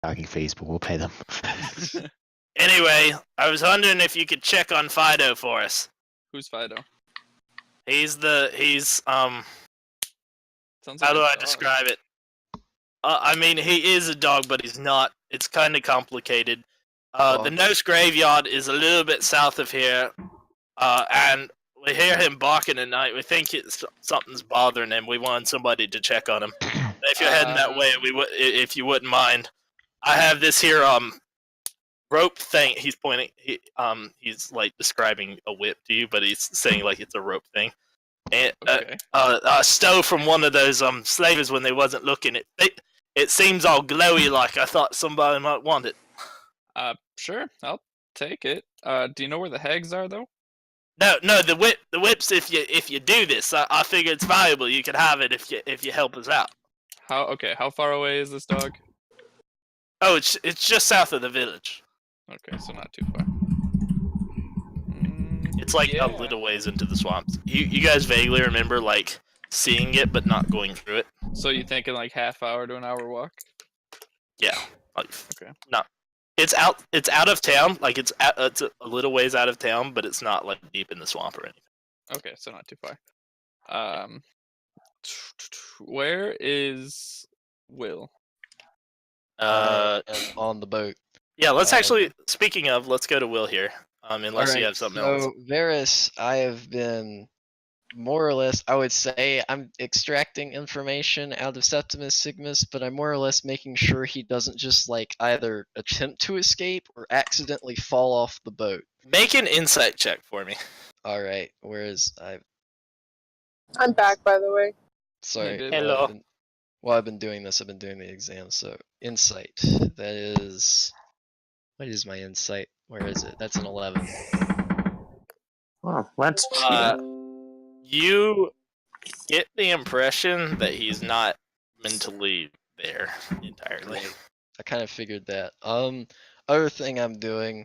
docking fees, but we'll pay them. Anyway, I was wondering if you could check on Fido for us. Who's Fido? He's Sounds like how do a I dog. describe it? I mean, he is a dog, but he's not. It's kind of complicated. The Nose Graveyard is a little bit south of here, and we hear him barking at night. We think something's bothering him. We want somebody to check on him. If you're heading that way, if you wouldn't mind, I have this here rope thing. He's pointing. He's like describing a whip to you, but he's saying like it's a rope thing. And stole from one of those slavers when they wasn't looking. It seems all glowy, like I thought somebody might want it. Sure, I'll take it. Do you know where the hags are though? No, the whips. If you do this, I figure it's valuable. You can have it if you help us out. How far away is this dog? Oh, it's just south of the village. Okay, so not too far. It's like a little ways into the swamps. You guys vaguely remember like seeing it, but not going through it. So you thinking like half hour to an hour walk? Yeah. Like, okay. No, it's out of town. Like it's a little ways out of town, but it's not like deep in the swamp or anything. Okay, so not too far. Where is Will? On the boat. Yeah, let's actually. Speaking of, let's go to Will here. Unless you have something else. So Varys, I have been more or less. I would say I'm extracting information out of Septimus Sigmus, but I'm more or less making sure he doesn't just like either attempt to escape or accidentally fall off the boat. Make an insight check for me. All right. Whereas I'm back, by the way. Sorry. Hello. While I've been doing this, I've been doing the exam. So insight. That is. What is my insight? Where is it? That's an 11. Well, let's. You get the impression that he's not mentally there entirely. I kind of figured that. Other thing I'm doing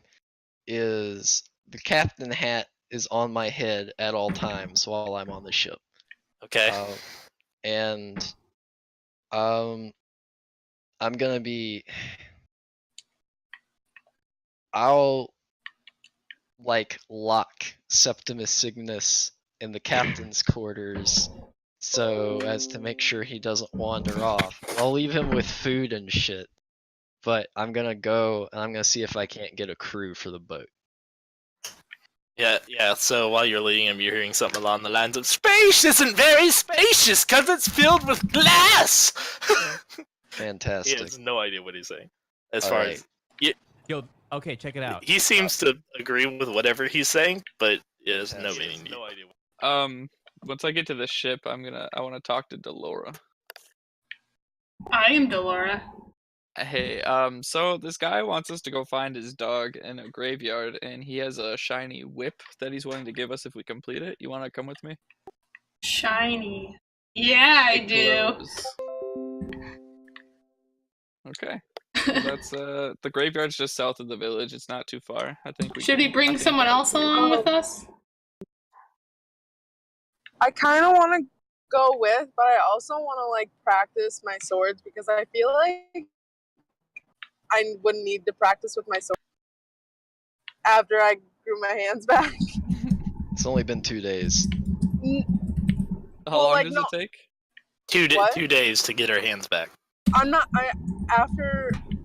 is the captain hat is on my head at all times while I'm on the ship. Okay. I'm gonna be. I'll like lock Septimus Cygnus in the captain's quarters so as to make sure he doesn't wander off. I'll leave him with food and shit, but I'm gonna go and I'm gonna see if I can't get a crew for the boat. Yeah, so while you're leading him, you're hearing something along the lines of, "Space isn't very spacious because it's filled with glass!" Fantastic. He has no idea what he's saying. As far as... Yo, okay, check it out. He seems to agree with whatever he's saying, but it has no meaning. No idea. Once I get to the ship, I want to talk to Delora. I am Delora. Hey, so this guy wants us to go find his dog in a graveyard, and he has a shiny whip that he's willing to give us if we complete it. You want to come with me? Shiny. Yeah, I do. Okay. Well, that's the graveyard's just south of the village. It's not too far. I think. Should we bring someone else along with us? I kind of want to go with, but I also want to like practice my swords because I feel like I would need to practice with my sword after I grew my hands back. It's only been 2 days. How long does it take? 2 days to get our hands back.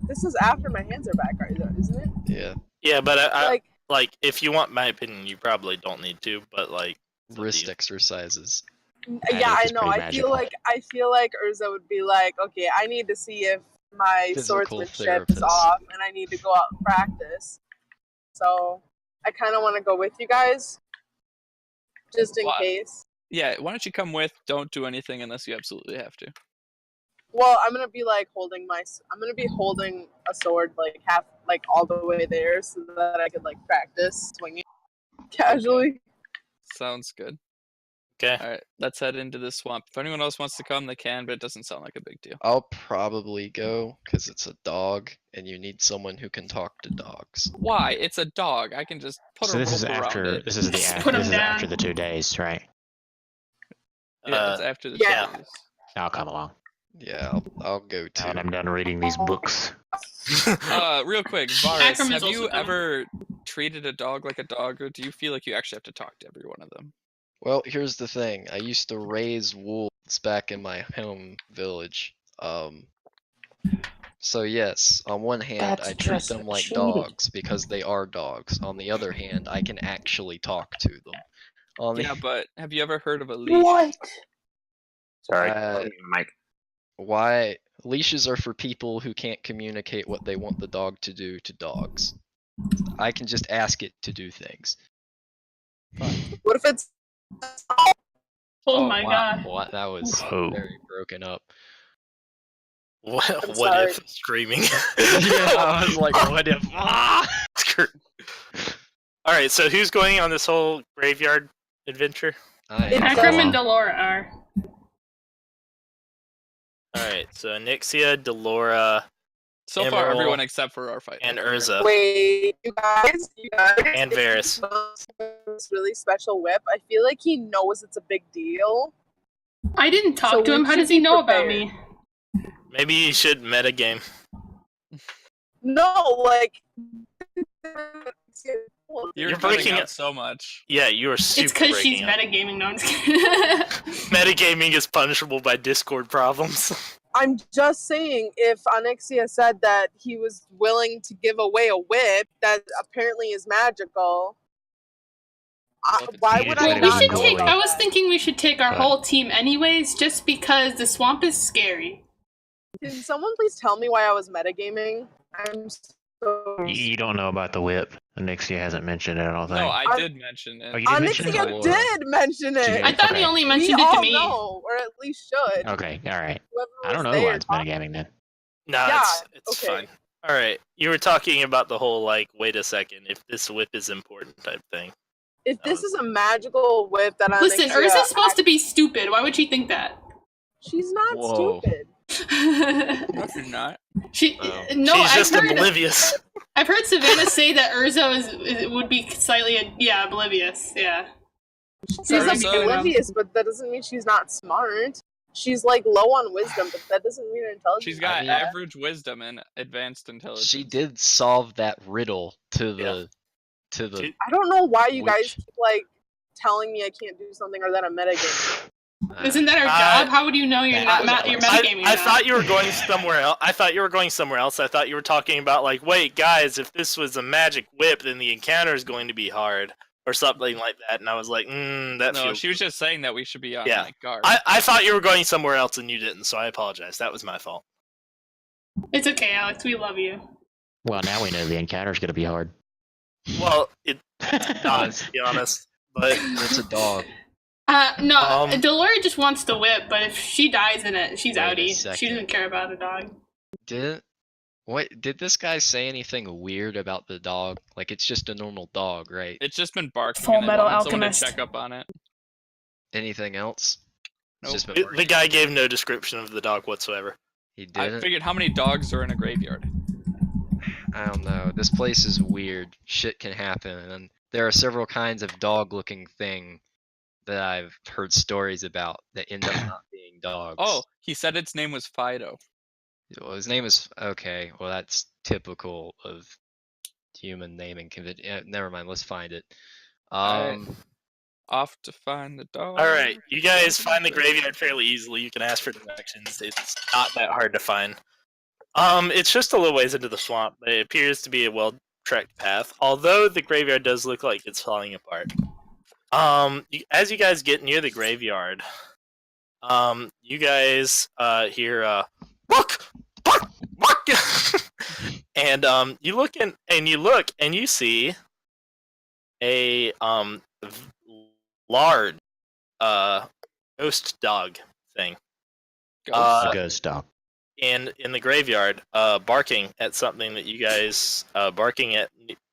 This is after my hands are back, right? Isn't it? Yeah. Yeah, but I like if you want my opinion, you probably don't need to. But like wrist exercises. Yeah, I know. I feel like Urza would be like, okay, I need to see if my swordsmanship is off, and I need to go out and practice. So I kind of want to go with you guys, just in case. Yeah, why don't you come with? Don't do anything unless you absolutely have to. Well, I'm gonna be like holding a sword like half, like all the way there, so that I could like practice swinging casually. Okay. Sounds good. Okay. All right, let's head into the swamp. If anyone else wants to come, they can, but it doesn't sound like a big deal. I'll probably go because it's a dog, and you need someone who can talk to dogs. Why? It's a dog. I can just put a rope around it. This is after the 2 days, right? Yeah, it's after the 2 days. I'll come along. Yeah, I'll go Now that too. I'm done reading these books. Real quick, Varus, Akram is have also you coming. ever treated a dog like a dog, or do you feel like you actually have to talk to every one of them? Well, here's the thing. I used to raise wolves back in my home village. So yes, on one hand, That's I treat just them like cheating. dogs because they are dogs. On the other hand, I can actually talk to them. On the Yeah, but have you ever heard of a leash? What? Sorry, Uh, Mike. why leashes are for people who can't communicate what they want the dog to do to dogs. I can just ask it to do things. What if it's Oh my wow. god. What? That was Whoa. very broken up. What sorry. if screaming? Yeah, I was like, what if? Ah! All right, so who's going on this whole graveyard adventure? I It's, am. Akram and Delora. Delora are. All right, so Nixia, Delora, So far, Emerald, everyone except for our fight. and Urza. wait, you guys, And if Varys. he knows this really special whip, I feel like he knows it's a big deal. I didn't talk So to we him. How should does he be know about prepared. me? Maybe you should metagame. No, like You're You're cutting breaking out it. so much. Yeah, you are super It's because she's breaking up. metagaming. No, I'm just kidding. Metagaming is punishable by Discord problems. I'm just saying, if Onyxia said that he was willing to give away a whip that apparently is magical, Well, if it's why You would just I said Well, it we not wouldn't should know go take. away. about I was that? thinking we should take our But- whole team anyways, just because the swamp is scary. Can someone please tell me why I was metagaming? I'm so. You don't know about the whip. Nixie hasn't mentioned it, I don't think. No, I I- did mention Oh, it. you did mention it? Onyxia Delora. did mention She it. did? I thought Okay. he only We mentioned it all to me. know, or at least should. Okay, alright. Whoever I don't was know there why it's talking. metagaming then. No, Yeah, it's okay. fine. All right, you were talking about the whole like, wait a second, if this whip is important type thing. If this is a magical whip that Onyxia, Listen, Urza's supposed to be stupid. Why would she think that? she's not Whoa. stupid. No, if you're not. She Oh. no. She's just I've heard, oblivious. I've heard Savannah say that Urza would be slightly oblivious. Yeah. She's Urza- oblivious, but that doesn't mean she's not smart. She's like low on wisdom, but that doesn't mean her intelligence. She's is got bad. average wisdom and advanced intelligence. She did solve that riddle to Yeah. the She- I don't know why you guys Which- keep like telling me I can't do something or that I'm metagaming. Isn't that our Uh, job? How would you know you're not you're metagaming? I now? thought you were going somewhere else. I thought you were talking about like, wait, guys, if this was a magic whip, then the encounter is going to be hard or something like that. And I was like, that No, feels. she was just saying that we should be on Yeah. like guard. I thought you were going somewhere else and you didn't, so I apologize. That was my fault. It's okay, Alex. We love you. Well, now we know the encounter's gonna be hard. Well, it's not, to be honest. But It's a dog. No, Delora just wants the whip, but if she dies in it, she's Wait a outie. She second. doesn't care about the dog. Did this guy say anything weird about the dog? Like it's just a normal dog, right? It's just been barking. Full and they Metal wanted someone Alchemist. to check up on it. Anything else? It's Nope. just been the barking. guy gave no description of the dog whatsoever. He I didn't. figured how many dogs are in a graveyard. I don't know. This place is weird. Shit can happen, and there are several kinds of dog-looking thing that I've heard stories about that end up not being dogs. Oh, he said its name was Fido. Well, his name is okay. Well, that's typical of human naming convention. Yeah, never mind. Let's find it. Alright. Off to find the dog. All right, you guys find the graveyard fairly easily. You can ask for directions. It's not that hard to find. It's just a little ways into the swamp, but it appears to be a well-trekked path. Although the graveyard does look like it's falling apart. As you guys get near the graveyard, you guys hear "Look, look!" and you look and you see a large ghost dog thing Ghost. The ghost dog. in the graveyard, barking at something that you guys barking at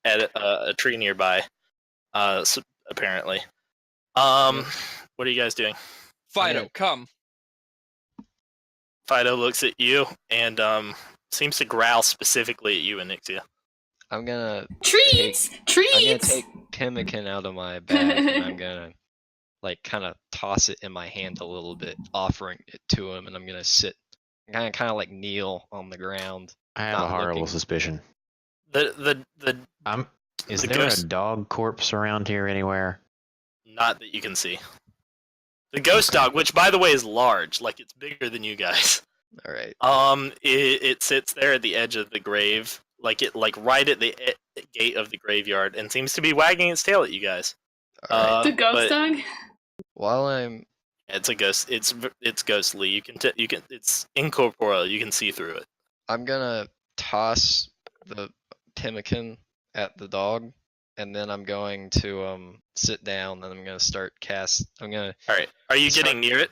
a tree nearby. Apparently. What are you guys doing? Fido, Yeah. come. Fido looks at you and seems to growl specifically at you, Anixia. I'm gonna Treats! I'm gonna Treats! take Pemmican out of my bag and I'm gonna like kind of toss it in my hand a little bit, offering it to him, and I'm gonna sit kind of like kneel on the ground. I have a Not horrible looking. suspicion. The Is the there ghost, a dog corpse around here anywhere? not that you can see. The ghost dog, which by the way is large, like it's bigger than you guys. All right. It sits there at the edge of the grave, like right at the gate of the graveyard, and seems to be wagging its tail at you guys. All right. The ghost but dog? While I'm it's a ghost. It's ghostly. You can it's incorporeal. You can see through it. I'm gonna toss the pemmican at the dog, and then I'm going to sit down, and I'm gonna start I'm gonna. All right. Are you Start- getting near it?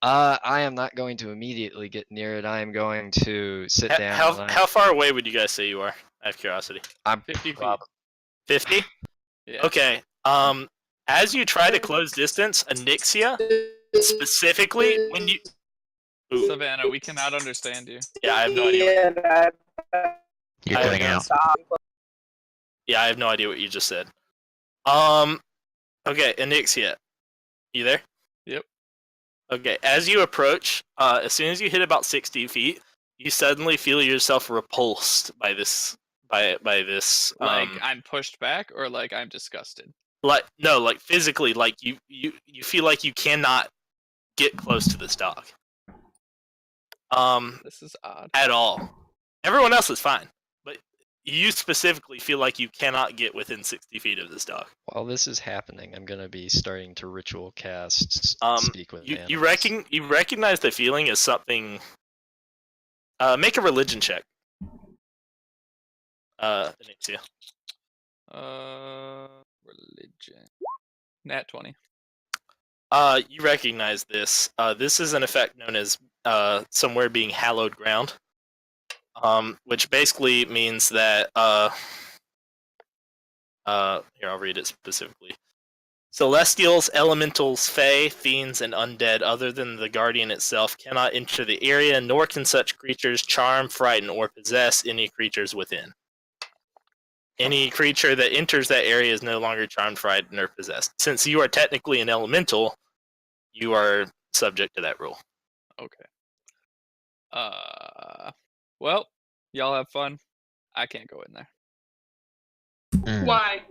I am not going to immediately get near it. I am going to sit down. How far away would you guys say you are? I have curiosity. I'm 50 feet. 50. Yeah. Okay. As you try to close distance, Anixia, specifically when you. Ooh, Savannah, we cannot understand you. yeah, I have no idea. You're I cutting have out. Yeah, I have no idea what you just said. Okay, Anixia, you there? Yep. Okay, as you approach, as soon as you hit about 60 feet, you suddenly feel yourself repulsed by this. By this. Like I'm pushed back, or like I'm disgusted. Like no, like physically, like you feel like you cannot get close to this dog. This is odd. At all. Everyone else is fine, but you specifically feel like you cannot get within 60 feet of this dog. While this is happening, I'm gonna be starting to ritual cast speak with You animals. recognize the feeling as something. Make a religion check. Anixia. Religion. Nat 20. You recognize this. This is an effect known as somewhere being hallowed ground. Which basically means that here I'll read it specifically. Celestials, elementals, fae, fiends, and undead other than the guardian itself cannot enter the area, nor can such creatures charm, frighten, or possess any creatures within. Any creature that enters that area is no longer charmed, frightened, or possessed. Since you are technically an elemental, you are subject to that rule. Okay. Well, y'all have fun. I can't go in there. Why?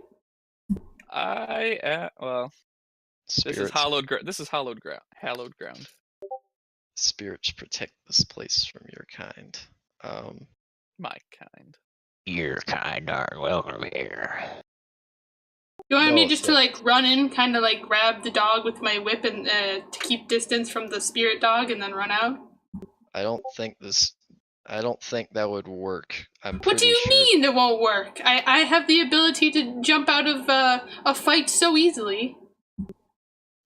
Well, Spirits, this is hallowed ground. This is hallowed ground. Hallowed ground. spirits protect this place from your kind. My kind. Your kind are welcome here. You want No me just to offense. like run in, kind of like grab the dog with my whip and to keep distance from the spirit dog, and then run out? I don't think that would work. I'm What do pretty you sure. mean it won't work? I have the ability to jump out of a fight so easily.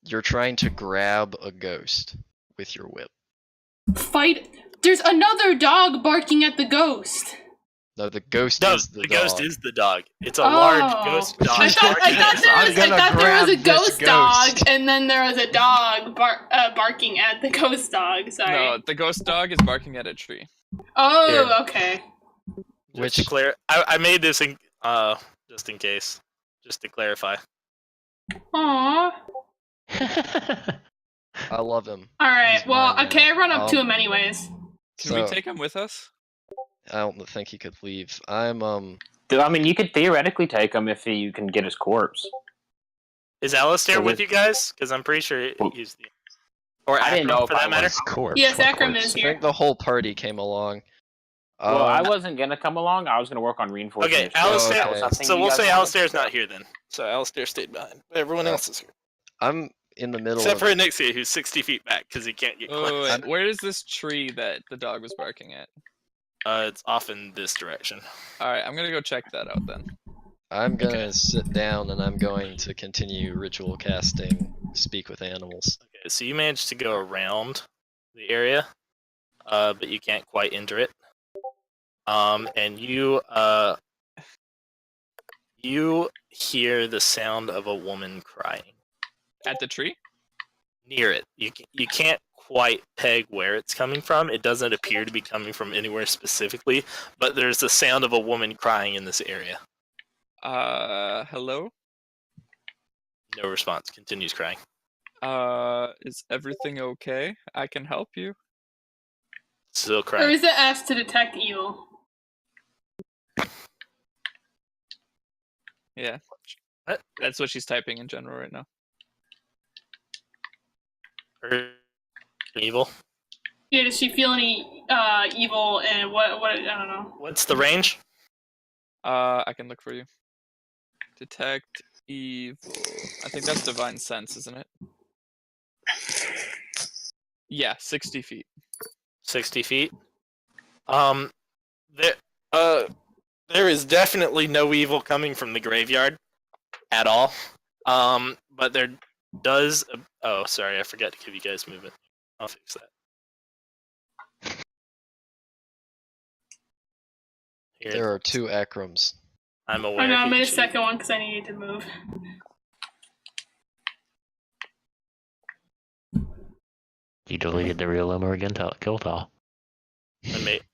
You're trying to grab a ghost with your whip. Fight? There's another dog barking at the ghost. No, the ghost No, is the dog. ghost is the dog. It's a large ghost dog. I thought barking at there something. was a ghost dog, ghost. and then there was a dog barking at the ghost dog. Sorry. No, the ghost dog is barking at a tree. Oh, Here. okay. Just to clear, I made this in, just in case, just to clarify. Aww. I love him. All right. He's Well, mine okay, now. I run up to him anyways. Can So we take him with us? I don't think he could leave. I'm Dude, I mean, you could theoretically take him if you can get his corpse. Is Alistair So with with- you guys? Because I'm pretty sure he's the. Or I didn't Akram, know if for that I matter. was- Corpse. Yes, what Akram corpse? is I here. think the whole party came along. Well, I Um, wasn't gonna come along. I was gonna work on reinforcing. Okay, your shield. Alistair. That was something So you we'll guys say wanted. Alistair's not here then. So Alistair stayed behind, but everyone else is here, I'm in the middle except of for Anixia, who's 60 feet back because he can't get close. Oh, wait, where is this tree that the dog was barking at? It's off in this direction. All right, I'm gonna go check that out then. I'm gonna sit down and I'm going to continue ritual casting speak with animals. Okay, so you managed to go around the area, but you can't quite enter it. And you hear the sound of a woman crying At the tree? near it. You can't quite peg where it's coming from. It doesn't appear to be coming from anywhere specifically, but there's the sound of a woman crying in this area. Hello? No response. Continues crying. Is everything okay? I can help you. Still Or crying. is it asked to detect evil? Yeah. What? That's what she's typing in general right now. Or evil. Yeah, does she feel any evil and what I don't know. What's the range? I can look for you. Detect evil. I think that's divine sense, isn't it? Yeah, 60 feet. 60 feet. There, there is definitely no evil coming from the graveyard at all. But there does. Oh, sorry, I forgot to give you guys movement. I'll fix that. Here, There are 2 Akrams. I'm aware. I know, I made a She- second one because I needed to move. You deleted the real Limmer again, kill Tal.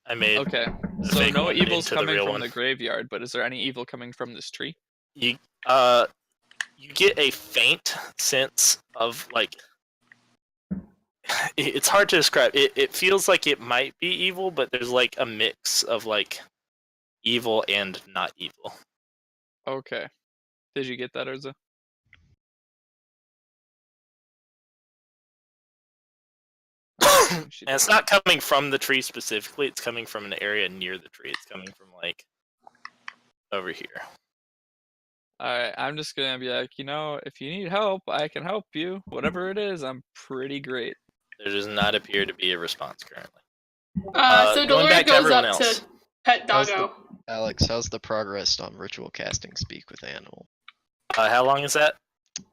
I made. Okay, the so fake no one evil's into the coming real from one. the graveyard, but is there any evil coming from this tree? You get a faint sense of like. It's hard to describe. It feels like it might be evil, but there's like a mix of like evil and not evil. Okay. Did you get that, Urza? And it's not coming from the tree specifically, it's coming from an area near the tree. It's coming from like over here. Alright, I'm just gonna be like, if you need help, I can help you. Whatever it is, I'm pretty great. There does not appear to be a response currently. So going Dolores back to goes everyone up else. to pet How's the- Doggo. Alex, how's the progress on ritual casting speak with animal? How long is that?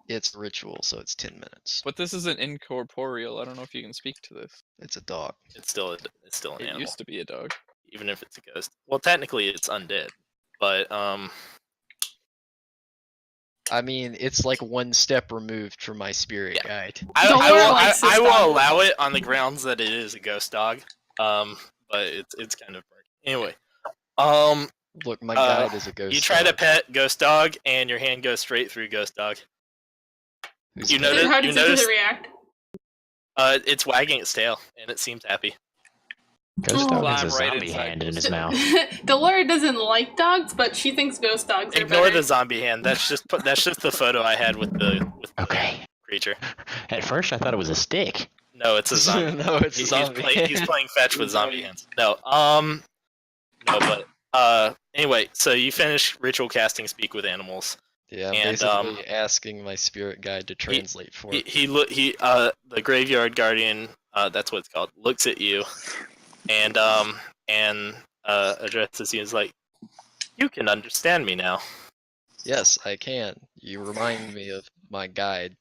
It's ritual, so it's 10 minutes. But this isn't incorporeal. I don't know if you can speak to this. It's a dog. It's still an It animal, used to be a dog. even if it's a ghost. Well, technically it's undead, but I mean, it's like 1 step removed from my spirit Yeah. guide. I will allow it on the grounds that it is a ghost dog. But it's kind of anyway. Look, my guide is a ghost You try to dog. pet ghost dog, and your hand goes straight through ghost dog. Who's You pet- notice- How does notice- it react? It's wagging its tail, and it seems happy. Ghost Oh. dog has a Climb right zombie inside hand in his Ghost mouth. Dolores doesn't like dogs, but she thinks ghost dogs are Ignore better. the zombie hand. That's just the photo I had with the Okay. creature. At first, I thought it was a stick. No, it's a zombie. No, it's a He's zombie. he's playing fetch with zombie hands. No, anyway, so you finish ritual casting speak with animals. Yeah, I'm And, basically asking my spirit guide to translate for it. The graveyard guardian, that's what it's called, looks at you, and addresses you as like, you can understand me now. Yes, I can. You remind me of my guide.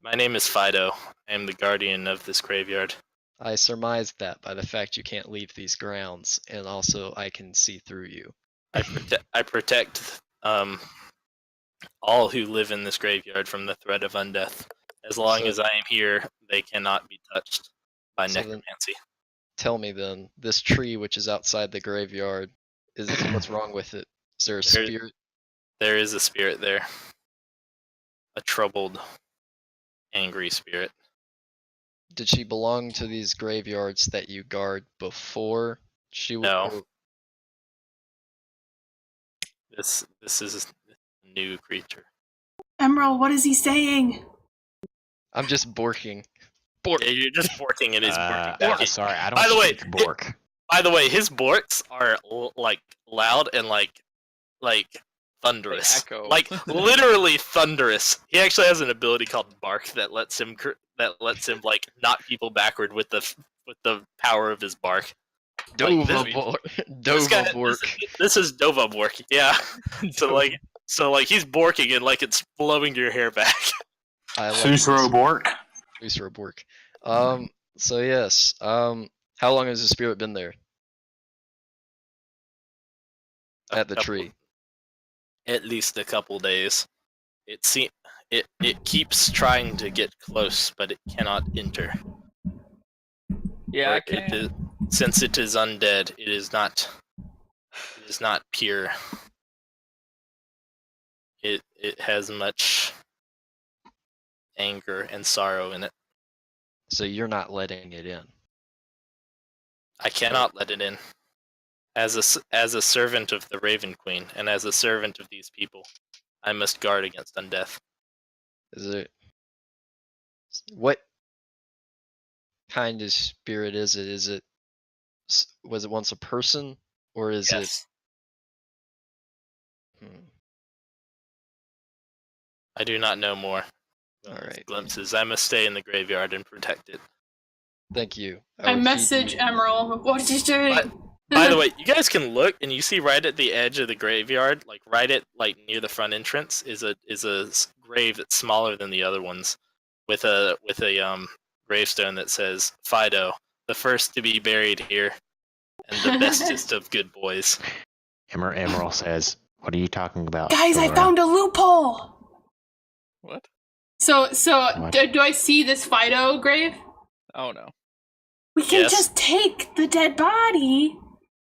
My name is Fido. I am the guardian of this graveyard. I surmised that by the fact you can't leave these grounds, and also I can see through you. I protect all who live in this graveyard from the threat of undeath. As long So- as I am here, they cannot be touched by So then- necromancy. Tell me then, this tree which is outside the graveyard, what's wrong with it? Is there a There- spirit? There is a spirit there. A troubled, angry spirit. Did she belong to these graveyards that you guard before she was? No. This is a new creature. Emerald, what is he saying? I'm just borking. Yeah, you're just borking and it's borking back. Sorry, I don't By the way, speak Bork. By the way, his borks are like loud and like thunderous, echo. like literally thunderous. He actually has an ability called Bark that lets him like knock people backward with the power of his bark. Like, this is Dova Bork. Yeah. So he's borking and like it's blowing your hair back. I like Susro Bork. Susro Bork. So yes. How long has the spirit been there? At the tree. At least a couple days. It keeps trying to get close, but it cannot enter. Yeah, I Or can't. Since it is undead, it is not pure. It has much anger and sorrow in it. So you're not letting it in. I cannot let it in. As a servant of the Raven Queen, and as a servant of these people, I must guard against undeath. Is it? What kind of spirit is it? Is it? Was it once a person, or is Yes. it? I do not know more. All right. Glimpses. I must stay in the graveyard and protect it. Thank you. I would feed message you- Emerald. What are you doing? By the way, you guys can look and you see right at the edge of the graveyard, like right at near the front entrance, is a grave that's smaller than the other ones, with a gravestone that says Fido, the first to be buried here, and the bestest of good boys. Emerald says, "What are you talking about, Guys, I Dora?" found a loophole. What? So What? do I see this Fido grave? Oh no. We can Yes. just take the dead body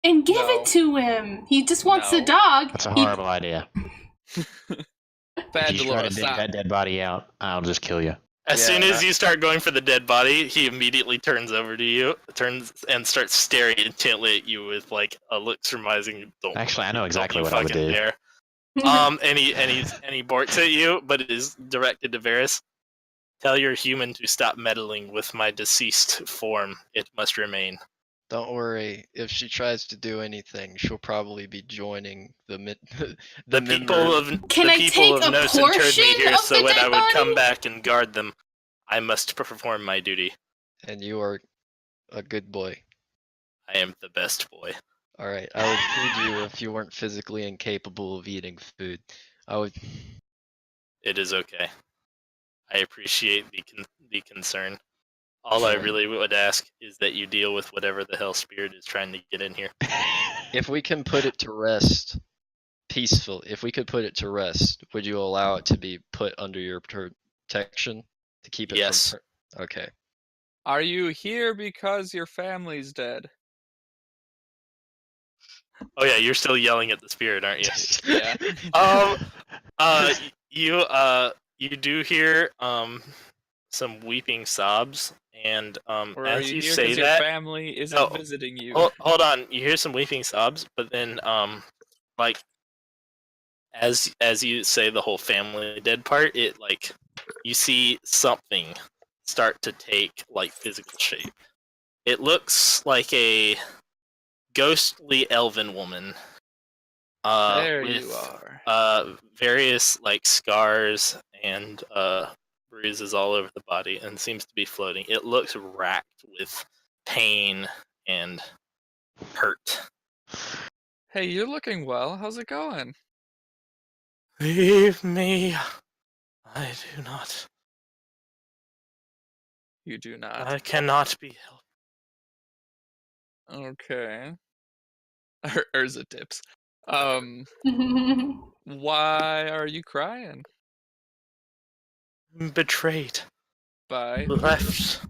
and give No. it to him. He just wants No. the dog. That's a horrible idea. Bad If you try Dolores, to dig stop. that dead body out, I'll just kill you. As Yeah, soon as that- you start going for the dead body, he immediately turns over to you, turns and starts staring intently at you with like a look surmising. Don't Actually, I know don't exactly you what I would fucking do. dare." And he barks at you, but it is directed to Varys. Tell your human to stop meddling with my deceased form. It must remain. Don't worry. If she tries to do anything, she'll probably be joining the The member- people of Can the I people take of a Nos interred me portion here, of so the when dead I would come body? back and guard them, I must perform my duty. and you are a good boy. I am the best boy. All right, I would feed you if you weren't physically incapable of eating food. I would. It is okay. I appreciate the concern. All I Alright. really would ask is that you deal with whatever the hell spirit is trying to get in here. If we can put it to rest, peaceful. If we could put it to rest, would you allow it to be put under your protection to keep it? Yes. Okay. Are you here because your family's dead? Oh yeah, you're still yelling at the spirit, aren't you? Yeah. You do hear some weeping sobs, and Or are as you you here say because your that, family isn't No. visiting you? hold on, you hear some weeping sobs, but then like as you say the whole family dead part, it like you see something start to take like physical shape. It looks like a ghostly elven woman. There with, you are. Various like scars and bruises all over the body, and seems to be floating. It looks racked with pain and hurt. Hey, you're looking well. How's it going? Leave me. I do not. You do not. I cannot be helped. Okay. Urza tips. Why are you crying? Betrayed. By Left.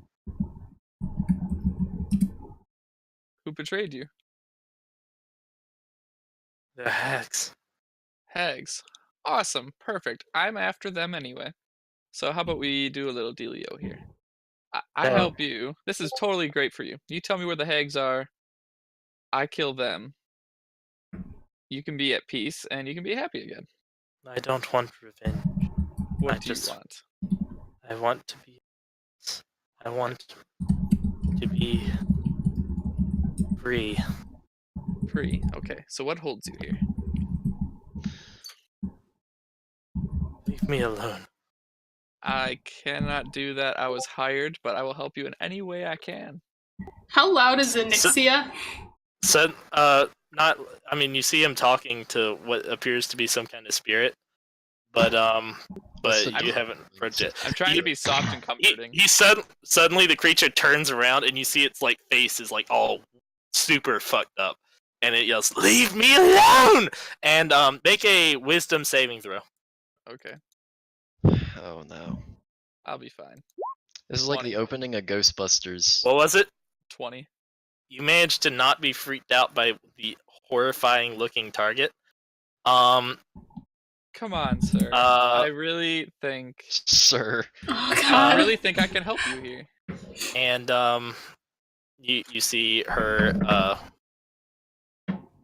who betrayed you? The hags. Hags. Awesome. Perfect. I'm after them anyway. So how about we do a little dealio here? I Yeah. help you. This is totally great for you. You tell me where the hags are. I kill them. You can be at peace and you can be happy again. I don't want revenge. What I do you just- want? I want to be. I want to be free. Free. Okay. So what holds you here? Leave me alone. I cannot do that. I was hired, but I will help you in any way I can. How loud is Anixia? So, not. I mean, you see him talking to what appears to be some kind of spirit, but What's the you haven't approached it. I'm trying to be soft and comforting. Suddenly the creature turns around and you see its like face is like all super fucked up, and it yells, "Leave me alone!" And make a wisdom saving throw. Okay. Oh no. I'll be fine. This is like 20. the opening of Ghostbusters. What was it? 20. You managed to not be freaked out by the horrifying looking target. Um, Come on, sir. Uh, I really think Sir. Oh I god. really think I can help you here. and you see her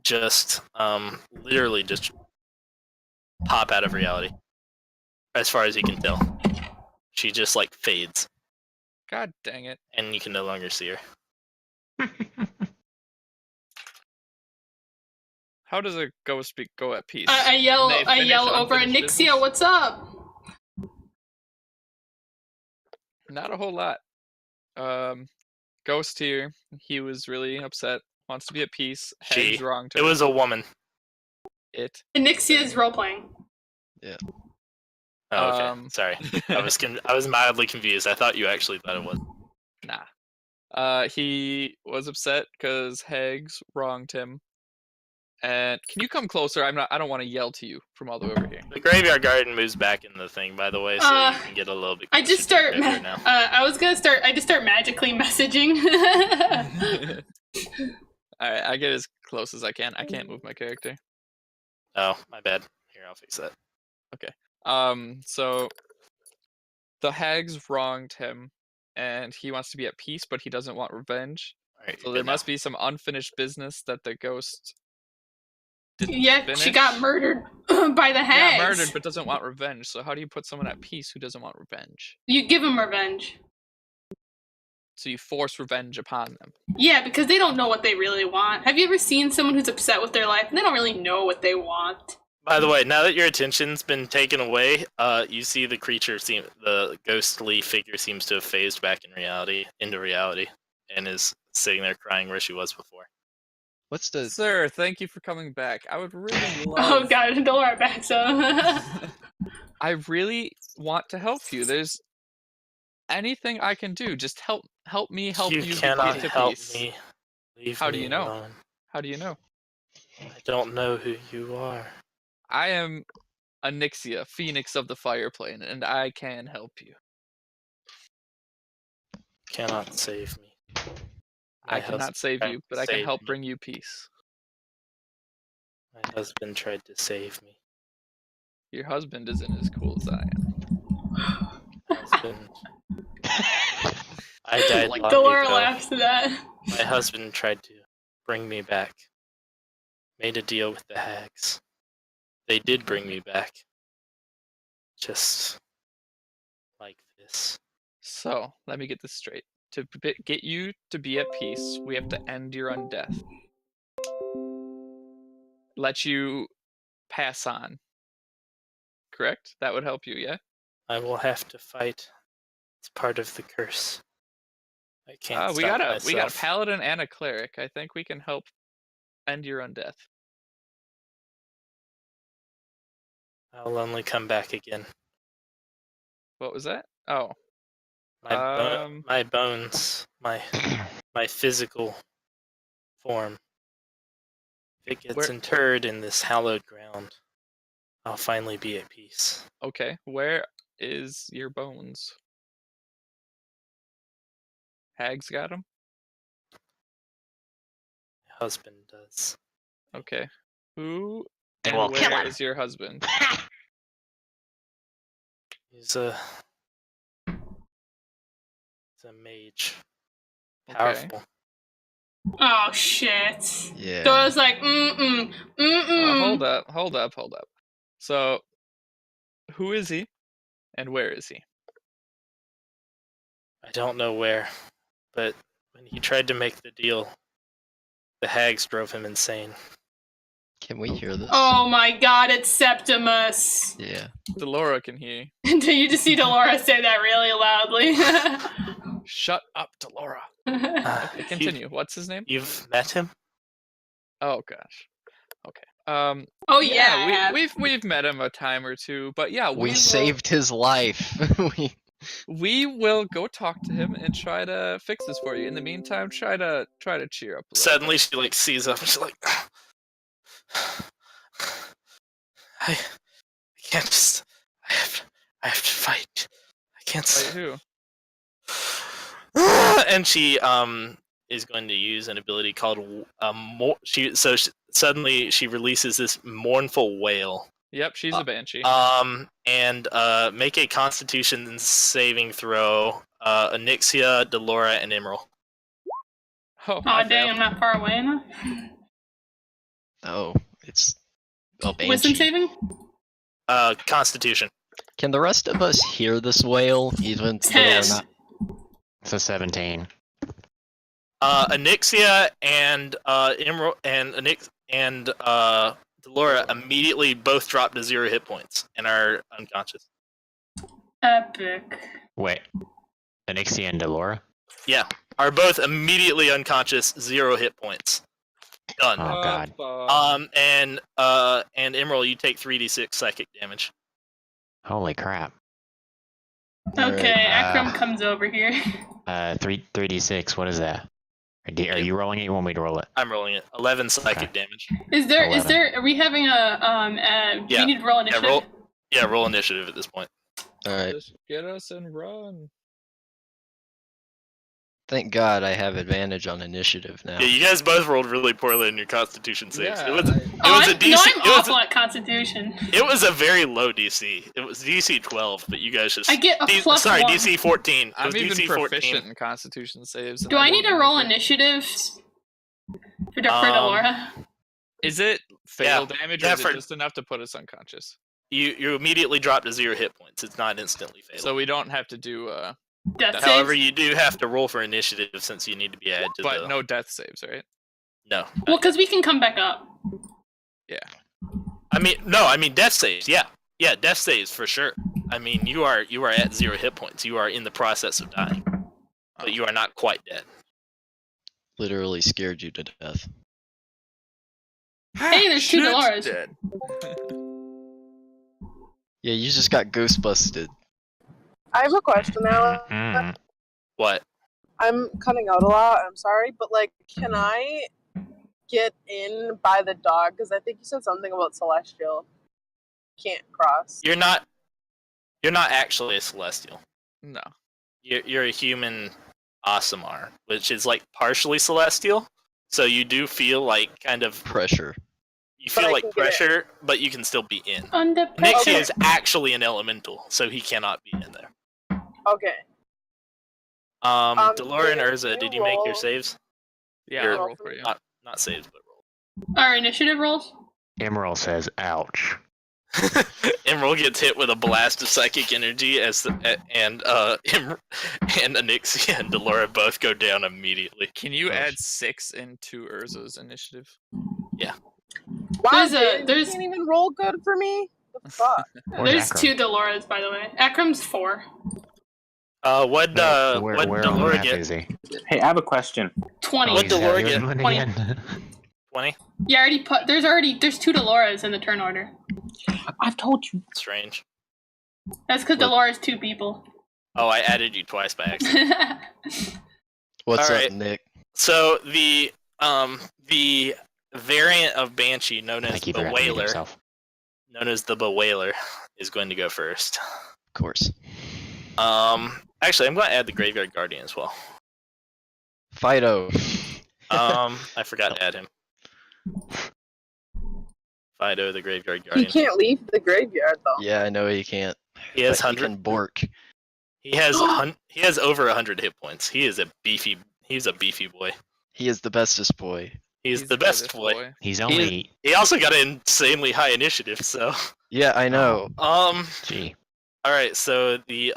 just literally just pop out of reality. As far as you can tell, she just like fades, God dang it. and you can no longer see her. How does a ghost go at peace? I yell They finish over at unfinished Nixia, business? what's up? Not a whole lot. Ghost here. He was really upset. Wants to be at peace. She. Heads wronged It her. was a woman. It. Nixia's role playing. Oh, okay. Sorry. I was mildly confused. I thought you actually thought it was. Nah. He was upset because Hags wronged him. And can you come closer? I don't want to yell to you from all the way over here. The graveyard garden moves back in the thing, by the way, so you can get a little bit. I just start. I just start magically messaging. Alright, I get as close as I can. I can't move my character. Oh, my bad. Here, I'll fix that. So the Hags wronged him, and he wants to be at peace, but he doesn't want revenge. Alright, So there must be some unfinished business that the ghost didn't Yeah, finish. she got murdered by the Hags. Yeah, murdered, but doesn't want revenge. So how do you put someone at peace who doesn't want revenge? You give them revenge. So you force revenge upon them. Yeah, because they don't know what they really want. Have you ever seen someone who's upset with their life and they don't really know what they want? By the way, now that your attention's been taken away, you see the the ghostly figure seems to have phased back into reality, and is sitting there crying where she was before. What's the Sir, thank you for coming back. I would really love... Oh god, Dolora back so. I really want to help you. There's anything I can do. Just help me help you. You cannot get to help peace. me. Leave How do me you know? alone. How do you know? I don't know who you are. I am Anixia, Phoenix of the Fire Plane, and I can help you. Cannot save me. My I cannot husband save tried you, to but I can save help me. bring you peace. My husband tried to save me. Your husband isn't as cool as I am. Husband. I died long Dolora ago. laughs to that. My husband tried to bring me back. Made a deal with the Hags. They did bring me back. Just like this. So, let me get this straight. To get you to be at peace, we have to end your undeath. Let you pass on. Correct? That would help you, yeah? I will have to fight. It's part of the curse. I can't we stop got a myself. paladin and a cleric. I think we can help end your undeath. I'll only come back again. What was that? Oh. My bones, my physical form. If it gets interred in this hallowed ground, I'll finally be at peace. Okay, where is your bones? Hags got them? My husband does. Okay. Who And and we'll kill where him. is your husband? He's a mage. Okay. Powerful. Oh shit. Yeah. Dola's like, Hold up. So, who is he, and where is he? I don't know where, but when he tried to make the deal, the Hags drove him insane. Can we hear this? Oh my god, it's Septimus. Yeah. Delora can hear. Do you just see Dolora say that really loudly? Shut up, Delora. Okay, continue. What's his name? You've met him? Oh gosh. Okay. Oh yeah, we've met him a time or two, but yeah, We will- saved his life. We will go talk to him and try to fix this for you. In the meantime, try to cheer up. A little Suddenly bit. she like sees up and she's like, I can't just. I have to fight. I can't. Fight who? And she is going to use an ability called suddenly she releases this mournful wail. Yep, she's a banshee. And make a Constitution saving throw. Anixia, Delora, and Emerald. Oh, Aw, dang, I'm not far away enough. Oh, it's a Wisdom banshee. saving? Constitution. Can the rest of us hear this whail, even though we're 10. not? It's a 17. Anixia and Emerald and Delora immediately both drop to 0 hit points and are unconscious. Epic. Wait. Anixia and Delora? Yeah, are both immediately unconscious, 0 hit points. Done. Oh, God. And Emerald, you take 3d6 psychic damage. Holy crap. Okay, Alright, Akram comes over here. 3d6, what is that? Are you rolling it? You want me to roll it? I'm rolling it. 11 psychic Okay. damage. Is there, are we having do Yeah. we need to roll initiative? Roll initiative at this point. Alright. Just get us and run. Thank God I have advantage on initiative now. Yeah, you guys both rolled really poorly in your Constitution saves. Yeah, It was a I'm DC. awful at Constitution. It was a very low DC. It was DC 12, but you guys just. I get a plus Sorry, 1. DC 14. It I'm was even DC proficient 14. in Constitution saves. Do I need to roll initiative for Delora? Is it fatal Yeah. damage, Yeah, or is for- it just enough to put us unconscious? You immediately drop to 0 hit points. It's not instantly fatal. So we don't have to do, Death However, saves? you do have to roll for initiative since you need to be added to but the. no death saves, right? No. Well, because we can come back up. I mean death saves. Yeah, death saves for sure. I mean, you are at 0 hit points. You are in the process of dying, but you are not quite dead. Literally scared you to death. Hey, there's 2 Deloras. Dead. Yeah, you just got ghost busted. I have a question now. Mm. What? I'm cutting out a lot. I'm sorry, but like, can I get in by the dog? Because I think you said something about celestial. Can't cross. You're not actually a celestial. No. You're a human Aasimar, which is like partially celestial. So you do feel like kind of Pressure. you But feel I like can get pressure, but you can still be in. Under Nixie pressure. is actually an elemental, so he cannot be in there. Okay. Delora and can Urza, you did you make your roll- saves? Yeah, You're- I'll roll for you. Not saves, but roll. Our initiative rolls? Emerald says, ouch. Emerald gets hit with a blast of psychic energy and Anixia and Delora both go down immediately. Can you Oh. add 6 into Urza's initiative? Wow, There's you can't even roll good for me? The fuck? Where's There's Akram? 2 Deloras, by the way. Akram's 4. What'd Where Delora on the map get? is he? Hey, I have a question. 20. What'd he's Delora the get? other one 20. again? 20? Yeah, I already put. There's 2 Deloras in the turn order. I've told you. Strange. That's because What? Delora's 2 people. Oh, I added you twice by accident. What's Alright. up, Nick? So the variant of Banshee known as Thank you the for unmuting Wailer, yourself. is going to go first. Of course. Actually, I'm going to add the Graveyard Guardian as well. Fido. I forgot to add him. Fido, the Graveyard He Guardian. can't leave the graveyard though. Yeah, I know he can't. He has but he 100. can bork. He has over 100 hit points. He's a beefy boy. He is the bestest boy. He's the best boy. He's only, He also got an insanely high initiative, so Yeah, I know. gee. all right, so the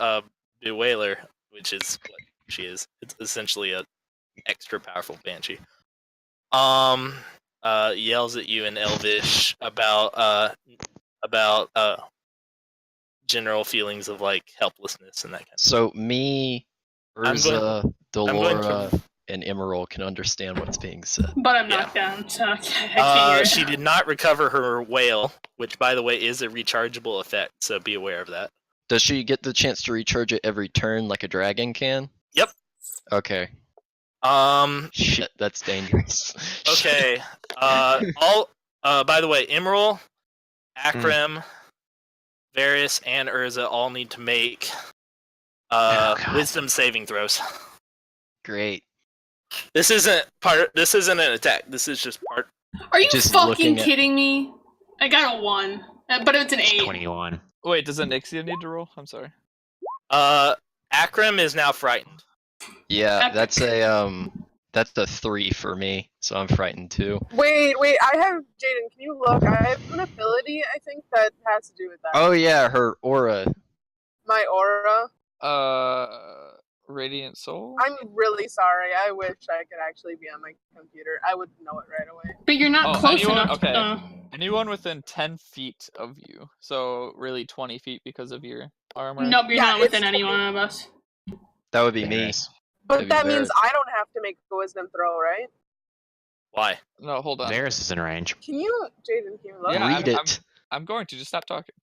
Bewailer, which is what she is, it's essentially a extra powerful banshee. Yells at you in Elvish about general feelings of like helplessness and that kind of So me, I'm Urza, going Delora, to- and Emerald can understand what's being said. But I'm Yeah. knocked down, so I can't hear. She did not recover her whale, which by the way is a rechargeable effect, so be aware of that. Does she get the chance to recharge it every turn like a dragon can? Yep. Okay. Shit, that's dangerous. Okay. By the way, Emerald, Akram, Varys, and Urza all need to make Oh, God. wisdom saving throws. Great. This isn't an attack. This is just part. Are you just fucking looking at- kidding me? I got a 1, but it's an 8. 21. Wait, does Anixia need to roll? I'm sorry. Akram is now frightened. Yeah, Epic. that's That's a 3 for me, so I'm frightened too. Wait, I have Jaden. Can you look? I have an ability. I think that has to do with that. Oh yeah, her aura. My aura. Radiant Soul? I'm really sorry. I wish I could actually be on my computer. I would know it right away. But you're not close enough. Okay. Anyone within 10 feet of you. So really 20 feet because of your armor. Nope, you're not within any one of us. That would be me. But that means I don't have to make a wisdom throw, right? Why? No, hold on. Varys is in range. Can you, Jaden, can you look? Yeah, Read it. I'm going to just stop talking.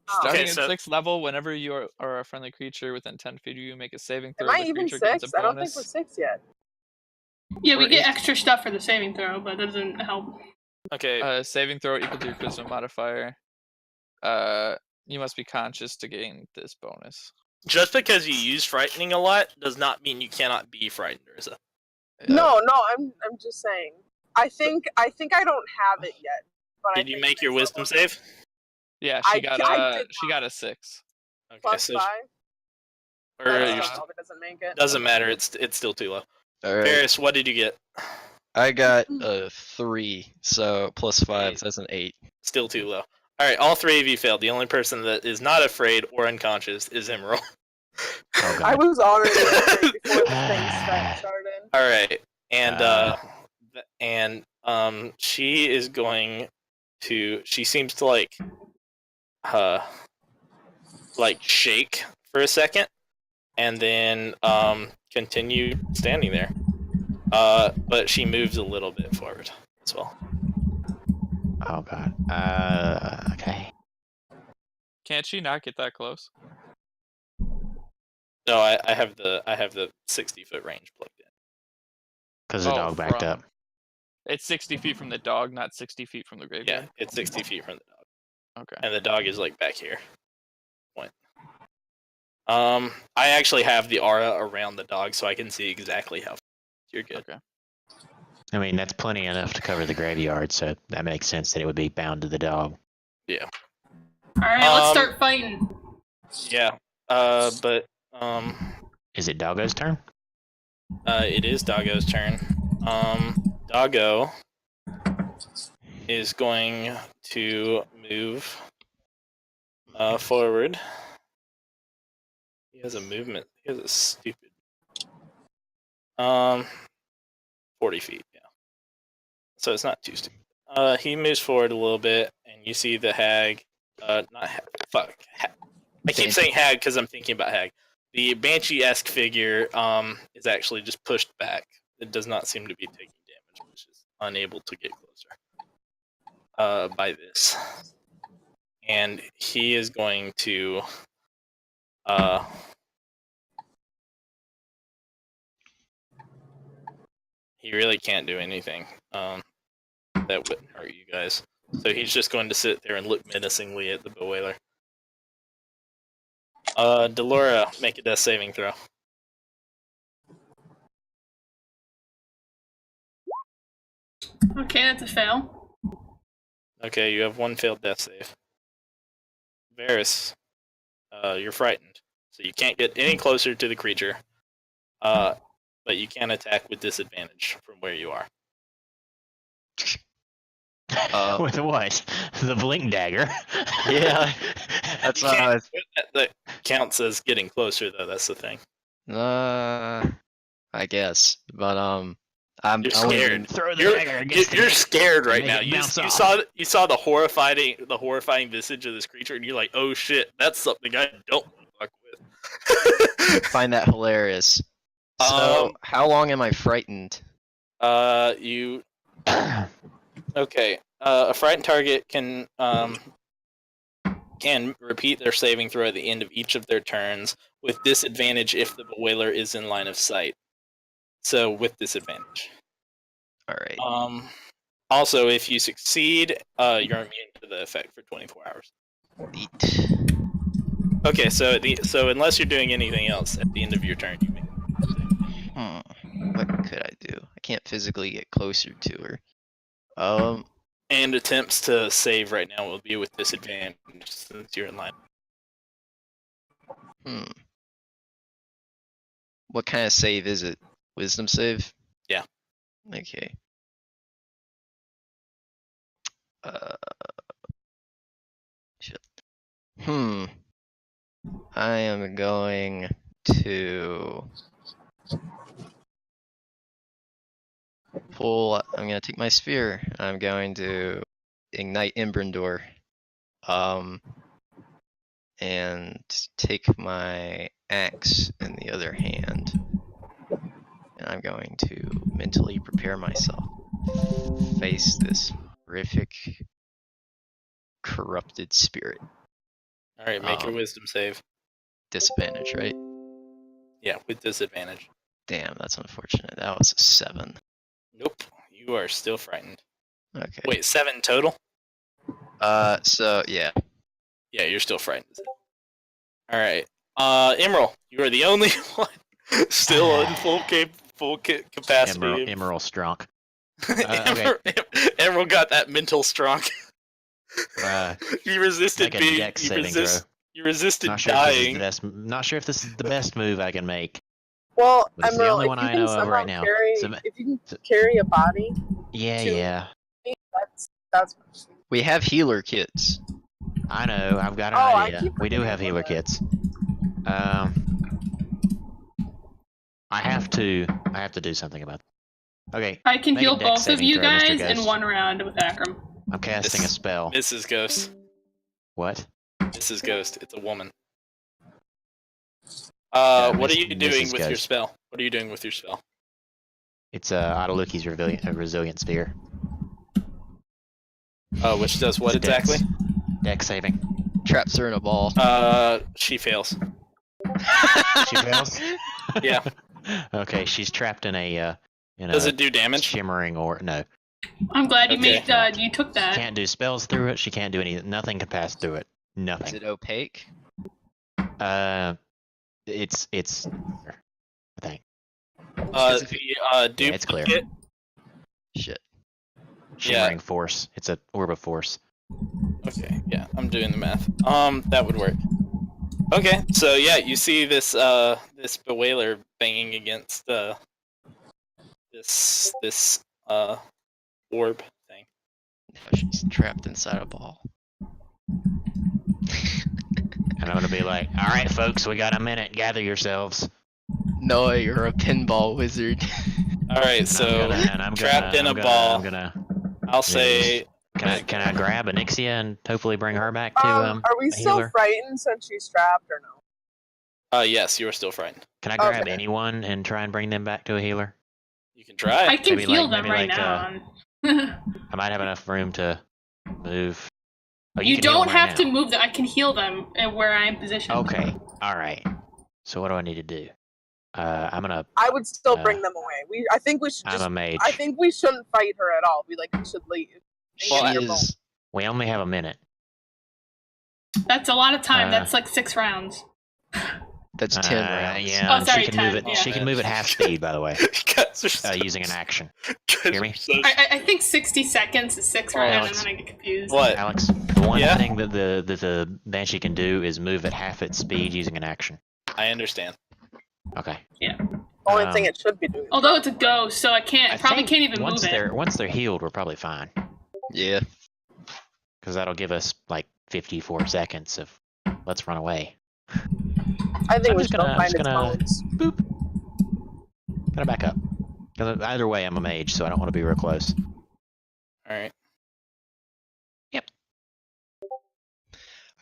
Oh. Starting Okay, so- at 6th level, whenever you are a friendly creature within 10 feet of you, make a saving throw. Am I The even creature gains a 6? I don't think bonus. we're 6 yet. Yeah, we Or get 8. extra stuff for the saving throw, but that doesn't help. Okay. Saving throw equal to your charisma modifier. You must be conscious to gain this bonus. Just because you use frightening a lot does not mean you cannot be frightened, Urza. No, I'm just saying. I think I don't have it yet. But Did you make your wisdom save? Yeah, I she got a 6. Okay, plus so 5? or I you're don't know st- if it doesn't make it. doesn't matter. It's still too low. Alright. Varys, what did you get? I got a 3, so plus 5, so that's an 8. Still too low. All right, all 3 of you failed. The only person that is not afraid or unconscious is Emerald. Oh, I God. was already afraid before the thing started. All right, and she is going to. She seems to like shake for a second, and then continue standing there. But she moves a little bit forward as well. Oh, God. Okay. Can't she not get that close? No, I have the 60-foot range plugged in. Because the Oh, dog backed up. It's 60 feet from the dog, not 60 feet from the Yeah, graveyard. it's 60 feet from the dog, Okay. and the dog is like back here. Point. I actually have the aura around the dog, so I can see exactly how. You're good. Okay. I mean, that's plenty enough to cover the graveyard, so that makes sense that it would be bound to the dog. Yeah. Alright, let's start fighting. Yeah. But Is it Doggo's turn? it is Doggo's turn. Doggo is going to move forward. He has a movement. He has a stupid 40 feet, yeah. So it's not too stupid. He moves forward a little bit, and you see the hag. Not hag. Fuck. I keep saying hag because I'm thinking about hag. The banshee-esque figure is actually just pushed back. It does not seem to be taking damage, which is unable to get closer by this. And he is going to he really can't do anything that wouldn't hurt you guys. So he's just going to sit there and look menacingly at the Bewailer. Delora, make a death saving throw. Okay, that's a fail. Okay, you have 1 failed death save. Varys, you're frightened, so you can't get any closer to the creature. But you can attack with disadvantage from where you are. With what? The blink dagger? Yeah, that's You what I can't- was. that counts as getting closer, though. That's the thing. I guess, but I'm You're I wouldn't- scared. Throw the You're, dagger against you're it. scared right Make now. it You bounce off. saw the horrifying visage of this creature, and you're like, oh shit, that's something I don't want to fuck with. find that hilarious. So, how long am I frightened? You okay? A frightened target can repeat their saving throw at the end of each of their turns with disadvantage if the Bewailer is in line of sight. So with disadvantage. All right. Also, if you succeed, you're immune to the effect for 24 hours. Eat. Okay, so unless you're doing anything else at the end of your turn, you make. What could I do? I can't physically get closer to her. And attempts to save right now will be with disadvantage since you're in line. What kind of save is it? Wisdom save? Yeah. Okay. Shit. I am going to I'm gonna take my spear. I'm going to ignite Imbrandor. And take my axe in the other hand. And I'm going to mentally prepare myself to face this horrific, corrupted spirit. All right, make your wisdom save. Disadvantage, right? Yeah, with disadvantage. Damn, that's unfortunate. That was a 7. Nope, you are still frightened. Okay. Wait, 7 total? So yeah. Yeah, you're still frightened. All right, Emerald, you are the only one still in full capacity. Emerald Strunk. Emerald got that mental strong. You resisted make a being. dex saving throw. You resisted Not sure dying. Not sure if this is the best move I can make. Well, But it's the Emerald, only one if you I can know of somehow right now. if you can carry a body, Yeah. that's. We have healer kits. I know. I've got an idea. We do have healer kits. I have to do something about that. Okay. I can make a heal dex both of saving you throw, Mr. guys in Ghost. one round with Akram. I'm casting a spell. Mrs. Ghost. What? Mrs. Ghost. It's a woman. What are you doing Mrs. with your Ghost. spell? What are you doing with your spell? It's Autoluki's resilient spear. Which does what It's a dex. exactly? Dex saving. Traps her in a ball. She fails. She fails. Yeah. Okay, she's trapped in a Does it do damage? shimmering or no. I'm glad you Okay. made you took that. Can't do spells through it. She can't do nothing can pass through it. Is Nothing. it opaque? It's I think. Dupe it's clear. kit. Shit. Shimmering force. It's a orb of force. Okay, yeah, I'm doing the math. That would work. Okay, so yeah, you see this this bewailer banging against this orb thing. She's trapped inside a ball. And I'm gonna be like, all right, folks, we got a minute. Gather yourselves. No, you're a pinball wizard. All right, so trapped in a ball. I'll say. Can I grab Anixia and hopefully bring her back to Are we a still healer? frightened since she's trapped or no? Yes, you are still frightened. Can I grab Okay. anyone and try and bring them back to a healer? You can try. I can Maybe heal like- them maybe right like, now. I might have enough room to move. Oh, you can heal don't them right have to now. move them. I can heal them where I am positioned. Okay. All right. So what do I need to do? I'm gonna. I would still bring them away. I think we should I'm just. a mage. I think we shouldn't fight her at all. We should leave. And Well, get She your bone. is. We only have a minute. That's a lot of time. That's like 6 rounds. That's 10 rounds. Yeah. Oh, and sorry, she can move 10, it. yeah. She can move at half speed, by the way, Guys are so- using an action. guys Hear are me? so- I think 60 seconds is 6 rounds, Alex. and then I get confused. What? Alex, the one Yeah? thing that the Banshee can do is move at half its speed using an action. I understand. Okay. Only thing it should be doing. Although it's a ghost, so I can't. Probably think can't even once move it. Once they're healed, we're probably fine. Yeah. Because that'll give us like 54 seconds of let's run away. I think I'm we just should gonna- go find I'm its just bones. Gotta back up. 'Cause either way, I'm a mage, so I don't want to be real close. All right.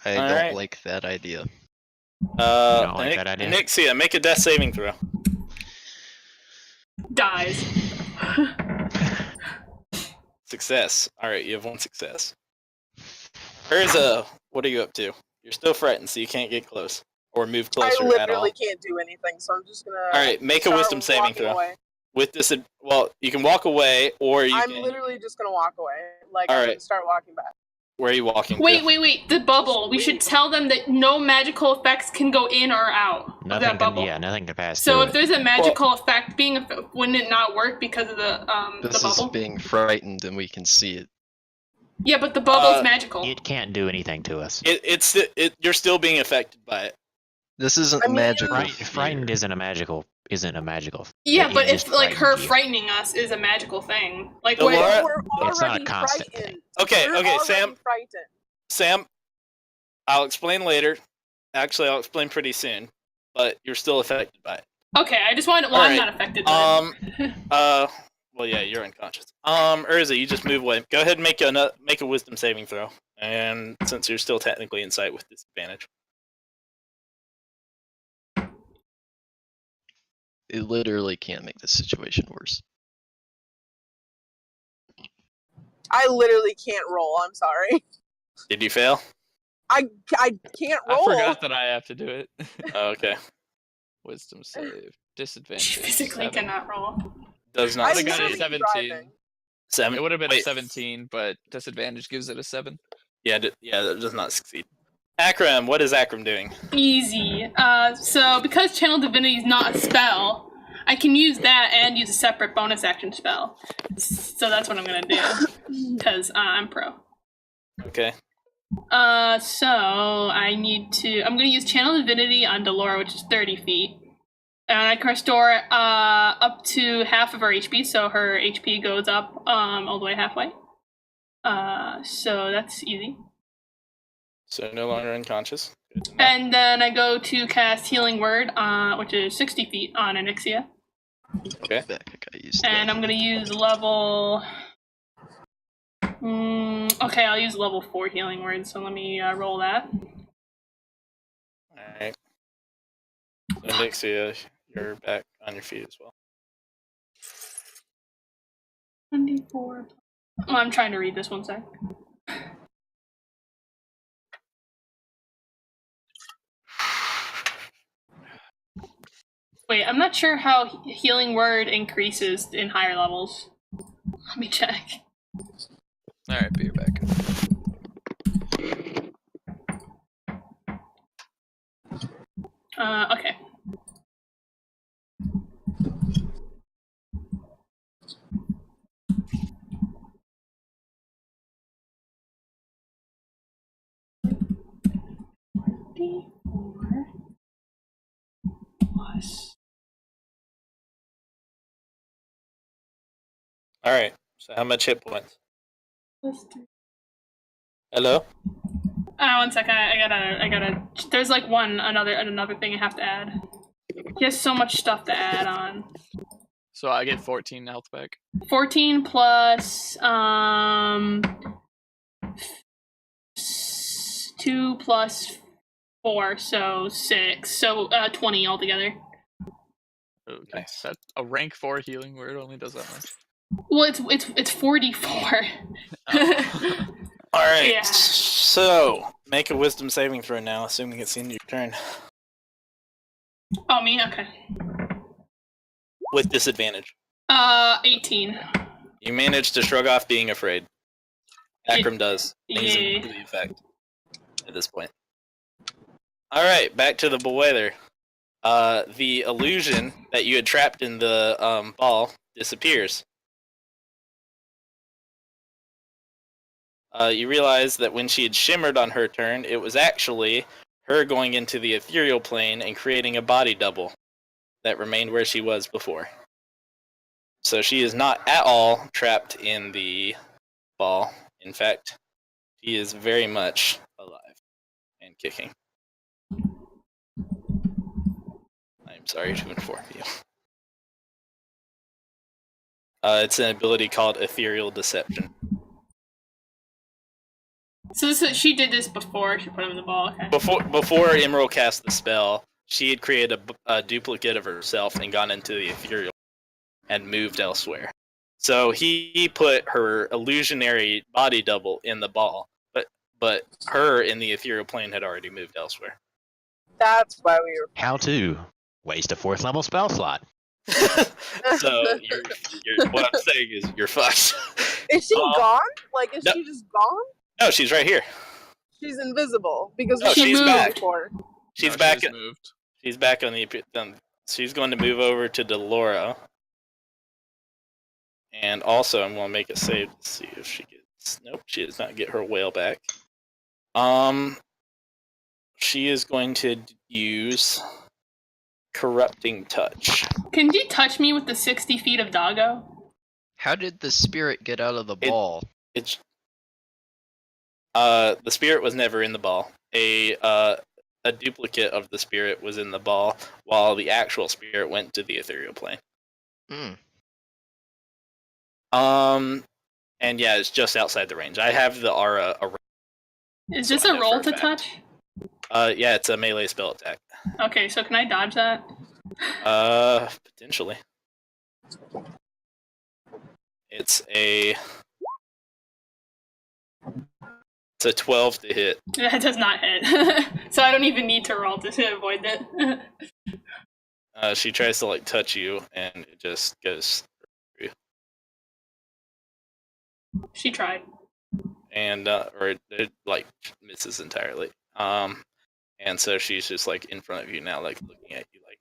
I All don't right. like that idea. don't like that idea? Nixia, make a death saving throw. Dies. Success. All right, you have 1 success. Urza, what are you up to? You're still frightened, so you can't get close or move I closer at all. literally can't do anything, so I'm just gonna. All right, make a start wisdom saving walking throw. away. With this, well, you can walk away, or you I'm can. literally just gonna walk away. Like All I'm right. gonna start walking back. Where are you walking? Wait, to? wait. The bubble. We should tell them that no magical effects can go in or out of Nothing that bubble. nothing can pass So through if it. there's a magical effect, wouldn't it not work because of the This is bubble? being frightened and we can see it. Yeah, but the bubble's magical. It can't do anything to us. You're still being affected by it. This isn't I mean, magical. Frightened isn't a magical. Yeah, he but just if like her frightened you. frightening us is a magical thing, like The wait, Laura- we're It's not a already constant frightened. Okay, We're okay, already Sam. frightened. Sam, I'll explain later. Actually, I'll explain pretty soon. But you're still affected by it. okay, I just wanted. Well, All I'm right. not affected by it. Well, yeah, you're unconscious. Urza, you just move away. Go ahead and make a wisdom saving throw. And since you're still technically in sight with disadvantage. It literally can't make the situation worse. I literally can't roll. I'm sorry. Did you fail? I can't I roll. forgot that I have to do it. Oh, okay. Wisdom save. Disadvantage. She physically 7. cannot roll. Does I not I'm would've got a literally succeed. 17. driving. 7. It would have been a Wait. 17, but disadvantage gives it a 7. Yeah, that does not succeed. Akram, what is Akram doing? Easy. So because Channel Divinity is not a spell, I can use that and use a separate bonus action spell. So that's what I'm gonna do, because I'm pro. Okay. So I'm gonna use Channel Divinity on Delora, which is 30 feet. And I can restore up to half of her HP, so her HP goes up all the way halfway. So that's easy. So no longer unconscious. Good to know. And then I go to cast Healing Word, which is 60 feet on Anixia. Okay. Back, I got used And I'm gonna use level. Okay, I'll use level 4 Healing Word. So let me roll that. All right. So Nixia, you're back on your feet as well. 24. Oh, I'm trying to read this one sec. Wait, I'm not sure how Healing Word increases in higher levels. Let me check. Alright, but you're back. Okay. Plus. All right. So how much hit points? Plus 3. Hello. 1 second. I gotta. There's like another thing I have to add. He has so much stuff to add on. So I get 14 health back. 14 plus 2 plus 4, so 6. So 20 altogether. Okay. Nice. That a rank 4 healing word only does that much. Well, it's 44. Oh. All right. Yeah. So make a wisdom saving throw now, assuming it's in your turn. Oh, me? Okay. With disadvantage. 18. You manage to shrug off being afraid. Akram does. He's Yeah. in the effect at this point. All right, back to the boiler. The illusion that you had trapped in the ball disappears. You realize that when she had shimmered on her turn, it was actually her going into the ethereal plane and creating a body double that remained where she was before. So she is not at all trapped in the ball. In fact, she is very much alive and kicking. I'm sorry to inform you. It's an ability called Ethereal Deception. So she did this before she put him in the ball. Okay. Before Emerald cast the spell, she had created a duplicate of herself and gone into the ethereal and moved elsewhere. So he put her illusionary body double in the ball, but her in the ethereal plane had already moved elsewhere. That's why we were. How to waste a 4th level spell slot. So what I'm saying is you're fucked. Is she gone? Like, is No. she just gone? No, she's right here. She's invisible because No, we she's moved back. before. She's No, back. She just moved. She's back on the. She's going to move over to Delora. And also, I'm going to make a save to see if she gets. Nope, she does not get her whale back. She is going to use Corrupting Touch. Can you touch me with the 60 feet of doggo? How did the spirit get out of the ball? It's the spirit was never in the ball. A duplicate of the spirit was in the ball, while the actual spirit went to the ethereal plane. And yeah, it's just outside the range. I have the aura around. Is this a roll to touch? Yeah, it's a melee spell attack. Okay, so can I dodge that? Potentially. It's a 12 to hit. That does not hit. So I don't even need to roll to avoid it. She tries to like touch you, and it just goes through. She tried. And or it like misses entirely. And so she's just like in front of you now, like looking at you like,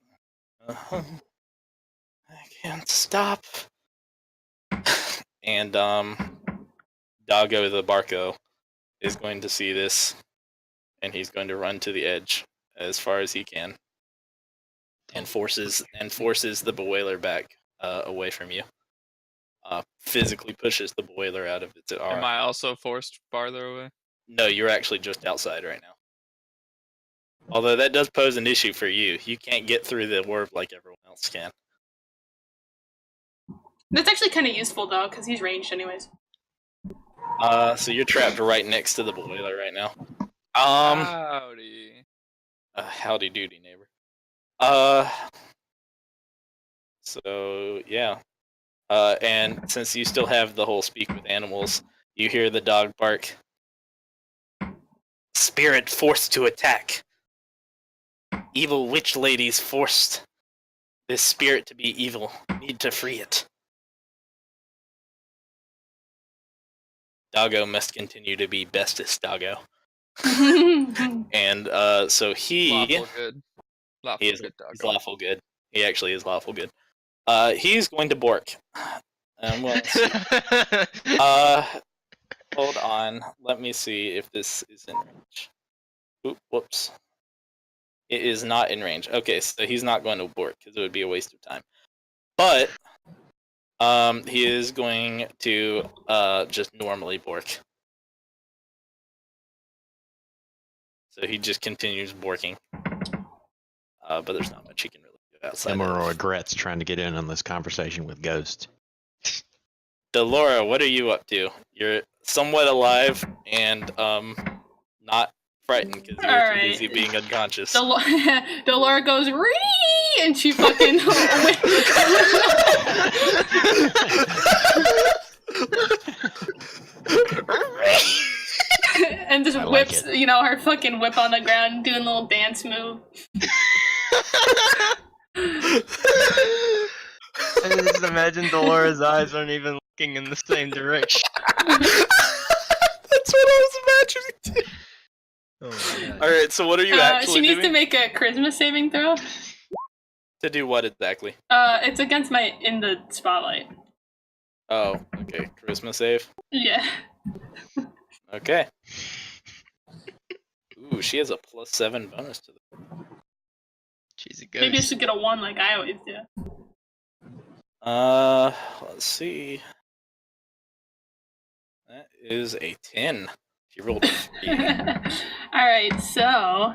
I can't stop. And Doggo the Barco is going to see this, and he's going to run to the edge as far as he can, and forces the bewailer back away from you. Physically pushes the bewailer out of its aura. Am I also forced farther away? No, you're actually just outside right now. Although that does pose an issue for you. You can't get through the orb like everyone else can. That's actually kind of useful though, because he's ranged anyways. So you're trapped right next to the boiler right now. Howdy. Howdy doody, neighbor. So yeah. And since you still have the whole speak with animals, you hear the dog bark. Spirit forced to attack. Evil witch ladies forced this spirit to be evil. Need to free it. Doggo must continue to be bestest doggo. And so he Lawful good. Lawful is good dog. he's lawful good. He actually is lawful good. He's going to bork. Let's see. Hold on. Let me see if this is in range. Oop, whoops. It is not in range. Okay, so he's not going to bork because it would be a waste of time. But he is going to just normally bork. So he just continues borking. But there's not much he can really do outside. Emerald regrets trying to get in on this conversation with Ghost. Delora, what are you up to? You're somewhat alive and not frightened because you're too busy being unconscious. Delora goes ree, and she fucking and just whips, like her fucking whip on the ground, doing a little dance move. I just imagine Delora's eyes aren't even looking in the same direction. That's what I was imagining too. Oh, alright, so what are you actually doing? She needs to make a charisma saving throw. To do what exactly? It's against my in the spotlight. Oh, okay. Charisma save? Yeah. Okay. Ooh, she has a +7 bonus to the. She's a ghost. Maybe I should get a 1 like I always do. Let's see. That is a 10. She rolled a 3. Alright, so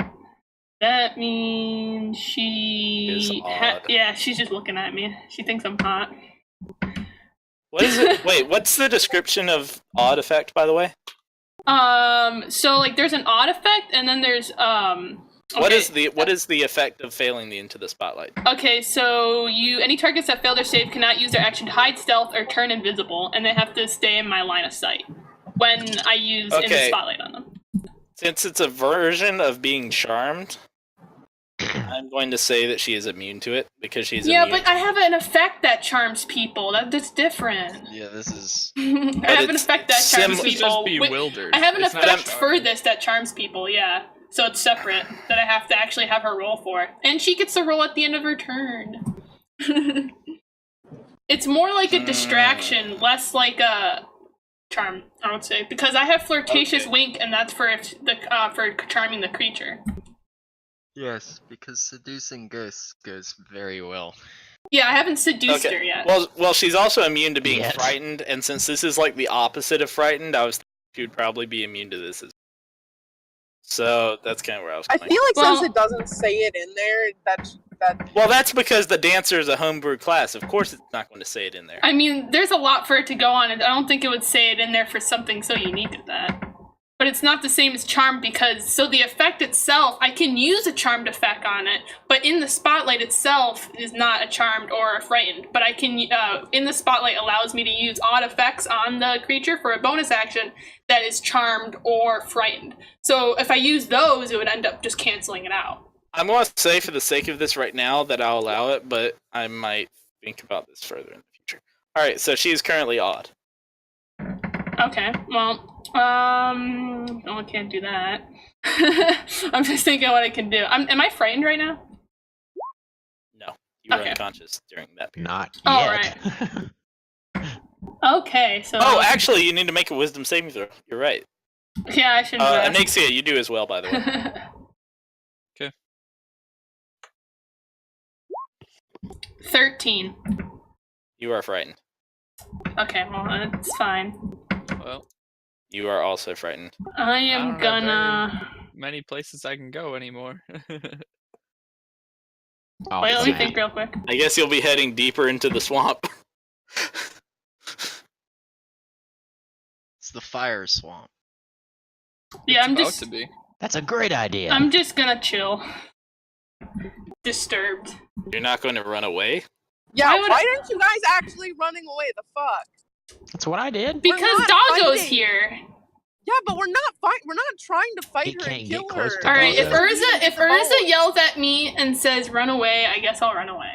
that means she is odd. yeah, she's just looking at me. She thinks I'm hot. What is it? Wait, what's the description of odd effect, by the way? So like there's an odd effect, and then there's okay. What is the effect of failing the into the spotlight? Okay, so any targets that fail their save cannot use their action to hide, stealth, or turn invisible, and they have to stay in my line of sight when I use in the spotlight on them. Since it's a version of being charmed, I'm going to say that she is immune to it because she's immune. Yeah, but I have an effect that charms people. That's different. Yeah, this is. I have an effect that charms people. Just bewildered. I have an effect for this that charms people. Yeah, so it's separate that I have to actually have her roll for, and she gets to roll at the end of her turn. It's more like a distraction, less like a charm, I would say, because I have flirtatious wink, and that's for for charming the creature. Yes, because seducing ghosts goes very well. Yeah, I haven't seduced Okay. her yet. Well, she's also immune to being Yes. frightened, and since this is like the opposite of frightened, I was thinking she would probably be immune to this. So that's kind of where I was I going. feel like Well- since it doesn't say it in there, that Well, that's because the dancer is a homebrew class. Of course, it's not going to say it in there. I mean, there's a lot for it to go on, and I don't think it would say it in there for something so unique as that. But it's not the same as charmed because, so the effect itself, I can use a charmed effect on it, but in the spotlight itself is not a charmed or a frightened. But I can, in the spotlight allows me to use odd effects on the creature for a bonus action that is charmed or frightened. So if I use those, it would end up just canceling it out. I'm going to say for the sake of this right now that I'll allow it, but I might think about this further in the future. Alright, so she's currently odd. Okay, well, I can't do that. I'm just thinking what I can do. Am I frightened right now? No, you were Okay. unconscious during that period. Not Oh, yet. Okay, so... Oh, actually, you need to make a wisdom saving throw. You're right. Yeah, I should do that. Anixia, you do as well, by the way. 13. You are frightened. Okay, well, that's fine. Well, You are also frightened. I I am don't have gonna... many places I can go anymore. Oh, Wait, let me yeah. think real quick. I guess you'll be heading deeper into the swamp. It's the fire swamp. Yeah, I'm About just... to be. That's a great idea. I'm just gonna chill. Disturbed. You're not going to run away? yeah. Why would Why aren't you guys actually running away? The fuck? That's what I did. Because not Doggo's fighting. here. Yeah, but we're not trying to fight He her can't and get kill close her. to Alright, if Doggo. Urza yells at me and says run away, I guess I'll run away.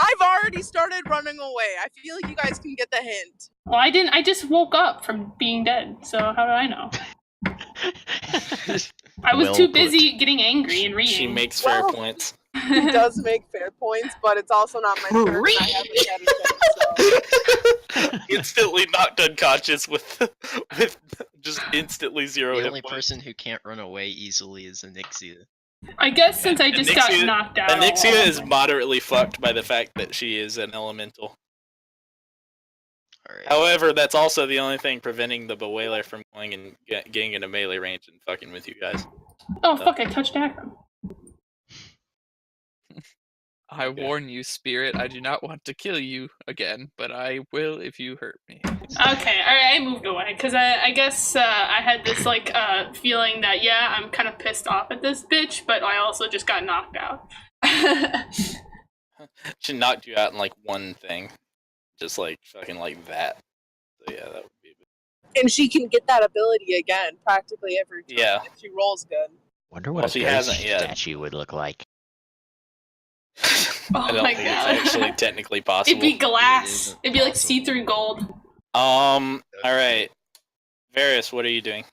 I've already started running away. I feel like you guys can get the hint. Well, I didn't. I just woke up from being dead, so how do I know? I was Well too put. busy getting angry and reading. She makes fair Well- points. He does make fair points, but it's also not my turn. And I haven't had a chance, so. Instantly knocked unconscious with just instantly zero The hit only points. person who can't run away easily is Anixia. I guess since I just got Anixia- knocked out. Anixia is moderately fucked by the fact that she is an elemental. Alright. However, that's also the only thing preventing the Bewailer from going and getting into melee range and fucking with you guys. Oh fuck! I touched Akram. I Okay. warn you, spirit, I do not want to kill you again, but I will if you hurt me. Okay, alright, I moved away because I guess I had this like feeling that yeah, I'm kind of pissed off at this bitch, but I also just got knocked out. She knocked you out in like one thing, just like fucking like that. So yeah, that would be. And she can get that ability again practically every time Yeah. if she rolls good. Wonder what Well, a she ghost hasn't yet. statue would look like. I don't my think God. it's actually technically possible. It'd be glass. isn't It'd be like possible. see-through gold. All right, Varys, what are you doing?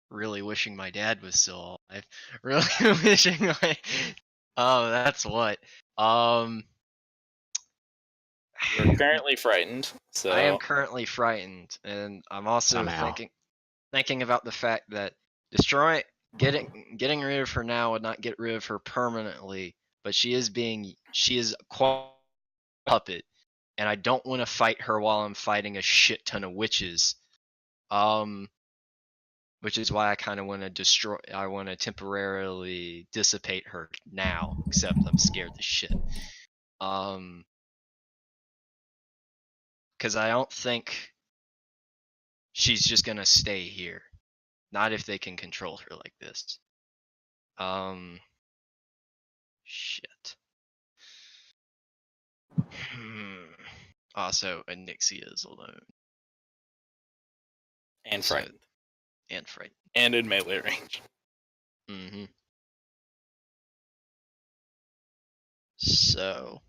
Really wishing my dad was still alive. Really wishing my. Oh, that's what. You're currently frightened, so I am currently frightened, and I'm also Somehow. thinking about the fact that getting rid of her now would not get rid of her permanently, but she is a puppet, and I don't want to fight her while I'm fighting a shit ton of witches. Which is why I kind of want to I want to temporarily dissipate her now, except I'm scared to shit. Because I don't think she's just gonna stay here. Not if they can control her like this. Shit. Also, Anixia is alone and so- frightened, and frightened. and in melee range. Mm-hmm. So.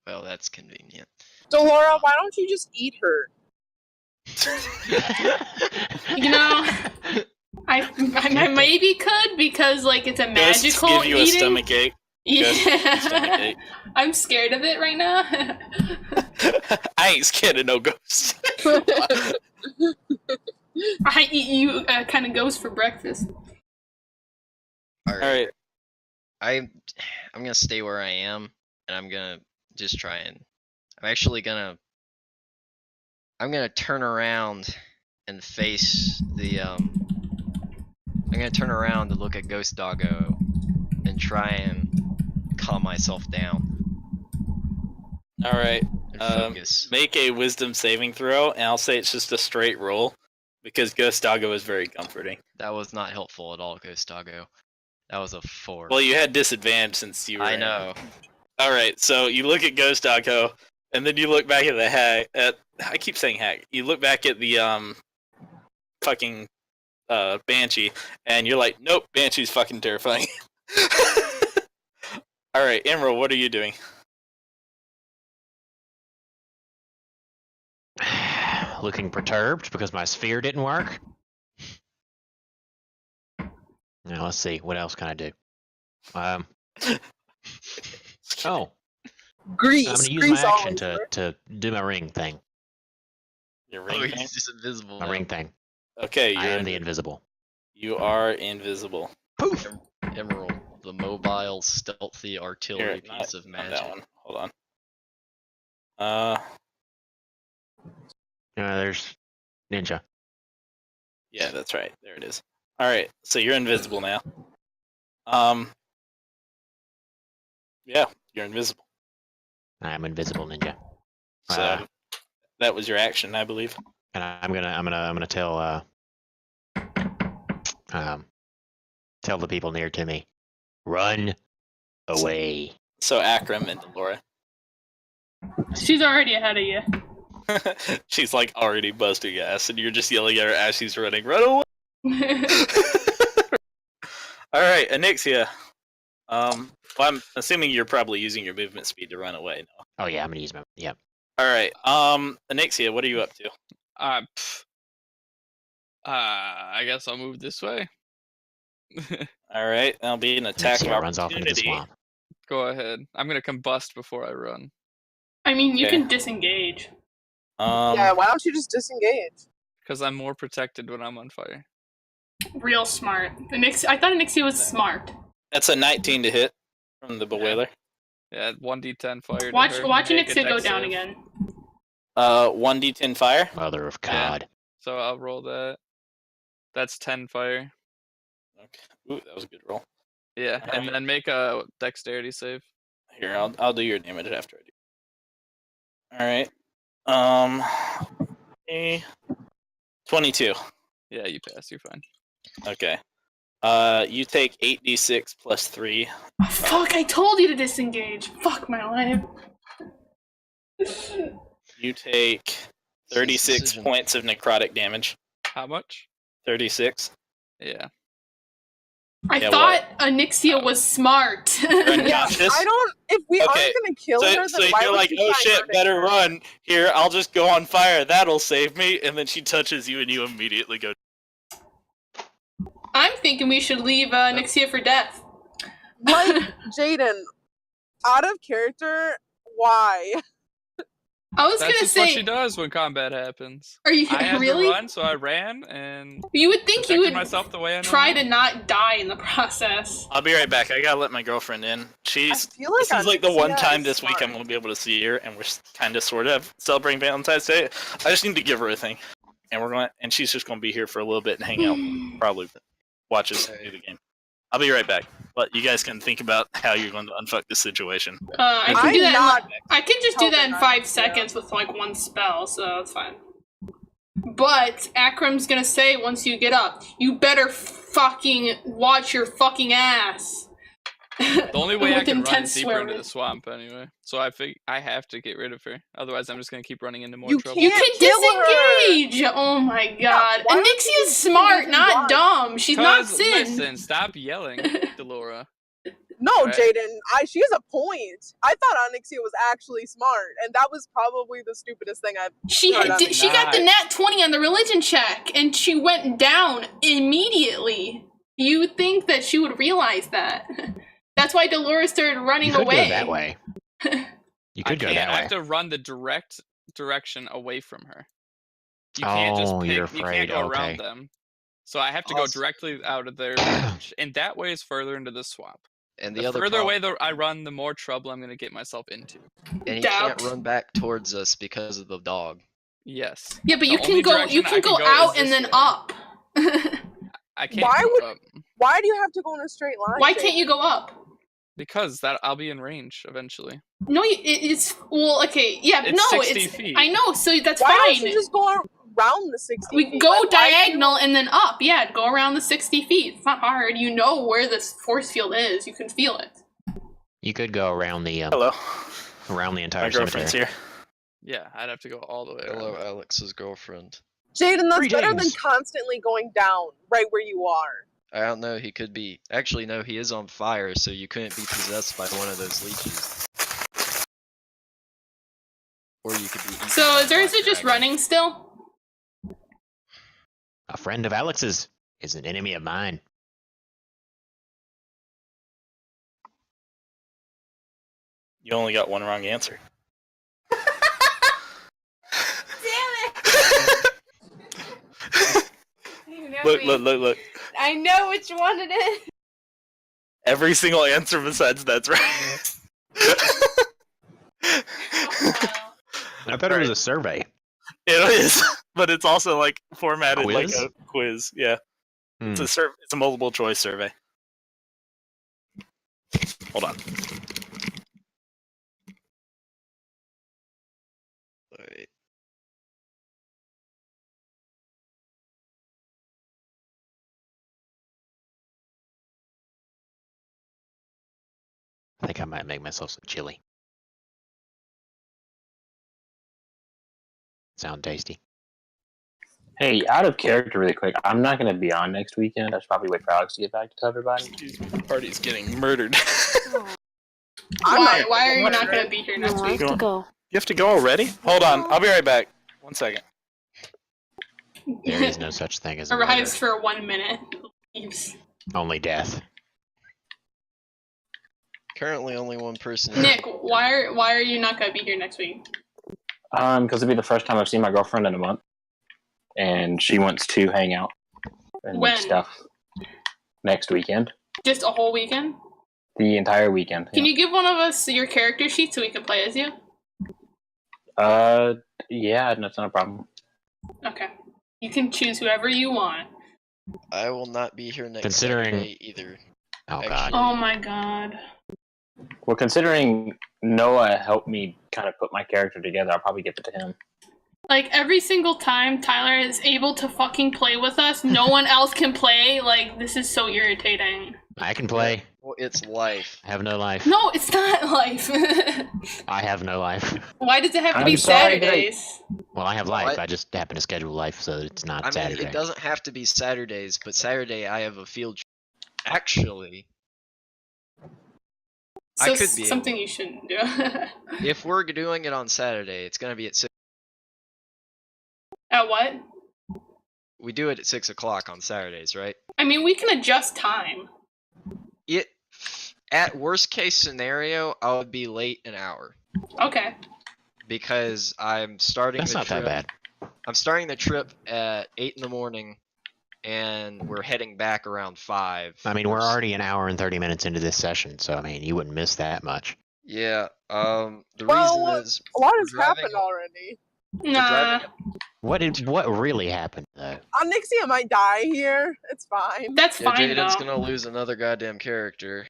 Well, that's convenient. Delora, why don't you just eat her? You know, I maybe could because like it's a Ghosts magical give you a eating. stomach ache. Yeah. I'm scared of it right now. I ain't scared of no ghosts. I eat you kind of ghost for breakfast. Alright. I'm gonna stay where I am, and I'm gonna just try and. I'm gonna turn around and face the I'm gonna turn around to look at Ghost Doggo and try and calm myself down. Alright. And focus. Make a wisdom saving throw, and I'll say it's just a straight roll, because Ghost Doggo is very comforting. That was not helpful at all, Ghost Doggo. That was a 4. Well, you had disadvantage since you were. I know. Alright, so you look at Ghost Doggo, and then you look back at the hag. I keep saying hag. You look back at the fucking Banshee, and you're like, nope, Banshee's fucking terrifying. Alright, Emerald, what are you doing? Looking perturbed because my sphere didn't work. Now let's see, what else can I do? Oh, Grease. I'm gonna use Grease my action always to do my ring thing. Your Oh, ring thing? he's just invisible. My now. ring thing. Okay, I am the invisible. You are invisible. Poof! Emerald, the mobile, stealthy artillery Here, piece of not magic. that one. Hold on. There's Ninja. Yeah, that's right. There it is. Alright, so you're invisible now. Yeah, you're invisible. I am invisible ninja. So that was your action, I believe. And I'm gonna tell tell the people near to me, run away. So Akram and Delora. She's already ahead of you. She's like already busting ass, and you're just yelling at her as she's running. Run away! Alright, Anixia. Well, I'm assuming you're probably using your movement speed to run away now. Oh yeah, I'm gonna use my yep. Alright, Anixia, what are you up to? I guess I'll move this way. Alright, that'll be an attack of Anixia runs off into the opportunity. swamp. Go ahead. I'm gonna combust before I run. I mean, you Okay. can disengage. Yeah, why don't you just disengage? Because I'm more protected when I'm on fire. Real smart. I thought Anixia was smart. That's a 19 to hit from the Bewailer. Yeah, 1d10 fire. Watch to her. Anixia Make a go dex down save. again. 1d10 fire. Mother of Yeah. God. So I'll roll that. That's 10 fire. Okay. Ooh, that was a good roll. Yeah, and Alright. then make a dexterity save. Here, I'll do your damage after I do. Alright. 22. Yeah, you pass. You're fine. Okay. You take 8d6 plus 3. Oh, fuck, I told you to disengage. Fuck my life. You take 36 decision. points of necrotic damage. How much? 36. Yeah. I Yeah, thought Anixia was smart. You're Yeah, unconscious? I don't. If we Okay, aren't gonna kill her, then So why you're would like, she oh try shit, hurting better her? run. Here, I'll just go on fire. That'll save me. And then she touches you and you immediately go. I'm thinking we should leave Anixia for death. Like, Jaden, out of character, why? I was That's gonna just what she say, does when combat happens. are you I had really? to run, so I ran and You would think you protected would myself the way I know try how. to not die in the process. I'll be right back. I gotta let my girlfriend in. I She's. feel like This is like the one Anixia time is this week I'm smart. gonna be able to see her, and we're kind of sort of celebrating Valentine's Day. I just need to give her a thing, and she's just gonna be here for a little bit and hang out. Probably watch us do the game. I'll be right back. But you guys can think about how you're going to unfuck this situation. I can I'm do that. not I can just do that in helping 5 Anixia. seconds with like one spell, so it's fine. But Akram's gonna say once you get up, you better fucking watch your fucking ass. The only way I With can run intense is deeper swear into the words. swamp anyway. So I have to get rid of her. Otherwise, I'm just gonna keep running into more You trouble. You can't can kill her. disengage! Oh my god. why don't you Anixia's just smart, disengage not and dumb. She's not 'Cause, sin. listen, stop yelling, Delora. No, Right. Jaden, she has a point. I thought Onyxia was actually smart, and that was probably the stupidest thing I've She heard. had, she got the nat 20 on the religion check, and she went down immediately. You would think that she would realize that. That's why Dolores started running You could away. go that way. You could go that I way. have to run the direct direction away from her. You can't just Oh, pick. you're You can't afraid, go okay. around them. So I have to go directly out of their range, and that way is further into the swamp. And The other further away problem, I run, the more trouble I'm going to get myself into. and he Doubt. can't run back towards us because of the dog. Yes. Yeah, but The you can only go. direction You I can go is out and this then way. up. I can't Why go would- up Why do you have to go in a straight line? Why can't you go up? because that I'll be in range eventually. No, it's well. Okay, yeah, It's no, 60 it's. feet. I know, so that's Why fine. don't you just go around the 60 We feet? go Like, why do you- diagonal and then up. Yeah, go around the 60 feet. It's not hard. You know where this force field is. You can feel it. You could go around the Hello. around the My entire girlfriend's cemetery. here. Yeah, I'd have to go all the way Hello, around. Alex's girlfriend. Jaden, that's better than Greetings. constantly going down right where you are. I don't know, he could be... Actually, no, he is on fire, so you couldn't be possessed by one of those leeches. Or you could be eaten So by is a Urza black just dragon. running still? A friend of Alex's is an enemy of mine. You only got one wrong answer. Look. I know which one it is. Every single answer besides that's right. I thought it was a survey. It is, but it's also like formatted Quiz? like a quiz. Yeah, it's a multiple choice survey. Hold on. Wait. I think I might make myself some chili. Sound tasty. Hey, out of character really quick, I'm not going to be on next weekend. I should probably wait for Alex to get back to tell everybody. Party's getting murdered. Why are you not going to be here next week? You have to go already? Hold on, I'll be right back. 1 second. There is no such thing as a murder. Arrives for 1 minute. Leaves. Only death. Currently only one person... is- Nick, why are you not going to be here next week? Because it'll be the first time I've seen my girlfriend in a month. And she wants to hang out and When? stuff next weekend. Just a whole weekend? The entire weekend. Can you give one of us your character sheet so we can play as you? Yeah, that's not a problem. Okay. You can choose whoever you want. I will not be here next Considering- Saturday either. Oh god. Actually- Oh my god. Well, considering Noah helped me kind of put my character together, I'll probably give it to him. Like, every single time Tyler is able to fucking play with us, no one else can play. Like, this is so irritating. I can play. Well, it's life. I have no life. No, it's not life. I have no life. Why does it have to I'm be sorry, Saturdays? Well, I have Well, life. I- I just happen to schedule life so that it's not I mean, Saturday. it doesn't have to be Saturdays, but Saturday I have a field trip. Actually, I So could be something you shouldn't do. if we're doing it on Saturday, it's gonna be at 6. At what? We do it at 6 o'clock on Saturdays, right? I mean, we can adjust time. It at worst case scenario, I would be late an hour Okay. because I'm starting That's the not trip. that bad. I'm starting the trip at 8 in the morning, and we're heading back around 5. I mean, we're already an hour and 30 minutes into this session, so I mean, you wouldn't miss that much. Yeah. The Well, reason is A lot has we're driving- happened already. Nah, What really happened though? Nixie might die here. It's fine. that's Yeah, fine Jaden's though. gonna lose another goddamn character.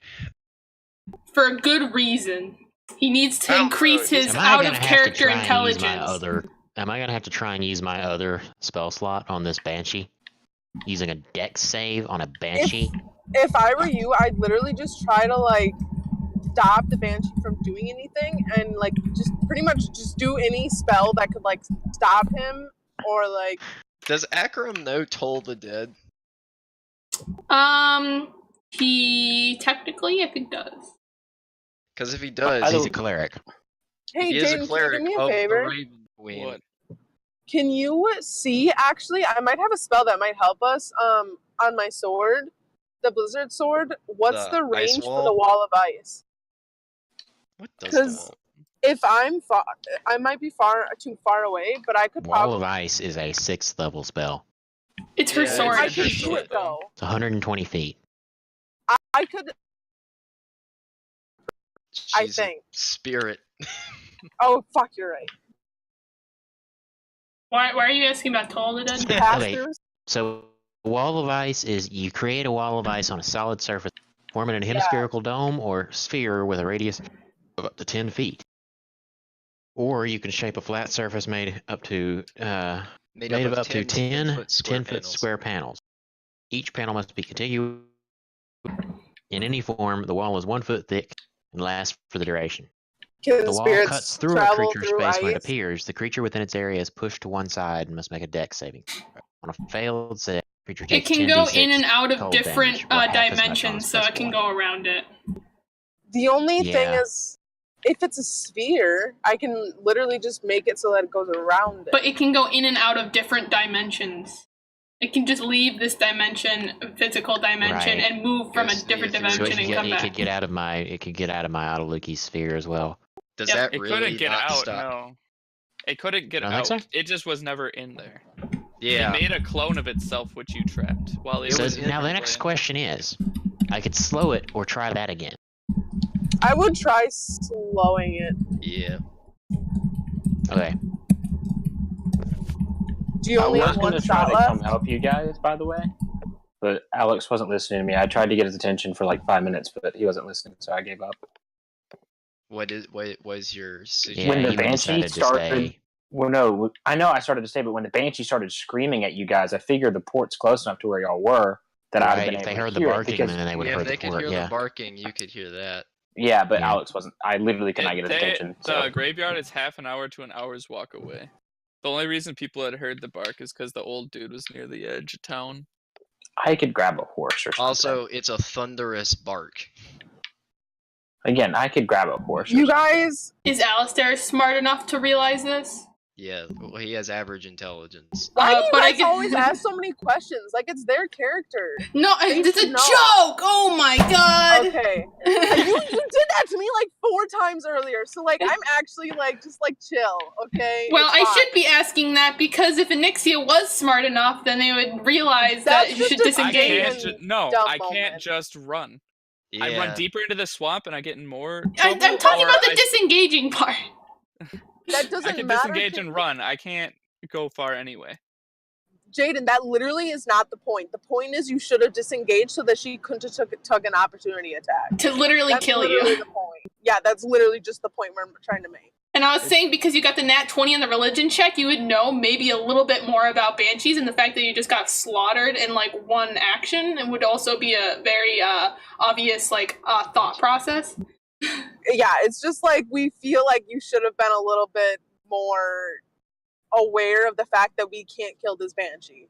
For a good reason. He needs to I don't increase know, his Am I out gonna of have to character try and use my intelligence. Am I gonna have to try and use my other spell slot on this Banshee? Using a dex save on a Banshee? If I were you, I'd literally just try to like stop the Banshee from doing anything, and like just pretty much just do any spell that could like stop him, or like Does Akram know Toll the Dead? He technically, I think, does. Because if he does, He's a he, cleeric. hey, he is a Jaden, can you cleric do me a of the favor? Raven Queen. What? Can you see? Actually, I might have a spell that might help us. On my sword, the Blizzard Sword, what's The the ice range for wall? the Wall of Ice? What does the 'Cause wall? if I'm far, I might be too far away, but I could Wall probably. of Ice is a 6th level spell. It's her Yeah, sword. I it's could her do sword, it though. It's 120 feet. I could. I She's a think. spirit. Oh fuck, you're right. Why are you asking about Toll then? Okay, Pastors. so Wall of Ice is you create a wall of ice on a solid surface, forming a hemispherical dome or sphere with a radius of up to 10 feet. Or you can shape a flat surface made up to Made made up of up to 10 10-foot square 10-foot panels. square panels. Each panel must be contiguous in any form. The wall is 1 foot thick and lasts for the duration. Can The wall spirits cuts through a travel creature's through space when it ice? appears. The creature within its area is pushed to one side and must make a dex saving. On a failed save, creature It takes can go 10d6 in and out of cold different damage, or half as much on a dimensions, so it successful can one. go around it. The only thing Yeah. is, if it's a sphere, I can literally just make it so that it goes around it. But it can go in and out of different dimensions. It can just leave this dimension, physical dimension, Right. and move from a Yes, different if you're- So dimension and come it back. could get out of my Autoluki sphere as well. Does Yep. that It really couldn't get not out. stop? No, it couldn't get You don't out. think so? It just was never in there. Yeah. It made a clone of itself, which you trapped while it It So was was in now the your next brain. question is, I could slow it or try that again. I would try slowing it. Yeah. Okay. Do you I only was have going one to try shot to left? come help you guys, by the way, but Alex wasn't listening to me. I tried to get his attention for like 5 minutes, but he wasn't listening, so I gave up. What was your Yeah, suggestion? When the you had Banshee decided to started- stay. Well, no, I know I started to say, but when the Banshee started screaming at you guys, I figured the port's close enough to where y'all were that I'd have Right, been if able they to heard the hear it barking, because, then they would Yeah, have if heard they the could port. hear Yeah. the barking, you could hear that. yeah, but Yeah. Alex wasn't. I literally could not get his attention. The So. graveyard is half an hour to an hour's walk away. The only reason people had heard the bark is because the old dude was near the edge of town. I could grab a horse or something. Also, it's a thunderous bark. Again, I could grab a horse. You or something. guys, Is Alistair smart enough to realize this? Yeah, well, he has average intelligence. why do you but I guys can- always ask so many questions? Like it's their character. No, They it's a should know. joke! Oh my god! Okay. You did that to me like 4 times earlier, so like I'm actually like just like chill, okay? Well, It's I fine. should be asking that because if Anixia was smart enough, then they would realize That's that you should just a I disengage. can't. Disengage. No, Dumb I can't moment. just run. Yeah. I run deeper into the swamp and I get in more I'm trouble. talking or about the I, disengaging part. That doesn't I can matter. disengage and run. I can't go far anyway. Jaden, that literally is not the point. The point is you should have disengaged so that she couldn't have took an opportunity attack. To literally That's kill literally you. the point. Yeah, that's literally just the point we're trying to make. And I was saying because you got the nat 20 on the religion check, you would know maybe a little bit more about banshees, and the fact that you just got slaughtered in like one action, it would also be a very obvious like thought process. Yeah, it's just like we feel like you should have been a little bit more aware of the fact that we can't kill this banshee.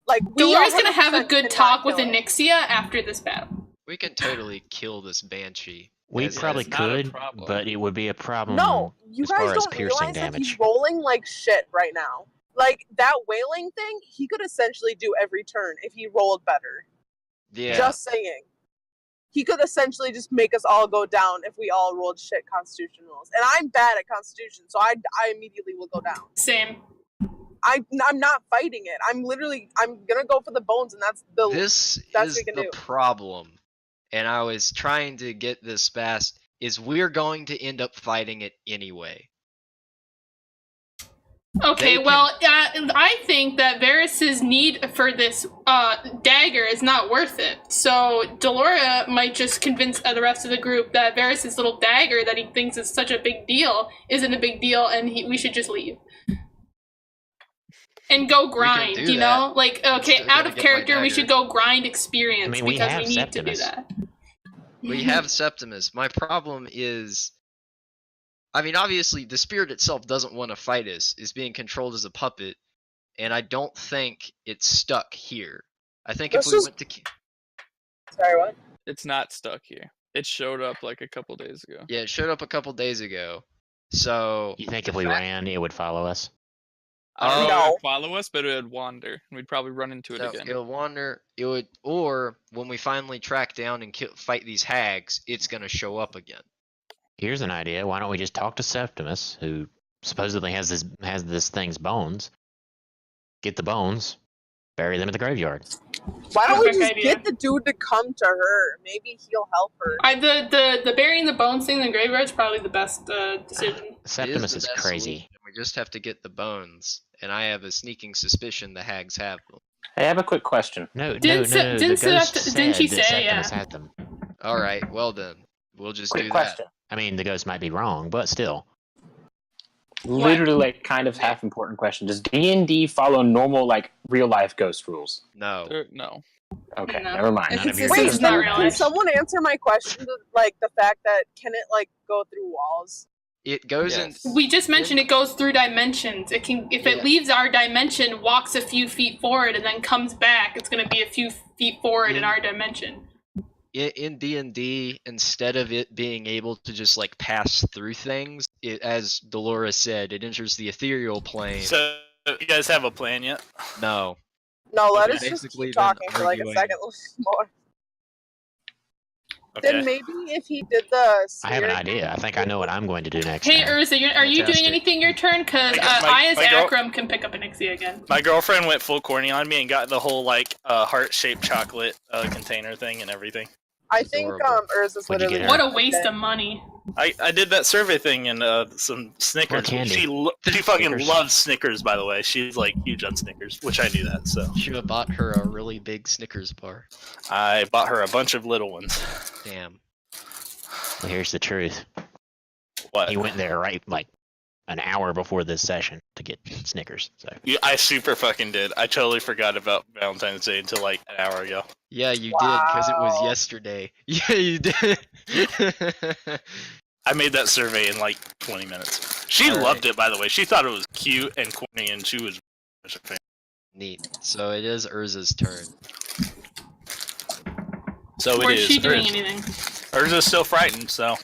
Like we Dolores gonna have a 100% good cannot talk with kill it. Anixia after this battle. We can totally kill this banshee. We As- probably it's not a could, problem. but it would be a problem. No, you as guys far as don't piercing realize that he's damage. rolling like shit right now. Like that whaling thing, he could essentially do every turn if he rolled better. Yeah. Just saying. He could essentially just make us all go down if we all rolled shit Constitution rolls. And I'm bad at Constitution, so I immediately will go down. Same. I'm not fighting it. I'm gonna go for the bones, and that's the This best is we can the do. problem, and I was trying to get this fast, is we're going to end up fighting it anyway. Okay, They well, I think that Varys's need for this dagger is not worth it. So Delora might just convince the rest of the group that Varys's little dagger that he thinks is such a big deal isn't a big deal, and we should just leave. And go grind, do you that. know? Like, okay, Still out gotta of get my character, we dagger. should go grind experience I mean, we because have we need to do Septimus. that. We have Septimus. My problem is, I mean, obviously the spirit itself doesn't want to fight us. It's being controlled as a puppet, and I don't think it's stuck here. I think Let's if we just- went to, Sorry, what? It's not stuck here. It showed up like a couple days ago. yeah, it showed up a couple days ago. So You think if we ran, it would follow us? I don't know if it No. would follow us, but it would wander, and we'd probably run into it No, again. it'll wander. It would, or when we finally track down and fight these hags, it's gonna show up again. Here's an idea. Why don't we just talk to Septimus, who supposedly has this thing's bones? Get the bones, bury them in the graveyard. Why don't we Perfect just idea. get the dude to come to her? Maybe he'll help her. The burying the bones thing in the graveyard is probably the best decision. Septimus the is best crazy. solution. We just have to get the bones, and I have a sneaking suspicion the hags have them. Hey, I have a quick question. No. Didn't The ghost didn't she said that say, Septimus yeah. had them. All right, well then, we'll just Quick do question. I mean, the ghost might be wrong, but still. Literally, like, kind of half important question. Does D&D follow normal, like, real life ghost rules? that. No. No. Okay, No. never mind. None of your Wait, business. not real can life. someone answer my question? Like the fact that can it like go through walls? It goes Yes. in. We just mentioned it goes through dimensions. It can, if Yeah. it leaves our dimension, walks a few feet forward, and then comes back. It's going to be a few feet forward in Yeah. our dimension. In D&D, instead of it being able to just like pass through things, it, as Dolores said, it enters the ethereal plane. So, you guys have a plan yet? No. No, let We've us just basically keep been talking for like a arguing. second more. Okay. Then maybe if he did the I have an sphere- idea. I think I know what I'm going to do next Hey, time. Urza, are you doing Fantastic. anything your turn? Because My- I, as my girl- Akram, can pick up Anixia again. My girlfriend went full corny on me and got the whole like heart-shaped chocolate container thing and everything. I think Adorable. Urza's What'd you literally. get her? What a waste of money. I did that survey thing and some Snickers. What candy? She fucking Snickers. loves Snickers, by the way. She's like huge on Snickers, which I knew that. So Should have bought her a really big Snickers bar. I bought her a bunch of little ones. Damn. Well, here's the truth. What? He went there right like an hour before this session to get Snickers. So I super fucking did. I totally forgot about Valentine's Day until like an hour ago. Yeah, you did, because it was Wow. yesterday. Yeah, you did. I made that survey in like 20 minutes. She All loved it, by the way. She thought it was cute and corny, and she was such a fan. Neat. So it is Urza's turn. So Or it is is. she doing Urza- anything? Urza's still frightened, so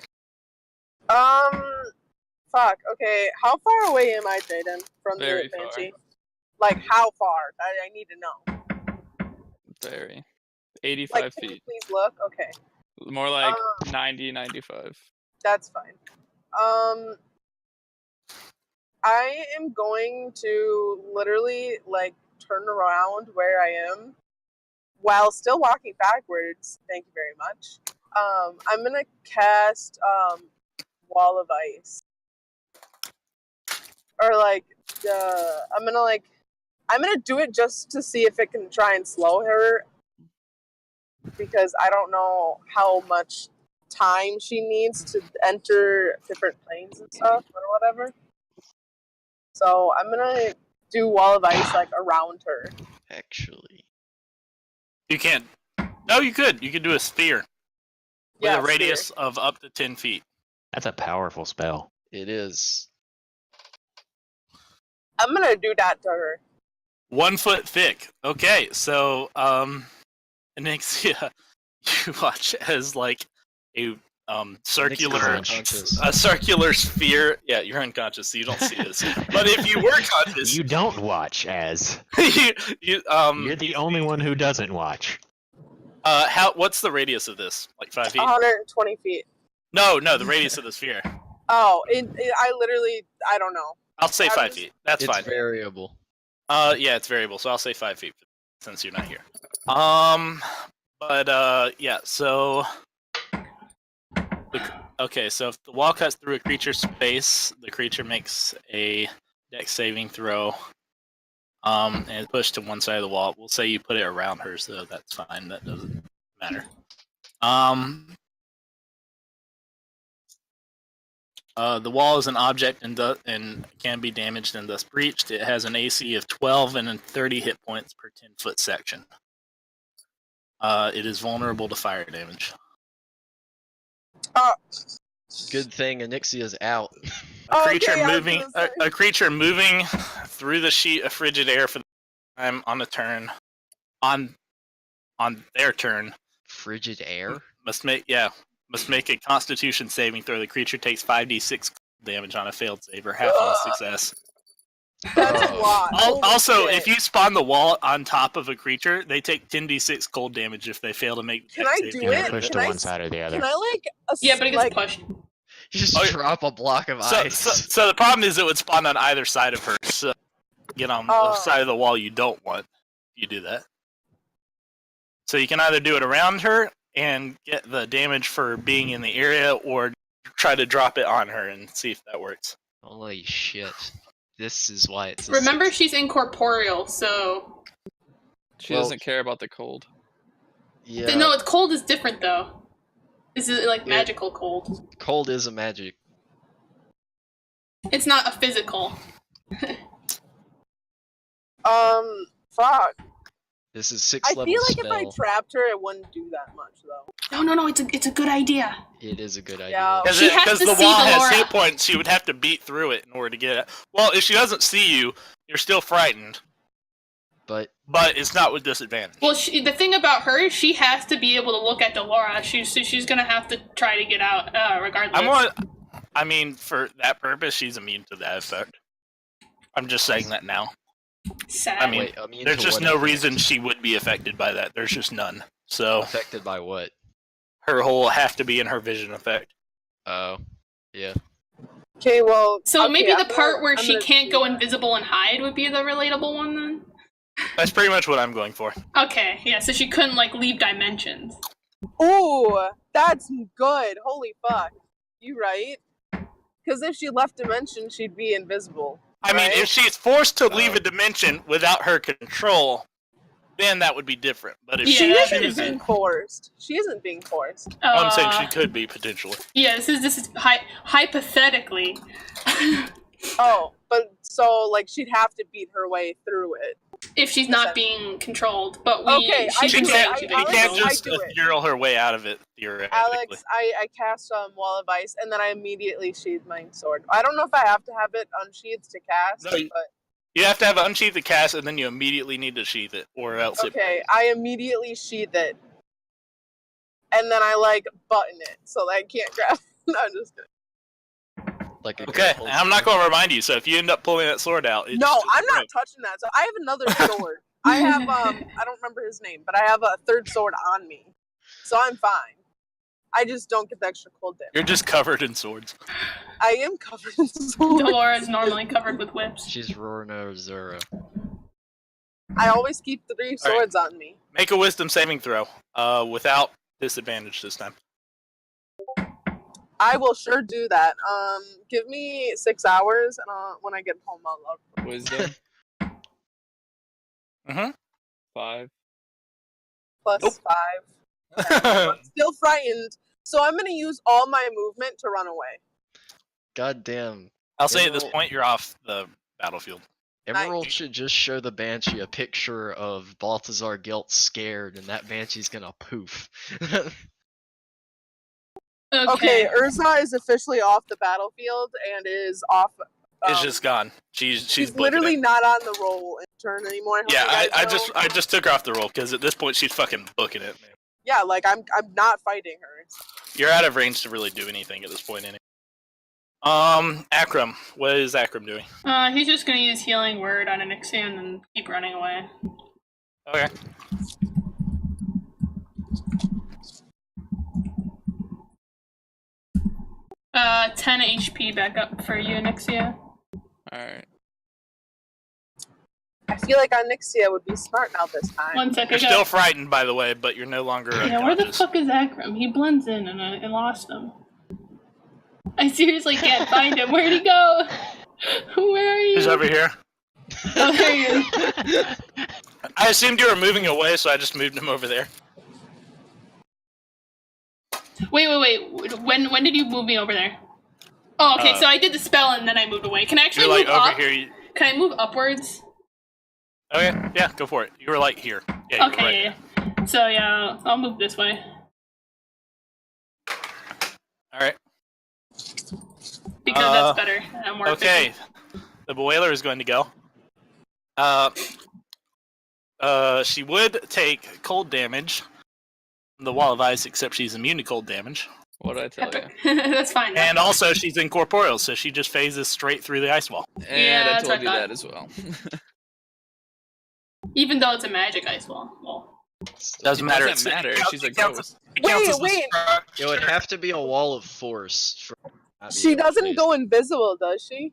Fuck. Okay, how far away am I, Jaden, from Very the far. Banshee? Like how far? I need to know. Very. 85 Like, can you feet. please look? Okay, More like 90, 95. that's fine. I am going to literally like turn around where I am while still walking backwards. Thank you very much. I'm gonna cast Wall of Ice, or like I'm gonna do it just to see if it can try and slow her, because I don't know how much time she needs to enter different planes and stuff or whatever. So I'm gonna do Wall of Ice like around her. Actually. you can't. No, you could. You could do a sphere with Yeah, a radius of up to 10 feet. that's a powerful spell. It is. I'm gonna do that to her. 1 foot thick. Okay, so Anixia, you watch as like a circular Unconscious. a circular sphere. Yeah, you're unconscious, so you don't see this. But if you were conscious, You don't watch as. you You're the only one who doesn't watch. what's the radius of this? Like 5 feet? 120 feet. No, the radius of the sphere. Oh, I don't know. I'll say 5 feet. That's It's fine. variable. Yeah, it's variable, so I'll say 5 feet since you're not here. Yeah, so okay, so if the wall cuts through a creature's space, the creature makes a dex saving throw. And it's pushed to one side of the wall. We'll say you put it around her, so that's fine. That doesn't matter. The wall is an object and can be damaged and thus breached. It has an AC of 12 and 30 hit points per 10-foot section. It is vulnerable to fire damage. Good thing Anixia's out. A Okay, creature I was moving gonna say. a creature moving through the sheet of frigid air for the time on a turn on their turn Frigid air? must make a Constitution saving throw. The creature takes 5d6 damage on a failed save or half on a success. That's a lot. Holy Also, shit. if you spawn the wall on top of a creature, they take 10d6 cold damage if they fail to make. Can I do You it? can push Can to I one side or the other. Can I Yeah, but it gets like pushed. You just Oh, yeah. drop a block of ice. So the problem is it would spawn on either side of her. So get on the side of the wall you don't want. You do that. So you can either do it around her and get the damage for being in the area, or try to drop it on her and see if that works. Holy shit. This is why it's a Remember, 6. she's incorporeal, so She Well- doesn't care about the cold. Yeah, no, it's cold is different though. This is like magical cold. cold is a magic. It's not a physical. fuck. This is 6 I level feel like spell. if I trapped her, it wouldn't do that much though. No, it's a good idea. It is a good idea. Yeah. She has Because to the see wall the has Laura. hit points, she would have to beat through it in order to get it. Well, if she doesn't see you, you're still frightened, But but it's not with disadvantage. Well, the thing about her, she has to be able to look at Delora. She's gonna have to try to get out, regardless. I mean, for that purpose, she's immune to that effect. I'm just saying that now. Sad. I mean, wait, immune there's to just what no effect? reason she would be affected by that. There's just none. So affected by what? her whole have to be in her vision effect. Oh, yeah. Okay, well. So okay, maybe the I'm part gonna- where I'm she gonna can't do go that. invisible and hide would be the relatable one then? That's pretty much what I'm going for. Okay, yeah, so she couldn't like leave dimensions. Ooh, that's good. Holy fuck. You right? Because if she left dimension, she'd be invisible. I mean, right? if she's forced to leave a dimension without her control, then that would be different. But if Yeah, she that isn't chooses, being forced. She isn't being forced. I'm saying she could be potentially. Yeah, this is hypothetically. Oh, but so like she'd have to beat her way through it. If she's not being controlled, but we Okay, I She do it. can't, I- she Alex, can't I just do it. ethereal her way out of it, theoretically. Alex, I cast Wall of Ice and then I immediately sheathe my sword. I don't know if I have to have it unsheathed to cast, No, but You have to have it unsheathed to cast, and then you immediately need to sheath it, or else okay, I immediately sheath it. And then I like button it so that I can't grab it. No, I'm just kidding. Like a Okay, good I'm not going to remind you, so if you end up pulling that sword out... It's No, just I'm not broke. touching that. So I have another sword. I have I don't remember his name, but I have a third sword on me. So I'm fine. I just don't get the extra cold damage. You're just covered in swords. I am covered in swords. Delora is normally covered with whips. She's Rorna Zura. I always keep 3 swords on me. Make a wisdom saving throw, without disadvantage this time. I will sure do that. Give me 6 hours, and when I get home, I'll love. Wisdom. Mm-hmm. 5. Plus Nope. 5. I'm still frightened, so I'm gonna use all my movement to run away. God damn. I'll say at this Emerald- point, you're off the battlefield. Emerald should just show the Banshee a picture of Balthazar Gelt scared, and that Banshee's gonna poof. Okay, Urza is officially off the battlefield and is off. It's just gone. She's booking literally it. not on the roll in turn anymore. hope Yeah, you guys know. I just took her off the roll, because at this point, she's fucking booking it, man. Yeah, like I'm not fighting her. You're out of range to really do anything at this point, anyway. Akram. What is Akram doing? He's just gonna use Healing Word on Anixian and keep running away. Okay. Uh, 10 HP back up for you, Nixia. Alright. I feel like Onyxia would be smart now this time. 1 second. You're still frightened, by the way, but you're no longer Yeah, where the unconscious. fuck is Akram? He blends in and I lost him. I seriously can't find him. Where'd he go? Where are you? He's over here. Oh, there he is. I assumed you were moving away, so I just moved him over there. Wait. When did you move me over there? Oh, okay. So I did the spell and then I moved away. Can I actually You're like move over up? here. Can I move upwards? Okay, yeah, go for it. You were like here. Yeah, you were right Okay. Yeah. So yeah, I'll move this way. All right. Because that's better. I'm more Okay, efficient. the boiler is going to go. She would take cold damage from the wall of ice, except she's immune to cold damage. What'd I tell you? That's fine. Though. And also, she's incorporeal, so she just phases straight through the ice wall. And Yeah, I that's told what you I that as well. Even though it's a magic ice wall. Well, Doesn't matter. Doesn't matter. She's a ghost. Wait. It would have to be a wall of force. For She doesn't go invisible, does she?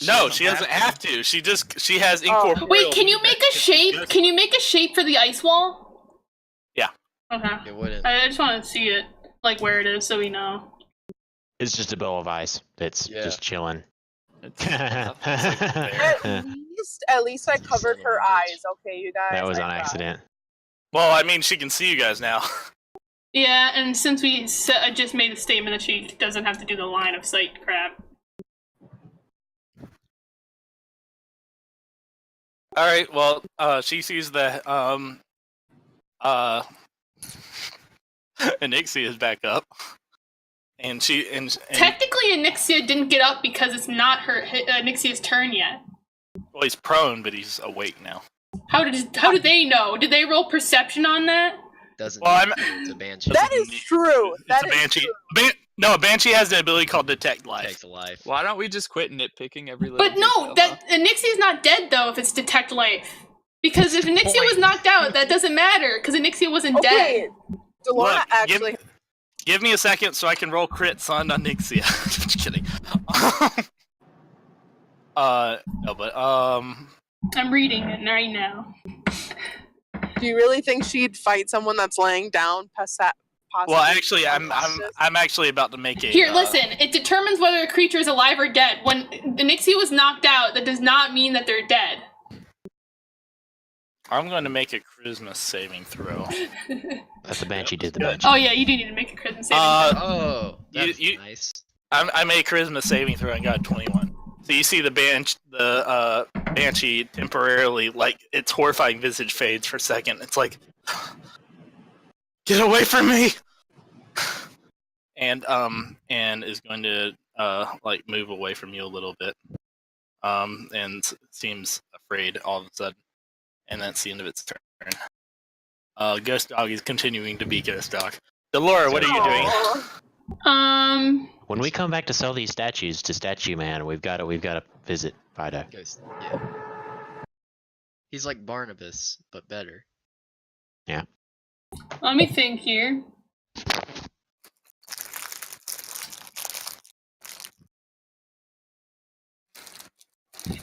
No, she doesn't have to. She has incorporeal. wait, can you make a shape? Can you make a shape for the ice wall? Yeah. Okay. It wouldn't. I just want to see it, like where it is, so we know. It's just a bowl of ice that's just chilling. Fair. At least I covered her eyes. Okay, you guys. That was I on tried. accident. Well, I mean, she can see you guys now. Yeah, and since we just made the statement that she doesn't have to do the line of sight crap. All right. Well, she sees the Anixia is back up, and Technically, Anixia didn't get up because it's not Anixia's turn yet. well, he's prone, but he's awake now. How did they know? Did they roll perception on that? Doesn't. Well, It's a banshee. That is true. It's a banshee. No, a banshee has the ability called detect life. Takes a life. Why don't we just quit nitpicking every little But no, detail, that Anixia's not dead though. If it's detect life, because if Anixia was knocked out, that doesn't matter because Anixia wasn't dead. Delora Look, actually. Give me a second so I can roll crits on Anixia. Just kidding. No, but I'm reading it right now. Do you really think she'd fight someone that's laying down? Well, actually, I'm actually about to make a. Here, listen. It determines whether a creature is alive or dead. When Anixia was knocked out, that does not mean that they're dead. I'm going to make a charisma saving throw. That's the banshee did the banshee. Oh yeah, you do need to make a charisma saving throw. Oh, that's you- nice. I made a charisma saving throw and got a 21. So you see the banshee temporarily, like its horrifying visage fades for a second. It's like, get away from me, and is going to like move away from you a little bit, and seems afraid all of a sudden, and that's the end of its turn. Ghost Dog is continuing to be Ghost Dog. Delora, what are you doing? When we come back to sell these statues to Statue Man, we've got to visit Fido. Yeah. He's like Barnabas, but better. Yeah. Let me think here.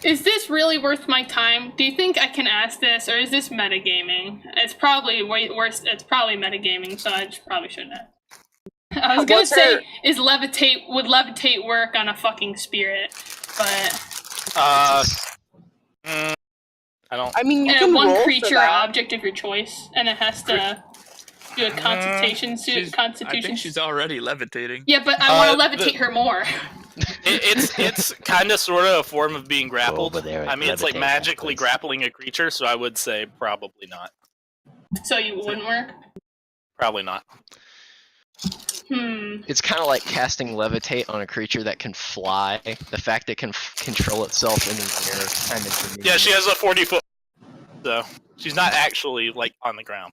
Is this really worth my time? Do you think I can ask this, or is this metagaming? It's probably way worse. It's probably metagaming, so I just probably shouldn't have. I was gonna say, would levitate work on a fucking spirit, but I don't. I mean, you and can one roll creature for or that. object of your choice, and it has to do a constitution I constitution. think she's already levitating. Yeah, but I want to levitate her more. It's kind of sort of a form of being grappled. Over there, I mean, it's like levitate magically that place. grappling a creature, so I would say probably not. So you wouldn't work? Probably not. It's kind of like casting levitate on a creature that can fly. The fact it can control itself in the air kind of. Yeah, she has a 40-foot, so she's not actually like on the ground.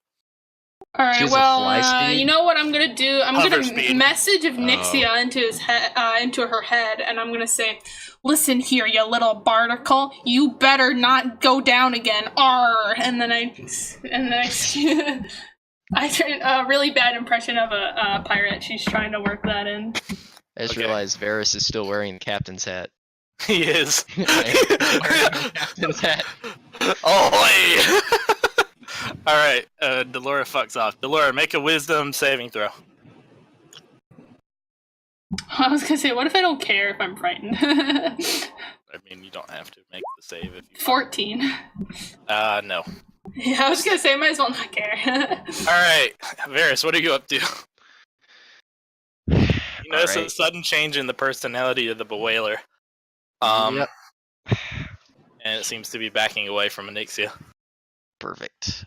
All right. She has a fly Well, speed? you know what I'm gonna do? I'm Hover gonna speed. message of Nixia into his head, into her head, and I'm gonna say, "Listen here, you little barnacle. You better not go down again." Arr! And then I I turn a really bad impression of a pirate. She's trying to work that in. I just Okay. realized Varys is still wearing the captain's hat. He is. Wearing the captain's hat. Oh, all right. Delora fucks off. Delora, make a wisdom saving throw. I was gonna say, what if I don't care if I'm frightened? I mean, you don't have to make the save if you. 14. No. Yeah, I was gonna say, might as well not care. All right, Varys, what are you up to? You notice a Alright. sudden change in the personality of the Bewailer. Yep. And it seems to be backing away from Anixia. Perfect.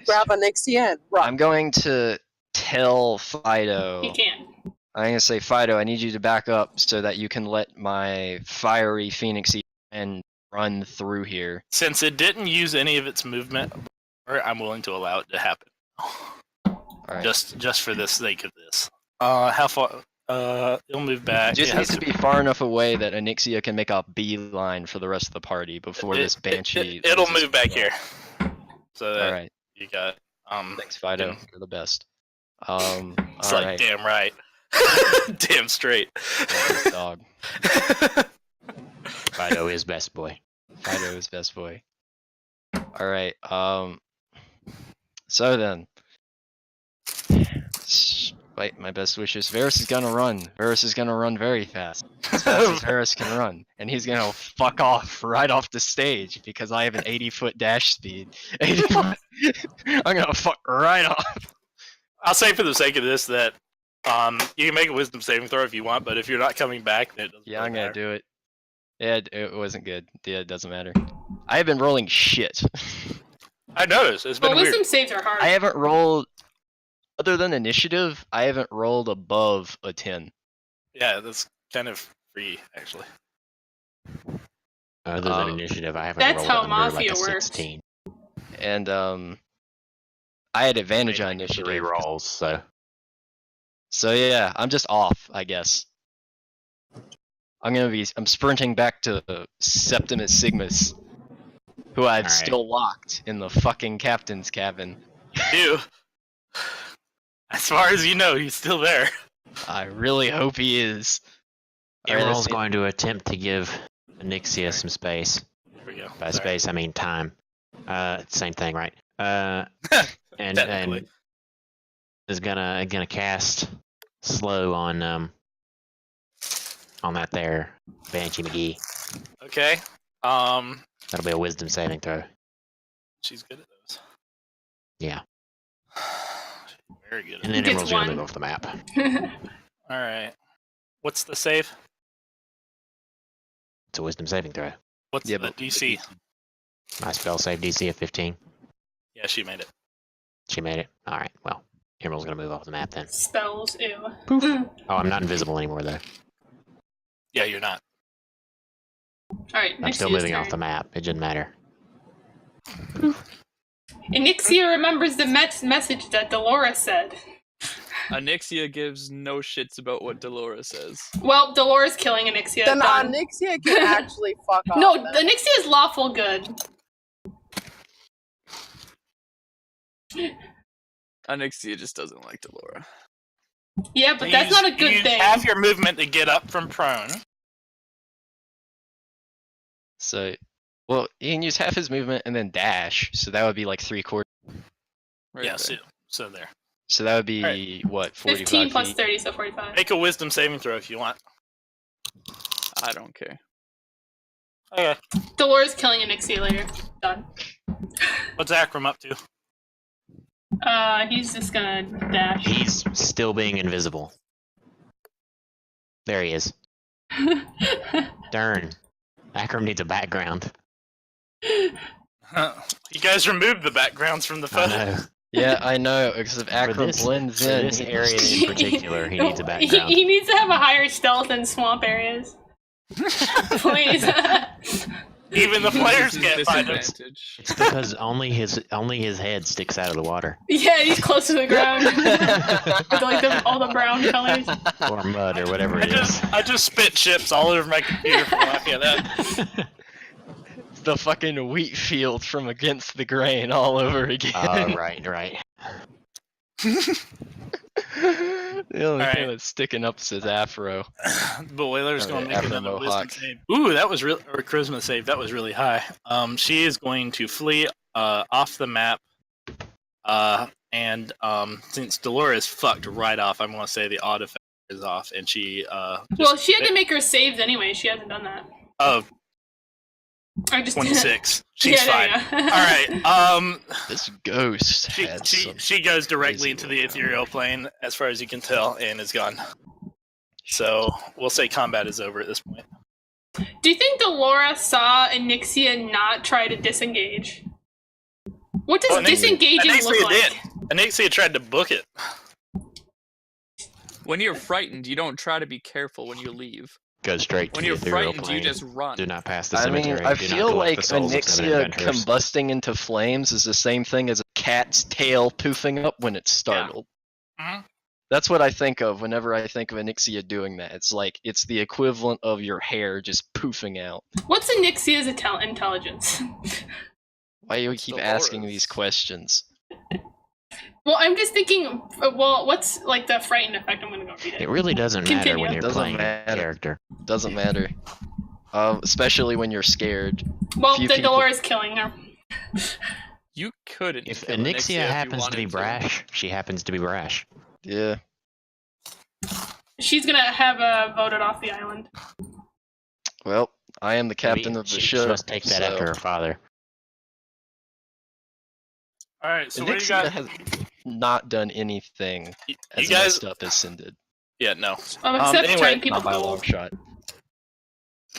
Grab Anixia and run. I'm going to tell Fido. You can. I'm gonna say, Fido, I need you to back up so that you can let my fiery phoenix and run through here. Since it didn't use any of its movement, I'm willing to allow it to happen. Alright. Just for the sake of this. How far? He'll move back. Just It needs has to be far enough away that Onyxia can make a beeline for the rest of the party before this Banshee. It'll loses move back control. here. So that Alright. you got. Thanks, Fido. can- You're the best. It's Alright. like damn right. Damn straight. This dog. Fido is best boy. Fido is best boy. Alright, so then. Wait, my best wishes. Varus is gonna run. Varus is gonna run very fast. As fast as Varus can run. And he's gonna fuck off right off the stage because I have an 80-foot dash speed. 80 foot. I'm gonna fuck right off. I'll say for the sake of this that you can make a wisdom saving throw if you want, but if you're not coming back, then it doesn't. Yeah, really I'm gonna matter. do it. Yeah, it wasn't good. Yeah, it doesn't matter. I have been rolling shit. I noticed. It's been Well, weird. wisdom saves are hard. I haven't rolled, other than initiative, I haven't rolled above a 10. Yeah, that's kind of free actually. Other than initiative, I haven't That's rolled how under like Mafia a works. 16. And I had advantage on Three initiative. rolls, so So yeah, I'm just off, I guess. I'm sprinting back to Septimus Sigmus, who I've Alright. still locked in the fucking captain's cabin. You. As far as you know, he's still there. I really hope he is. Alright, Emerald's let's see. going to attempt to give Onyxia some space. There we go. By Sorry. space, I mean time. Same thing, right? And Technically. is gonna cast slow on that there Banshee McGee. Okay. That'll be a wisdom saving throw. She's good at those. Yeah. Very good. And then Gets Emerald's gonna one. move off the map. All right. What's the save? It's a wisdom saving throw. What's Yeah, the but DC? My spell save DC of 15. Yeah, she made it. She made it. Alright, well. Emerald's gonna move off the map then. Spells, ew. Oh, I'm not invisible anymore though. Yeah, you're not. Alright, I'm still moving off the map. It didn't matter. Onyxia remembers the message that Dolores said. Onyxia gives no shits about what Dolores says. Well, Dolores killing Onyxia. Then done. Onyxia can actually fuck off. No, then. Onyxia is lawful good. Onyxia just doesn't like Dolores. Yeah, but that's not a good you thing. have your movement to get up from prone. So, well, he can use half his movement and then dash, so that would be like 3/4. Right yeah, there. so there. So that would be, Alright. what, 45 15 plus feet? 30, so 45. Make a wisdom saving throw if you want. I don't care. Okay. Dolores killing Onyxia later. Done. What's Akram up to? He's just gonna dash. He's still being invisible. There he is. Darn. Akram needs a background. You guys removed the backgrounds from the I photo. know. Yeah, I know, because if For Akram this, blends for in, this he- area in particular, he needs a background. He needs to have a higher stealth in swamp areas. Please. Even the players This is can't find him. disadvantage. It's because only his head sticks out of the water. Yeah, he's close to the ground. With like all the brown colors. Or mud or whatever it is. I just spit chips all over my computer from laughing at that. the fucking wheat field from against the grain all over again. Right. The only Alright. thing that's sticking up is his afro. Boiler's Okay, going to make after another wisdom Mohawk. save. Ooh, that was real, or charisma save. That was really high. She is going to flee off the map. And since Dolores fucked right off, I'm going to say the odd effect is off, and she. Well, she had to make her saves anyway. She hasn't done that. Oh, I just 26. She's fine. Yeah, there you go. All right. This ghost She, has she, some she goes directly crazy into the willpower. ethereal plane, as far as you can tell, and is gone. So we'll say combat is over at this point. Do you think Dolores saw Onyxia not try to disengage? What does disengaging look Onyxia like? did. Onyxia tried to book it. When you're frightened, you don't try to be careful when you leave. Go straight to When the you're ethereal frightened, plane. you just run. Do not pass the I mean, cemetery. I Do not feel collect like the souls of seven Onyxia inventors. combusting into flames is the same thing as a cat's tail poofing up when it's startled. That's what I think of whenever I think of Onyxia doing that. It's like, it's the equivalent of your hair just poofing out. What's Onyxia's intelligence? Why do you keep asking these questions? Well, I'm just thinking, well, what's like the frightened effect? I'm gonna go read it. It really doesn't matter Continue. when you're Doesn't playing matter. a character. Doesn't matter. Especially when you're scared. Well, Few the people- door is killing her. You couldn't. If kill Onyxia if you happens to be wanted brash, she happens to be brash. Yeah. She's gonna have voted off the island. Well, I am the captain of the she ship. must take that after her father. All right, so what do you Onyxia guys? has not done anything You as guys? messed up as Sin did. Yeah, no. Except anyway, turning people Not by a long gold. shot.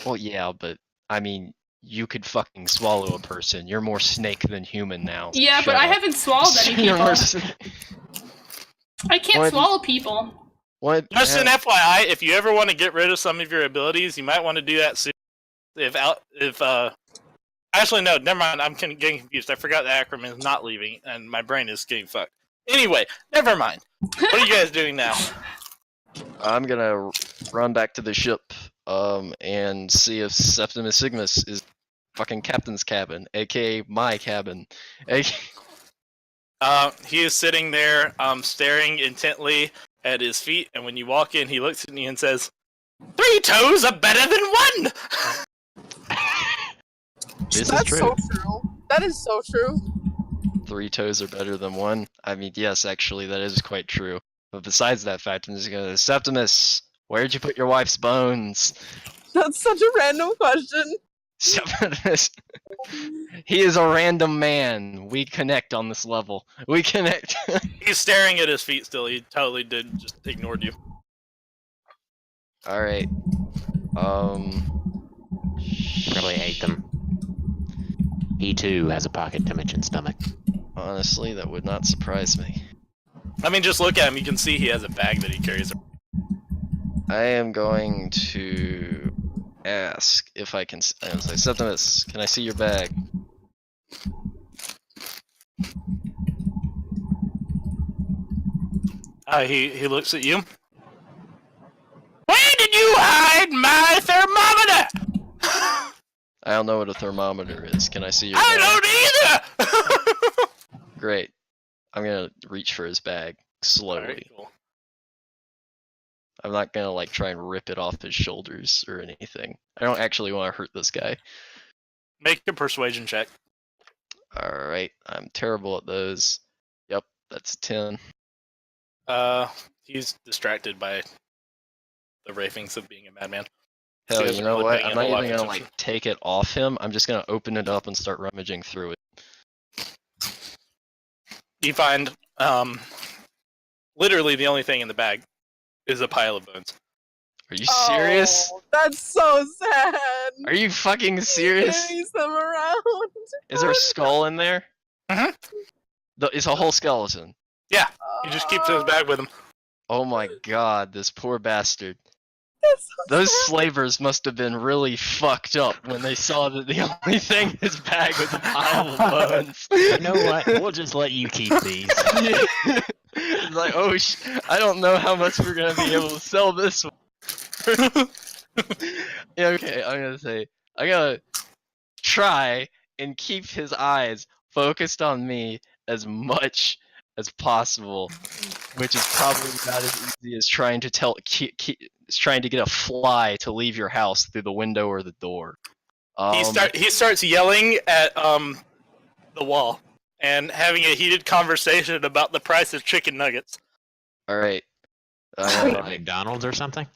Well, yeah, but I mean, you could fucking swallow a person. You're more snake than human now. Yeah, Shut but I up. haven't swallowed any You're people. more I can't What? swallow people. What? Just an FYI, if you ever want to get rid of some of your abilities, you might want to do that soon. Actually, no, never mind. I'm getting confused. I forgot the acronym is not leaving, and my brain is getting fucked. Anyway, never mind. What are you guys doing now? I'm gonna run back to the ship, and see if Septimus Sigmus is fucking captain's cabin, aka my cabin. He is sitting there, staring intently at his feet, and when you walk in, he looks at you and says, 3 toes are better than 1! This That's is true. so true. That is so true. 3 toes are better than 1. I mean, yes, actually, that is quite true. But besides that fact, I'm just gonna Septimus, where'd you put your wife's bones? That's such a random question. Septimus, he is a random man. We connect on this level. We connect. He's staring at his feet still. He totally just ignored you. All right. Probably ate them. He too has a pocket dimension stomach. Honestly, that would not surprise me. I mean, just look at him. You can see he has a bag that he carries. I am going to ask if I can. I'm say, Septimus, can I see your bag? He looks at you. Where did you hide my thermometer? I don't know what a thermometer is. Can I see your bag? I don't either! Great. I'm gonna reach for his bag slowly. Alright, cool. I'm not gonna like try and rip it off his shoulders or anything. I don't actually want to hurt this guy. Make a persuasion check. Alright, I'm terrible at those. Yep, that's a 10. He's distracted by the ravings of being a madman. So Hell, he you doesn't know really what? pay I'm a not whole lot even of gonna attention. like take it off him. I'm just gonna open it up and start rummaging through it. You find, literally the only thing in the bag is a pile of bones. Are you serious? Oh, that's so sad. Are you fucking serious? Carries them around. Is there a skull in there? Mhm. It's a whole skeleton. He just keeps his bag with him. Oh my god, this poor bastard. That's so Those sad. slavers must have been really fucked up when they saw that the only thing in his bag was a pile of bones. You know what? We'll just let you keep these. It's like, oh, I don't know how much we're gonna be able to sell this one. Yeah, okay, I'm gonna try and keep his eyes focused on me as much as possible, which is probably not as easy as trying to trying to get a fly to leave your house through the window or the door. He starts yelling at the wall and having a heated conversation about the price of chicken nuggets. All right. McDonald's or something?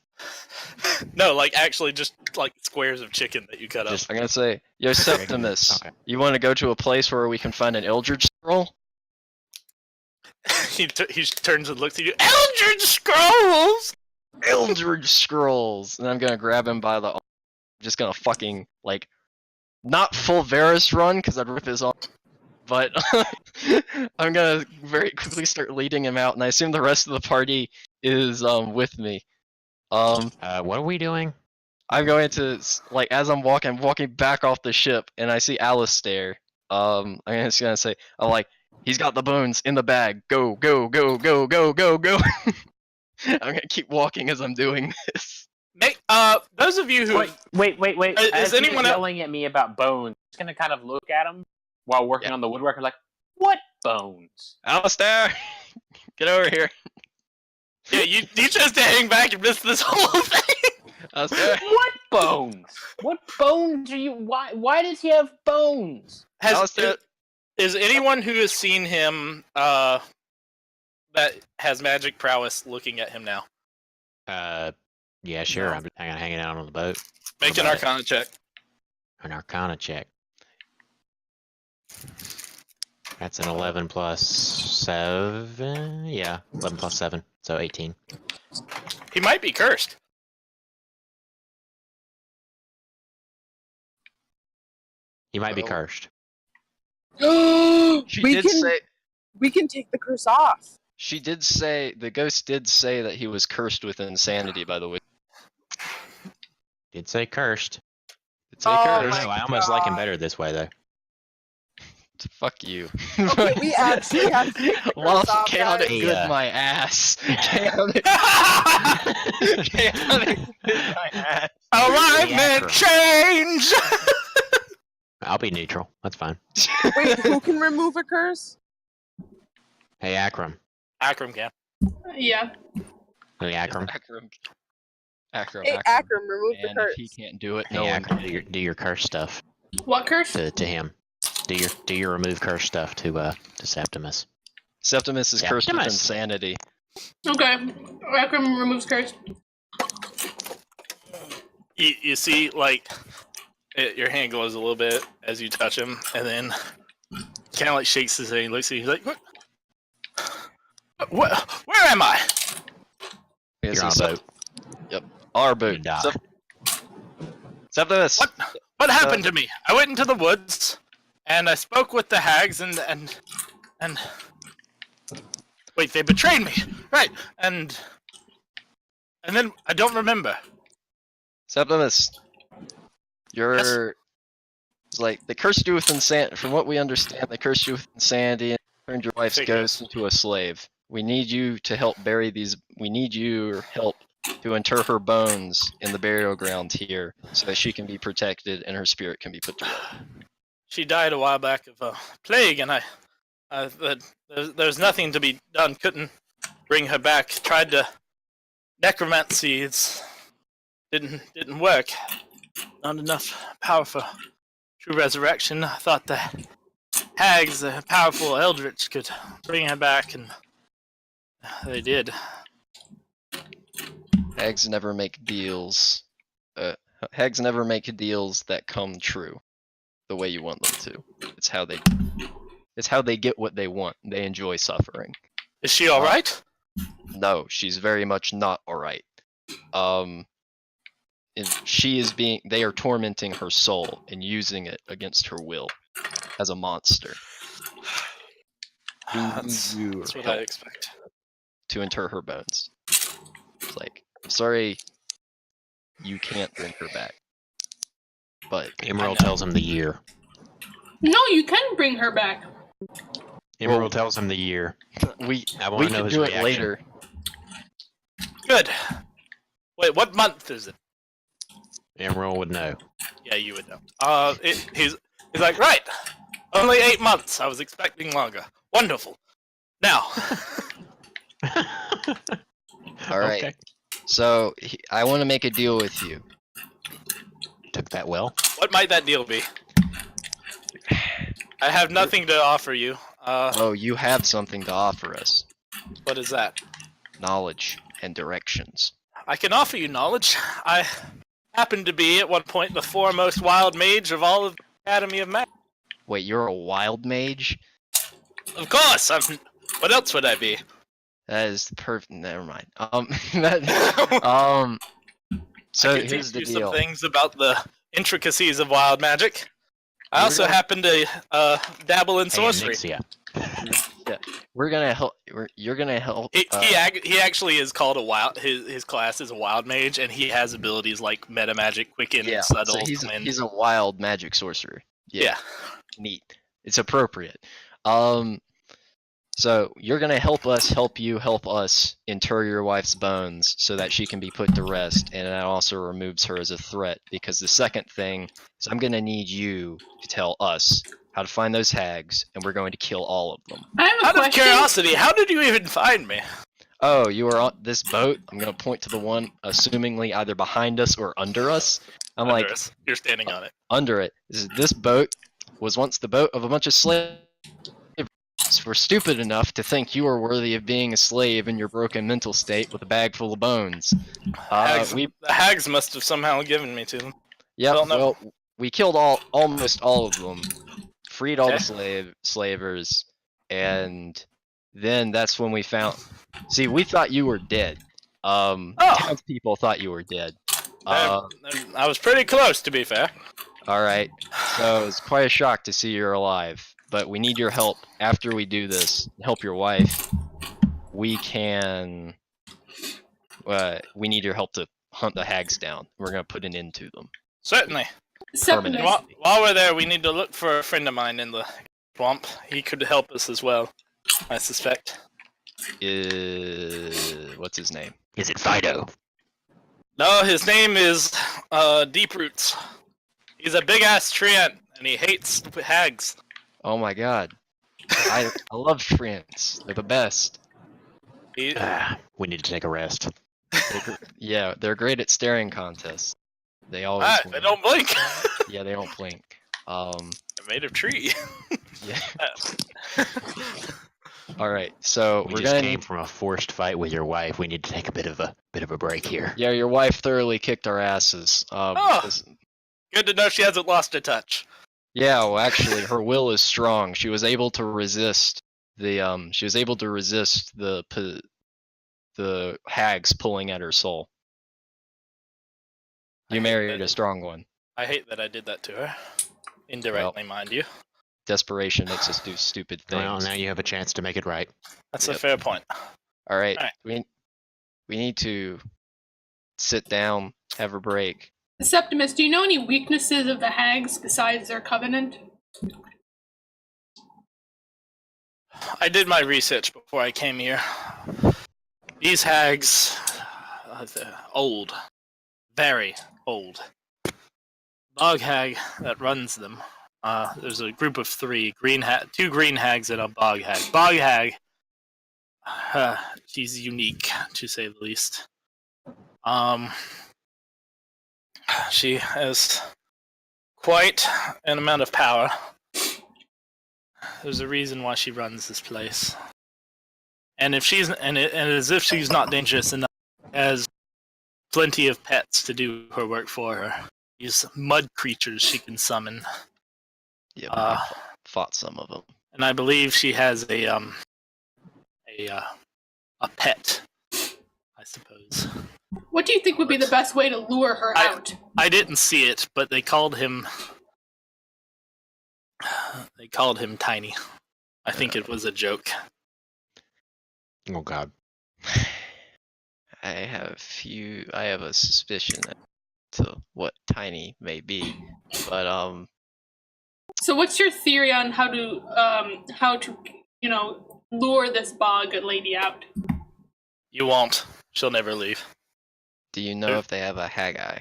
No, like actually just like squares of chicken that you cut up. I'm gonna say, yo, Septimus, Okay. you want to go to a place where we can find an Eldritch scroll? He turns and looks at you. Eldritch Scrolls! Eldritch scrolls, and I'm gonna grab him by the. I'm just gonna fucking like, not full Varus run because I'd rip his arm, but I'm gonna very quickly start leading him out, and I assume the rest of the party is with me. What are we doing? I'm going to like as I'm walking back off the ship, and I see Alistair. I'm just gonna say, I'm like, He's got the bones in the bag. Go, go, go, go, go, go, go. I'm gonna keep walking as I'm doing this. Those of you who Wait. Is As anyone he's yelling at me about bones, I'm just gonna kind of look at him while working on the woodwork. I'm like, what bones? Alistair, get over here. Yeah, you chose to hang back and miss this whole thing. Alistair. What bones? What bones are you? Why does he have bones? Is anyone who has seen him that has magic prowess looking at him now? Yeah, sure. No. I'm just hanging out on the boat. Make an Arcana check. An Arcana check. That's an 11 plus 7. Yeah, 11 plus 7, so 18. He might be cursed. He might be cursed. we did say we can take the curse off. she did say the ghost did say that he was cursed with insanity. By the way, Did say cursed. did say Oh cursed. No, I almost like him better this way though. Fuck you. Okay, we actually have to take the curse Lost off, chaotic guys. good my ass. Chaotic, chaotic good my ass. Alright, Yeah, man, sure. change! I'll be neutral. That's fine. Wait, who can remove a curse? Hey, Akram. Akram can. Yeah. Hey, Akram. Akram. Hey, Akram, remove the And curse. if he can't do it, Hey, no one Akram, can. do your curse stuff What curse? to him. Do your remove curse stuff to Septimus. Septimus is cursed with Septimus. insanity. Okay. Akram removes curse. You see, like, your hand glows a little bit as you touch him, and then kind of like shakes his head and looks at you. He's like, what? Where am I? Yes, You're on he's a boat. Yep. Our boat. You die. Septimus. What happened to me? I went into the woods, and I spoke with the hags, and wait, they betrayed me, right? And then I don't remember. Septimus. You're like they cursed you with insanity. From what we understand, they cursed you with insanity and turned your wife's ghost into a slave. We need you to help bury these. We need your help to inter her bones in the burial ground here, so that she can be protected and her spirit can be put to rest. She died a while back of a plague, and there's nothing to be done. Couldn't bring her back. Tried to necromancy. It didn't work. Not enough power for true resurrection. I thought the hags, the powerful eldritch, could bring her back, and they did. Hags never make deals. Hags never make deals that come true, the way you want them to. It's how they get what they want. They enjoy suffering. Is she all right? No, she's very much not alright. They are tormenting her soul and using it against her will as a monster. That's what I expect. To inter her bones. It's like, I'm sorry, you can't bring her back. But Emerald tells him the year. No, you can bring her back. Emerald tells him the year. we I want to know can his do reaction. it later. Good. Wait, what month is it? Emerald would know. Yeah, you would know. He's like, right. Only 8 months. I was expecting longer. Wonderful. Now. Alright. Okay. So, I want to make a deal with you. Took that well. What might that deal be? I have nothing to offer you. Oh, you have something to offer us. What is that? Knowledge and directions. I can offer you knowledge. I happened to be, at one point, the foremost wild mage of all of the Academy of Magic. Wait, you're a wild mage? Of course! What else would I be? That is the perfect. Never mind. So I can here's teach the you deal. some things about the intricacies of wild magic. I also happen to dabble in sorcery. Yeah. We're gonna help. You're gonna help. He actually is called a wild. His class is a wild mage, and he has abilities like meta magic, quicken, Yeah, subtle. so he's a wild magic sorcerer. Yeah. Neat. It's appropriate. So you're gonna help us help you help us inter your wife's bones so that she can be put to rest, and that also removes her as a threat. Because the second thing is I'm gonna need you to tell us how to find those hags, and we're going to kill all of them. I have a Out of question. curiosity, how did you even find me? Oh, you were on this boat? I'm gonna point to the one assumingly either behind us or under us. I'm Under like, us. You're standing on it. under it. This boat was once the boat of a bunch of slaves. Were stupid enough to think you were worthy of being a slave in your broken mental state with a bag full of bones. The hags must have somehow given me to them. Yep, Well, no. well, we killed almost all of them, freed all the slavers, and then that's when we found. See, we thought you were dead. Townspeople thought you were dead. I was pretty close, to be fair. All right, so it's quite a shock to see you're alive. But we need your help after we do this. Help your wife. We can. We need your help to hunt the hags down. We're gonna put an end to them. Certainly. Permanently. While we're there, we need to look for a friend of mine in the swamp. He could help us as well, I suspect. What's his name? Is it Fido? No, his name is Deep Roots. He's a big ass treant, and he hates hags. Oh my god. I love treants. They're the best. We need to take a rest. Yeah, they're great at staring contests. They always win. They don't blink. Yeah, they don't blink. They're made of tree. Yeah. Alright, so we just came from a forced fight with your wife. We need to take a bit of a break here. Yeah, your wife thoroughly kicked our asses. Good to know she hasn't lost a touch. Yeah, well, actually, her will is strong. She was able to resist the hags pulling at her soul. You married a strong one. I hate that I did that to her. Indirectly, mind you. Desperation makes us do stupid things. Well, now you have a chance to make it right. That's a fair point. All right. We need to sit down, have a break. Septimus, do you know any weaknesses of the hags besides their covenant? I did my research before I came here. These hags, they're old. Very old. Bog hag that runs them. There's a group of three, two green hags and a bog hag. Bog hag, she's unique, to say the least. She has quite an amount of power. There's a reason why she runs this place. And as if she's not dangerous enough, has plenty of pets to do her work for her. These mud creatures she can summon. Yeah, fought some of them. And I believe she has a pet, I suppose. What do you think would be the best way to lure her out? I didn't see it, but they called him Tiny. I think it was a joke. Oh god. I have a suspicion to what Tiny may be, but So what's your theory on how to lure this bog lady out? You won't. She'll never leave. Do you know if they have a Haggai?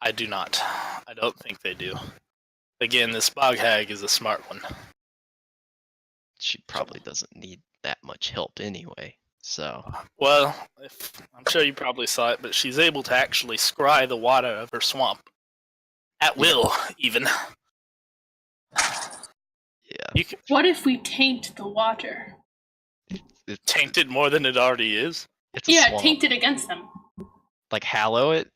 I do not. I don't think they do. Again, this bog hag is a smart one. She probably doesn't need that much help anyway, so... Well, I'm sure you probably saw it, but she's able to actually scry the water of her swamp. At will, even. Yeah. What if we taint the water? Taint it more than it already is? Taint it against them. Like hallow it?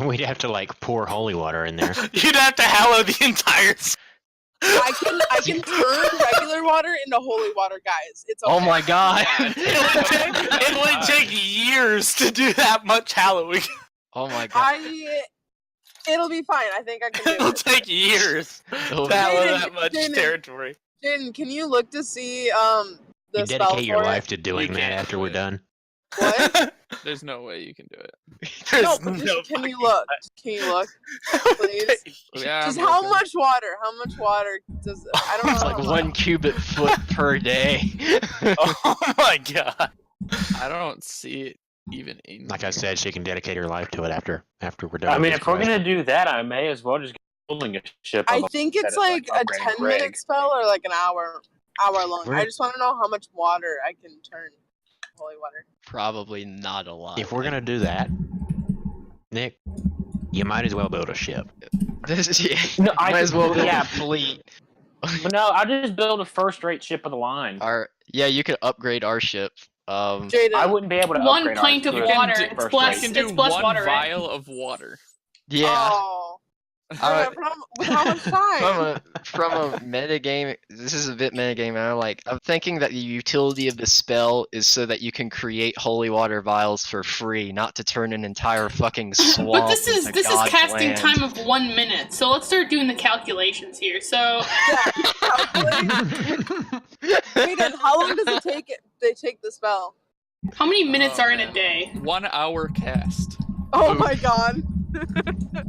We'd have to pour holy water in there. You'd have to hallow the entire... I can turn regular water into holy water, guys. It's okay. Oh my god! It would take years to do that much hallowing. Oh my god. It'll be fine. I think I can do it. It'll take years to hallow that much territory. Jaden, can you look to see the you spell dedicate your for life it? to doing that after we're done. What? There's no way you can do it. No, but can you look? Can you look, please? Yeah, Just I'm how looking. much water? How much water does? I don't know. It's like 1 cubic foot per day. Oh my god. I don't see it even in. Like I here. said, she can dedicate her life to it after we're done. I with mean, this if we're quest. gonna do that, I may as well just get building a ship. I of think instead it's of, like a upgrading 10-minute Greg. spell or like an hour long. We're- I just want to know how much water I can turn holy water. Probably not a lot. If we're gonna do that, Nick, you might as well build a ship. This, yeah, No, I might as well build yeah. a fleet. But no, I'll just build a first-rate ship of the line. Yeah, you could upgrade our ship. Jaden, I wouldn't be able to 1 upgrade pint ours of to can water. do- It's first blessed. I rate. can do It's blessed one water, right? vial of water. Yeah. Oh. Uh, With how much time? from a metagame, this is a bit metagame. I'm thinking that the utility of the spell is so that you can create holy water vials for free, not to turn an entire fucking swamp. But this is into God's casting land. time of 1 minute. So let's start doing the calculations here. So Jaden, how long does it take? They take the spell. how many minutes Oh, are in a man. day? 1 hour cast. Oh my god.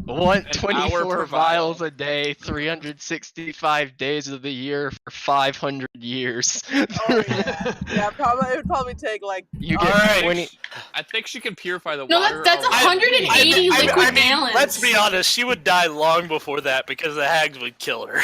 24 per vials vial. a day, 365 days of the year for 500 years. Oh yeah. Yeah, probably it would probably take like. You get Alright. 20. I think she can purify the No, water. that's already. 180 liquid gallons. Let's be honest, she would die long before that because the hags would kill her.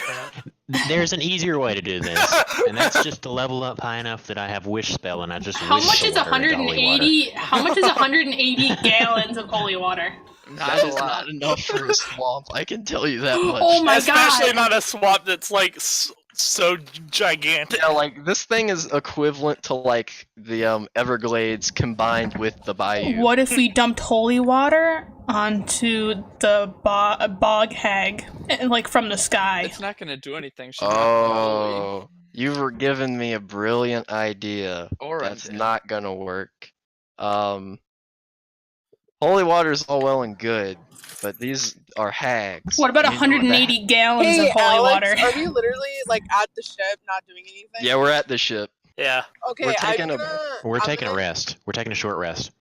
There's an easier way to do this, and that's just to level up high enough that I have wish spell and I just How wish much the is water into holy water. 180? How much is 180 gallons of holy water? Not That a is lot. not enough for a swamp, I can tell you that much. Oh my Especially god! not a swamp that's like so gigantic. Yeah, like, this thing is equivalent to, like, the Everglades combined with the bayou. What if we dumped holy water onto the bog hag, like from the sky? It's not gonna do anything. She's not holy. Oh, you were giving me a brilliant idea. Or That's undead. not gonna work. Holy water is all well and good, but these are hags. What about You know what that- 180 gallons Hey, of holy Alex, water? are you literally like at the ship, not doing anything? Yeah, we're at the ship. Yeah. Okay, we're taking a- We're I'm taking a gonna- rest. We're taking a short rest.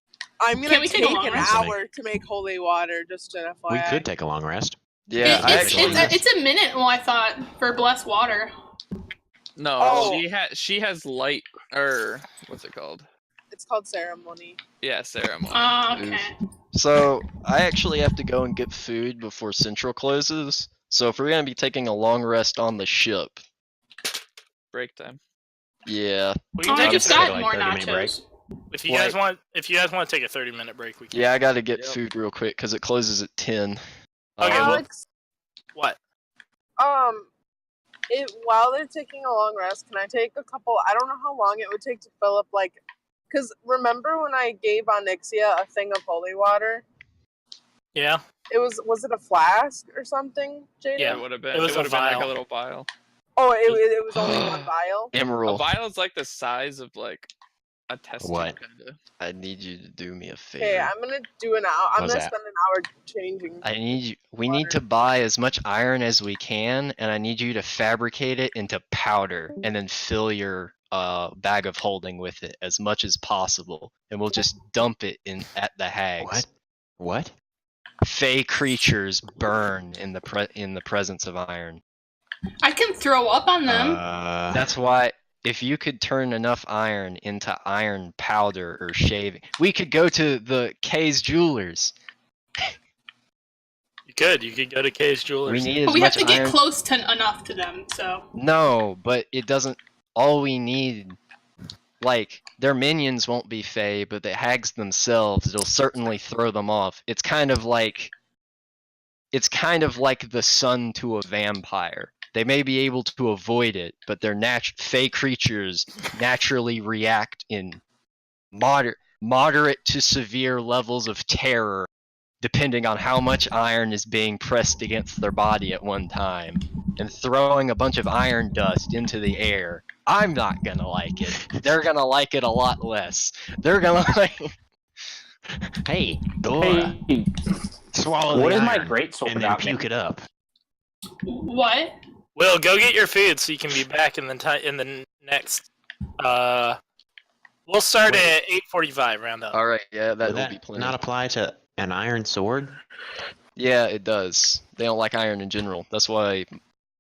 I'm gonna Can we take a take long an rest? hour to make holy water, just an FYI. We could take a long rest. Yeah, I it's, actually. it's a minute. Well, I thought for blessed water. No, Oh. she has light, or what's it called? It's called ceremony. Yeah, ceremony. Okay. So I actually have to go and get food before Central closes. So if we're gonna be taking a long rest on the ship, Break time. yeah, We Oh, can I take just a take got like more 30-minute break. nachos. if you guys want to take a 30-minute break, we can. yeah, I gotta get Yep. food real quick because it closes at 10. Okay, well- Alex, What? while they're taking a long rest, can I take a couple? I don't know how long it would take to fill up, like, because remember when I gave Onyxia a thing of holy water? Yeah. Was it a flask or something, Jaden? Yeah. It would have been. It was It would a have been like vial. a little vial. Oh, it was only one vial. A Emerald, vial is like the size of like a test tube, What? kinda. I need you to do me a favor. Okay, I'm gonna do an hour. I'm What's gonna that? spend an hour changing. I need you. We need to buy as much iron as we can, and I need you to fabricate it into powder, and then fill your bag of holding with it as much as possible, and we'll just dump it in at the hags. What? What? Fey creatures burn in the presence of iron. I can throw up on them. That's why. If you could turn enough iron into iron powder or shaving, we could go to the K's Jewelers. You could go to K's Jewelers. We need as But we have much to get iron. close to enough to them. So No, but it doesn't. All we need, like, their minions won't be Fey, but the hags themselves, it'll certainly throw them off. It's kind of like the sun to a vampire. They may be able to avoid it, but their Fey creatures naturally react in moderate to severe levels of terror, depending on how much iron is being pressed against their body at one time. And throwing a bunch of iron dust into the air, I'm not gonna like it. They're gonna like it a lot less. They're gonna like. Hey, Dora, Hey, swallow what the is my iron greatsword and then about puke me? it up. what? Will, go get your food so you can be back in the next. Well, We'll start Wait. at 8:45. Round up. All right, yeah, Would that'll that be plenty. not apply to an iron sword? Yeah, it does. They don't like iron in general. That's why.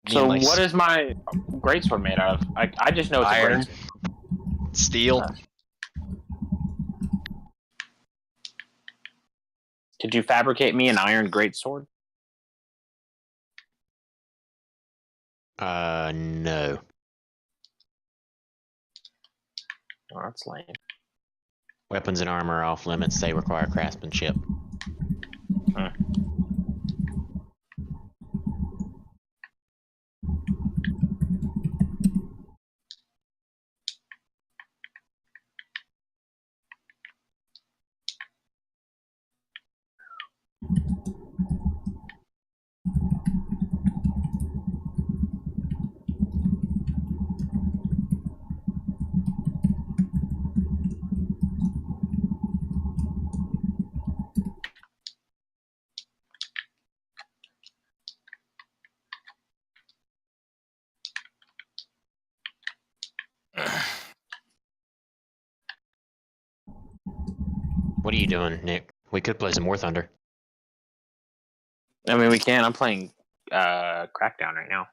So what is my greatsword made out of? I just know it's Iron. a greatsword. Steel? Did you fabricate me an iron greatsword? No. Oh, that's lame. Weapons and armor are off limits. They require craftsmanship. What are you doing, Nick? We could play some War Thunder. I mean, we can. I'm playing Crackdown right now.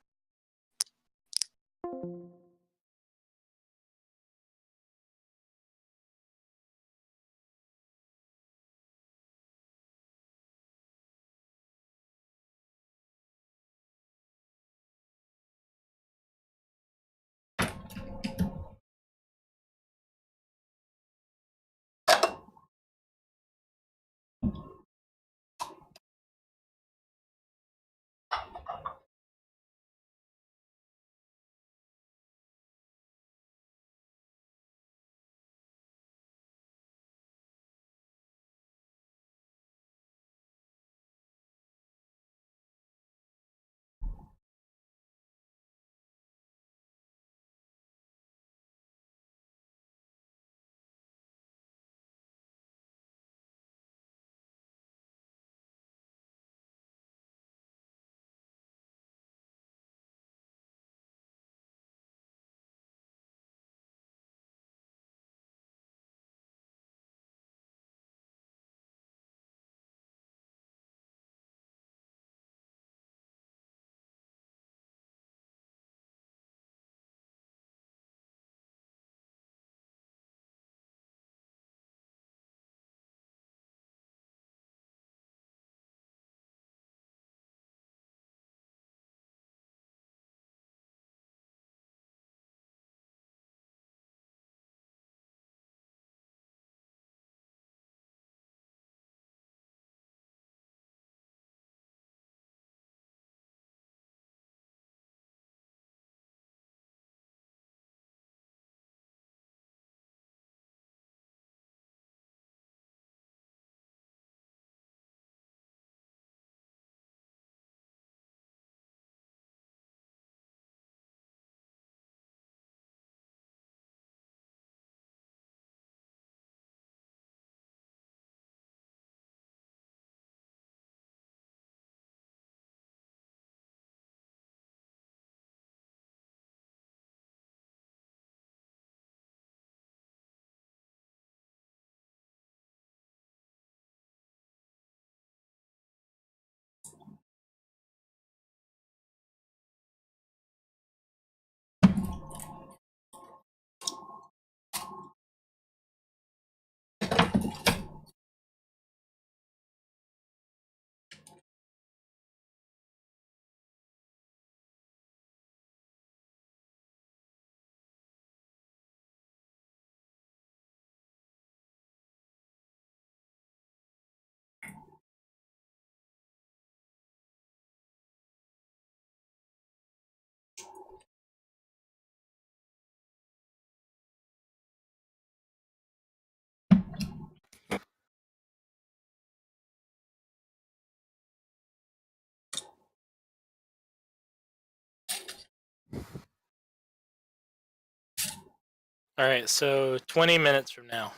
All right, so 20 minutes from now.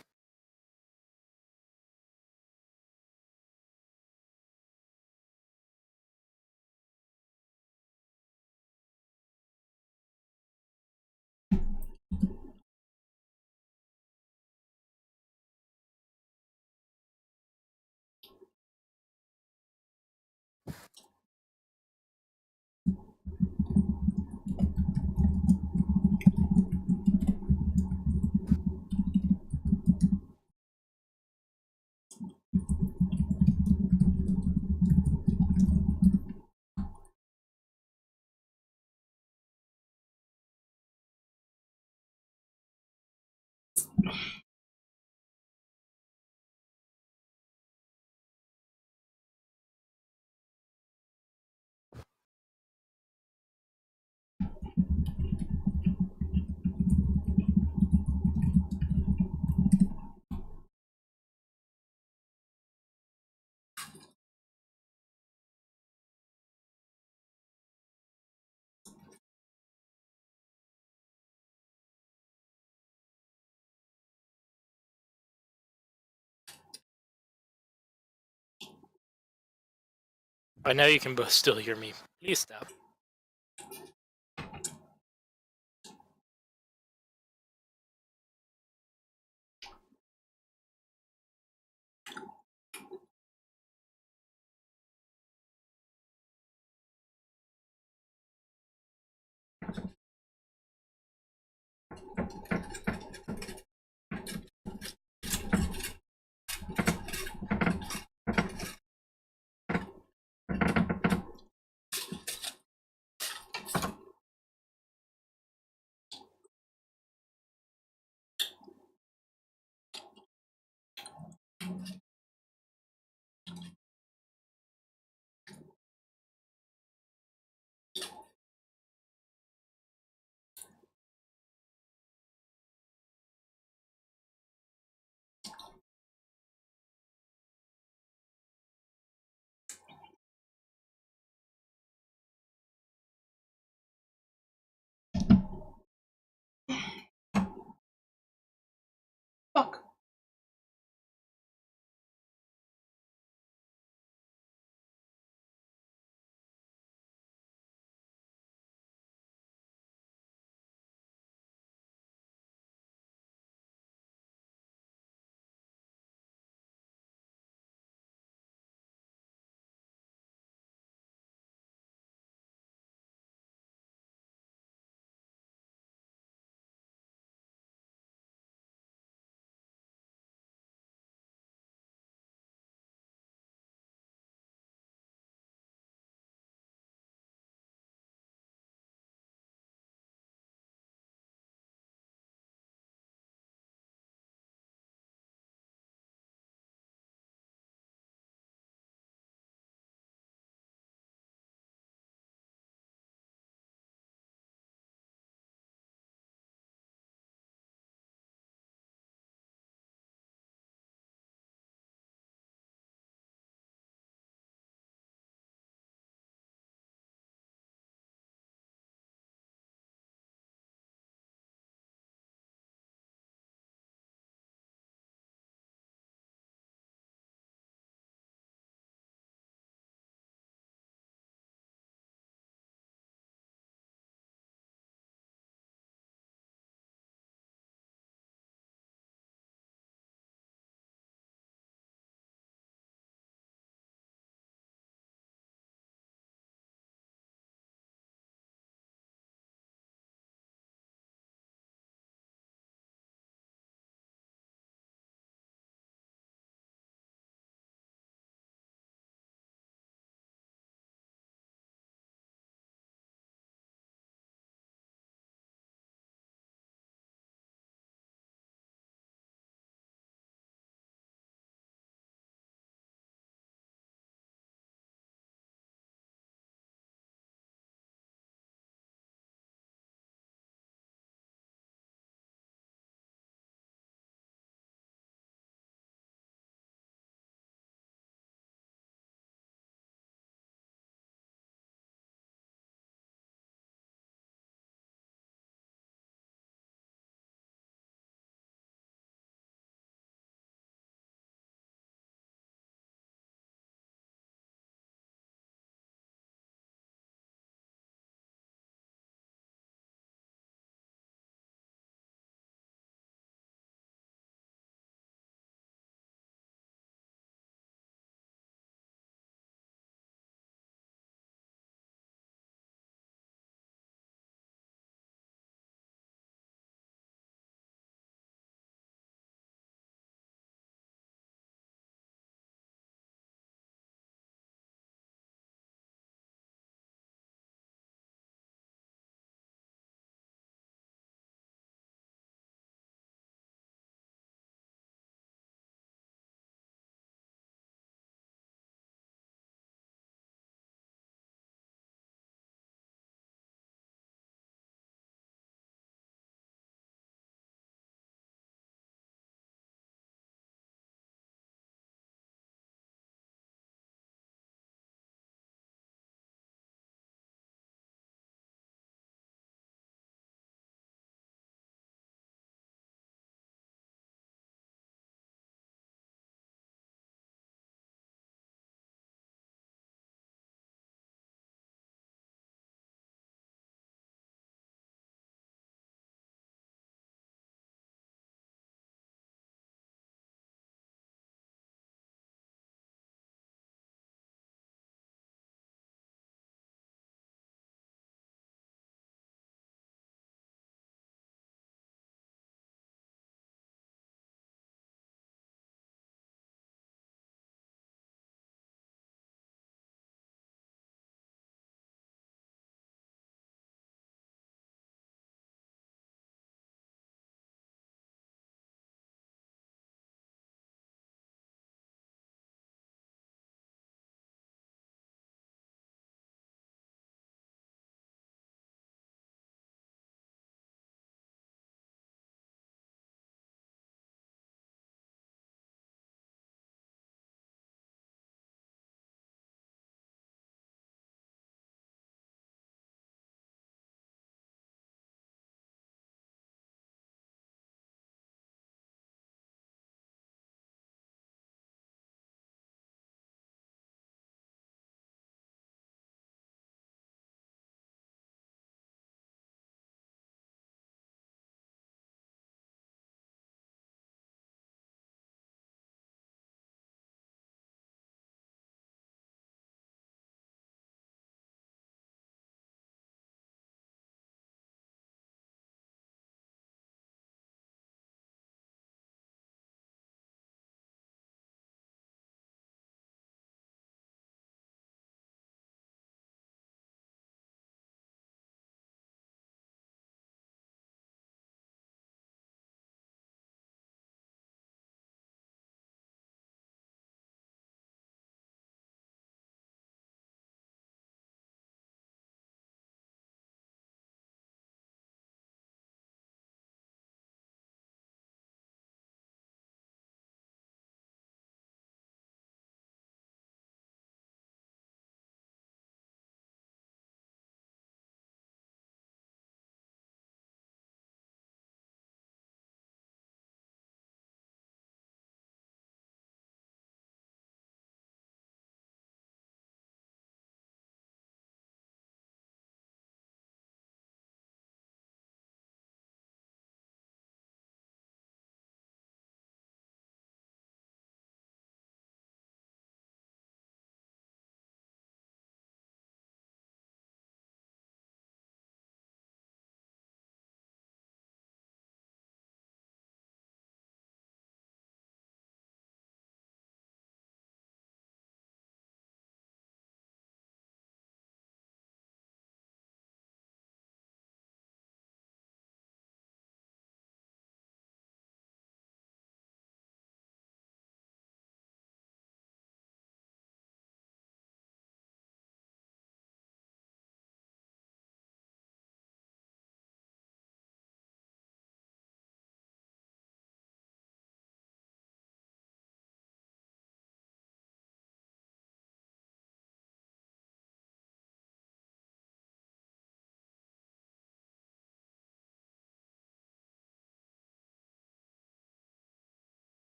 I know you can both still hear me. Please stop.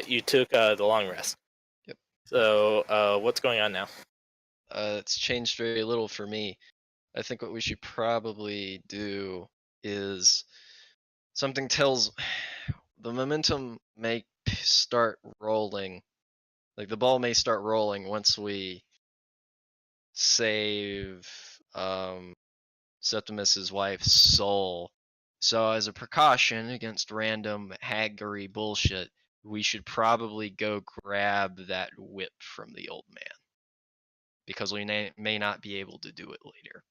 you took the long rest. Yep. So what's going on now? It's changed very little for me. I think what we should probably do is something tells the momentum may start rolling. Like the ball may start rolling once we save Septimus's wife's soul. So as a precaution against random haggery bullshit, we should probably go grab that whip from the old man. Because we may not be able to do it later.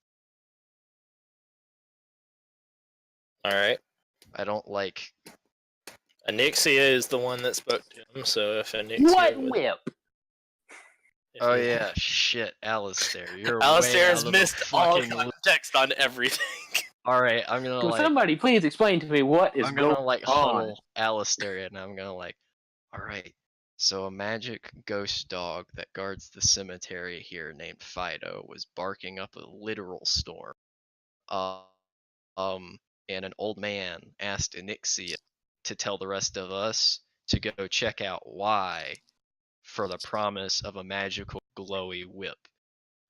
Alright. I don't like... Anixia is the one that spoke to him, so if Anixia What would- whip? Oh yeah, shit, Alistair. You're Alistair way has out of missed the all fucking context on everything. Alright, I'm gonna Will like... somebody please explain to me what is I'm going gonna like on? huddle Alistair and I'm gonna like... Alright, so a magic ghost dog that guards the cemetery here named Fido was barking up a literal storm. And an old man asked Anixia to tell the rest of us to go check out why for the promise of a magical glowy whip.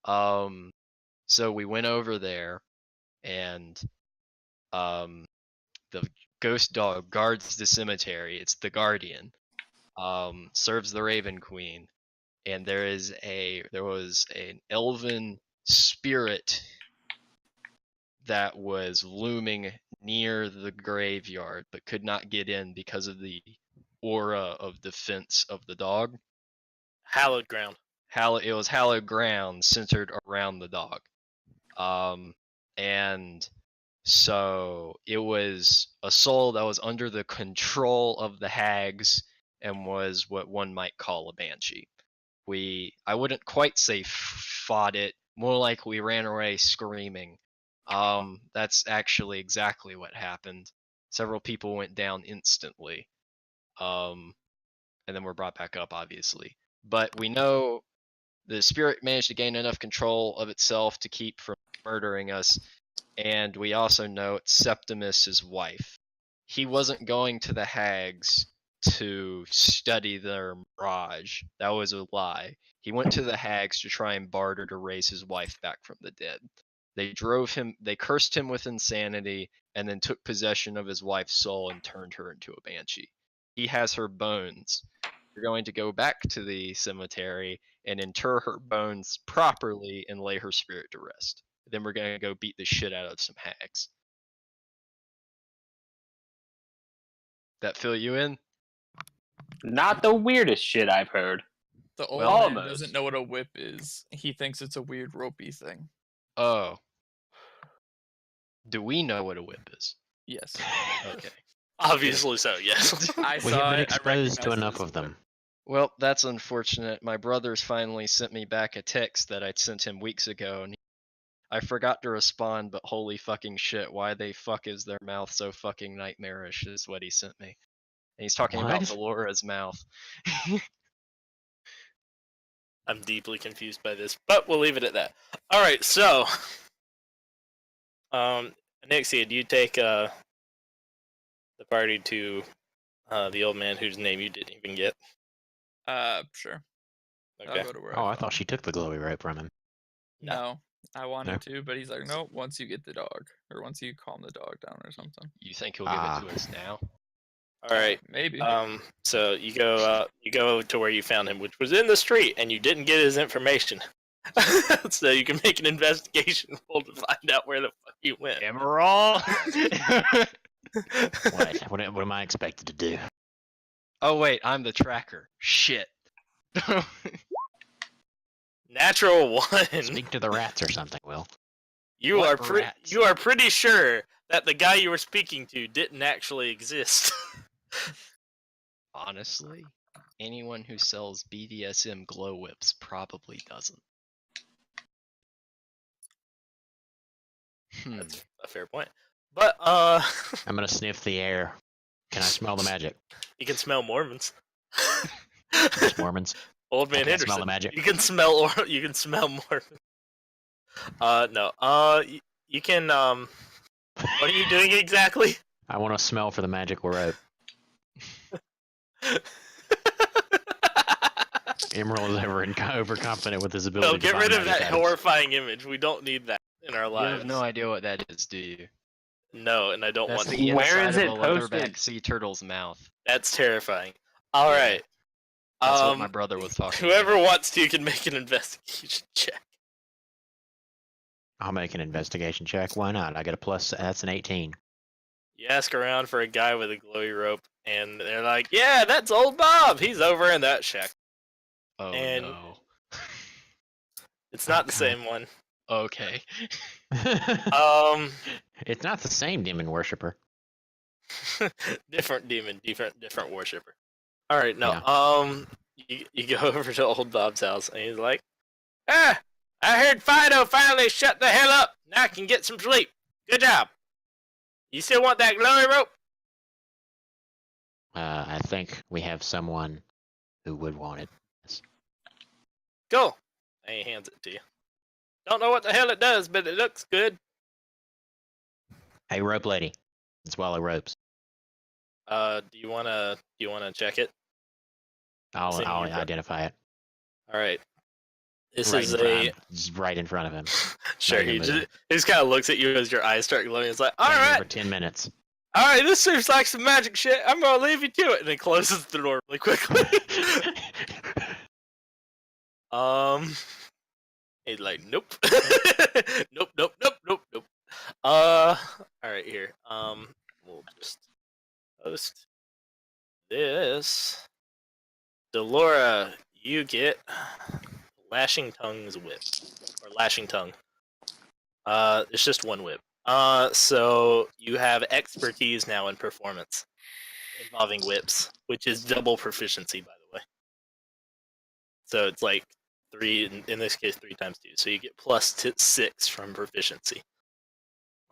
So we went over there and the ghost dog guards the cemetery. It's the guardian. Serves the Raven Queen. And there was an elven spirit that was looming near the graveyard but could not get in because of the aura of defense of the dog. Hallowed ground. It was hallowed ground centered around the dog. And so it was a soul that was under the control of the hags and was what one might call a banshee. I wouldn't quite say fought it, more like we ran away screaming. That's actually exactly what happened. Several people went down instantly. And then were brought back up, obviously. But we know the spirit managed to gain enough control of itself to keep from murdering us. And we also know it's Septimus's wife. He wasn't going to the hags to study their mirage. That was a lie. He went to the hags to try and barter to raise his wife back from the dead. They cursed him with insanity, and then took possession of his wife's soul and turned her into a banshee. He has her bones. We're going to go back to the cemetery and inter her bones properly and lay her spirit to rest. Then we're going to go beat the shit out of some hags. That fill you in? Not the weirdest shit I've heard. The old Well, man almost. doesn't know what a whip is. He thinks it's a weird ropey thing. Oh. Do we know what a whip is? Yes. Okay. Obviously so, yes. I We saw have been it, I exposed to recognized it enough as of a them. whip. Well, that's unfortunate. My brother's finally sent me back a text that I'd sent him weeks ago, and I forgot to respond, but holy fucking shit, why the fuck is their mouth so fucking nightmarish is what he sent me. And he's talking about What? Valora's mouth. I'm deeply confused by this, but we'll leave it at that. Alright, so Anixia, do you take the party to the old man whose name you didn't even get? Sure. Okay. I'll go to where Oh, I found thought him. she took the glowy rope from him. No, I wanted No? to, but he's like, no, once you get the dog. Or once you calm the dog down or something. You think he'll give it to us now? Alright. Maybe. So you go to where you found him, which was in the street, and you didn't get his information. So you can make an investigation roll to find out where the fuck he went. Emerald! What am I expected to do? Oh wait, I'm the tracker. Shit. Natural 1. Speak to the rats or something, Will. You What are rats? you are pretty sure that the guy you were speaking to didn't actually exist. Honestly, anyone who sells BDSM glow whips probably doesn't. That's a fair point. But I'm gonna sniff the air. Can I smell the magic? you can smell Mormons. Just Mormons. Old man I can't Henderson. smell the magic. You can smell Mormons. No. You can what are you doing exactly? I want to smell for the magical rope. Emerald is overconfident with his ability No, to get find rid of magic that items. horrifying image. We don't need that in our You lives. have no idea what that is, do you? No, and I don't That's want to. the Where inside is of it a posted? leatherback sea turtle's mouth. That's terrifying. All Yeah. right. That's what my brother was talking Whoever about. wants to can make an investigation check. I'll make an investigation check. Why not? I got a plus. That's an 18. You ask around for a guy with a glowy rope, and they're like, "Yeah, that's old Bob. He's over in that shack." Oh And no. it's not Oh, the God. same one. Okay. It's not the same demon worshiper. Different demon, different worshiper. All right, no. Yeah. You go over to old Bob's house, and he's like, "Ah, I heard Fido finally shut the hell up. Now I can get some sleep. Good job. You still want that glowy rope?" I think we have someone who would want it. Yes. Cool. And he hands it to you. Don't know what the hell it does, but it looks good. Hey, rope lady. Swallow ropes. Do you wanna check it? I'll It's in your book. identify it. All right. This Right is in front, a just right in front of him. sure. Not He even just kind of looks at you as your eyes start glowing. He's like, "All Been here right, for 10 minutes. all right. This seems like some magic shit. I'm gonna leave you to it." And he closes the door really quickly. He's like, "Nope, nope, nope, nope, nope, nope." All right, here. We'll just post this. Delora, you get Lashing Tongue's whip, or Lashing Tongue. It's just one whip. So you have expertise now in performance involving whips, which is double proficiency, by the way. So it's like 3, in this case, 3 times 2. So you get plus 6 from proficiency,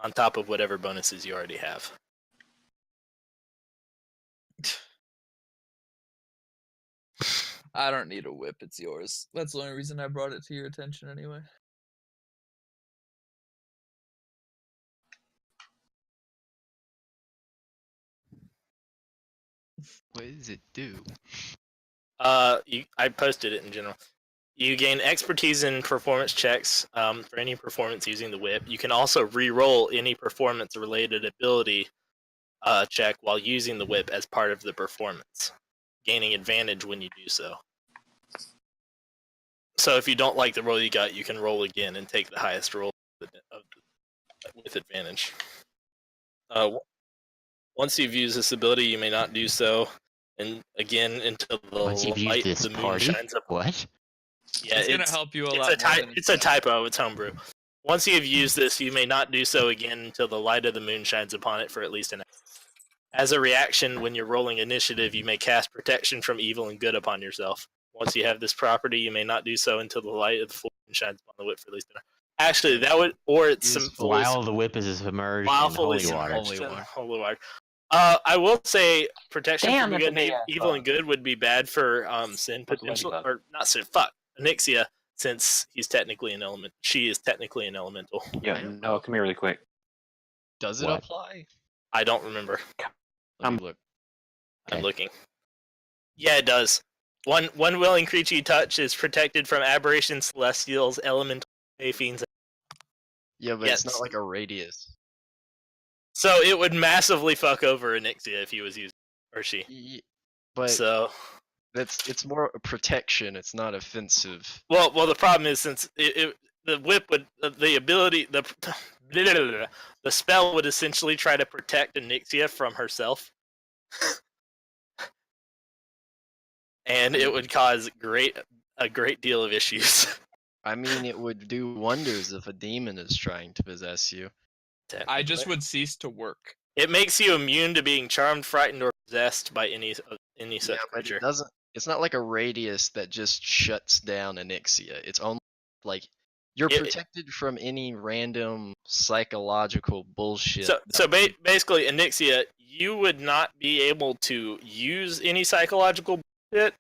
on top of whatever bonuses you already have. I don't need a whip, it's yours. That's the only reason I brought it to your attention anyway. What does it do? I posted it in general. You gain expertise in performance checks for any performance using the whip. You can also re-roll any performance-related ability check while using the whip as part of the performance, gaining advantage when you do so. So if you don't like the roll you got, you can roll again and take the highest roll with advantage. Once you've used this ability, you may not do so, and again until the Once you've used light this of the moon party? shines up. What? Yeah, It's gonna help you a it's lot. It's a typo. It's homebrew. Once you have used this, you may not do so again until the light of the moon shines upon it for at least an hour. As a reaction, when you're rolling initiative, you may cast protection from evil and good upon yourself. Once you have this property, you may not do so until the light of the full moon shines upon the whip for at least an hour. Actually, that would, or it's some While the whip is submerged while in fully holy water. submerged in holy water. I will say protection Damn, from that's good a big and ass evil bug. and good would be bad for Sin That's a potential, ladybug. or not Sin. Fuck Onyxia, since he's technically an element. She is technically an elemental. Yeah, no, come here really quick. Does it What? apply? I don't remember. Let me look. I'm Okay. looking. Yeah, it does. One willing creature you touch is protected from aberrations, celestials, elemental, fiends. Yeah, but it's Yes. not like a radius. So it would massively fuck over Onyxia if he was using, or she. But So it's more a protection. It's not offensive. well, the problem is since the whip would the ability the spell would essentially try to protect Onyxia from herself, and it would cause a great deal of issues. I mean, it would do wonders if a demon is trying to possess you. I just would cease to work. It makes you immune to being charmed, frightened, or possessed by any such Yeah, but creature. it doesn't. It's not like a radius that just shuts down Onyxia. It's only like you're protected from any random psychological bullshit. So basically, Onyxia, you would not be able to use any psychological bullshit,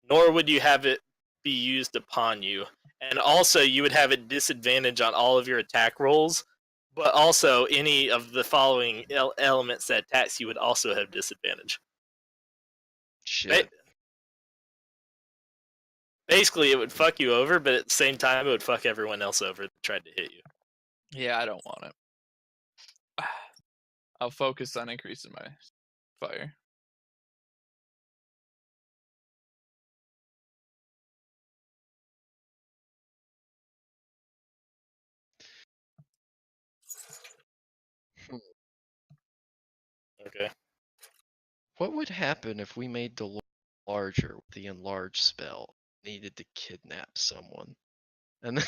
nor would you have it be used upon you. And also, you would have a disadvantage on all of your attack rolls, but also any of the following elements that attacks you would also have disadvantage. Shit. Basically, it would fuck you over, but at the same time, it would fuck everyone else over that tried to hit you. Yeah, I don't want it. I'll focus on increasing my fire. Okay. What would happen if we made Dolores larger with the enlarge spell? Needed to kidnap someone. And then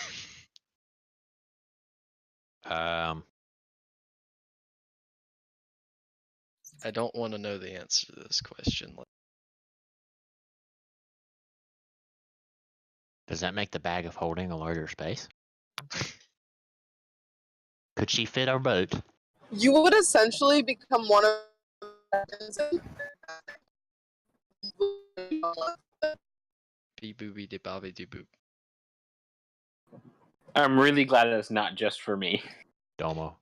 I don't want to know the answer to this question. Does that make the bag of holding a larger space? Could she fit our boat? You would essentially become one of Beep boopy de bobby de boop. I'm really glad it's not just for me. Domo.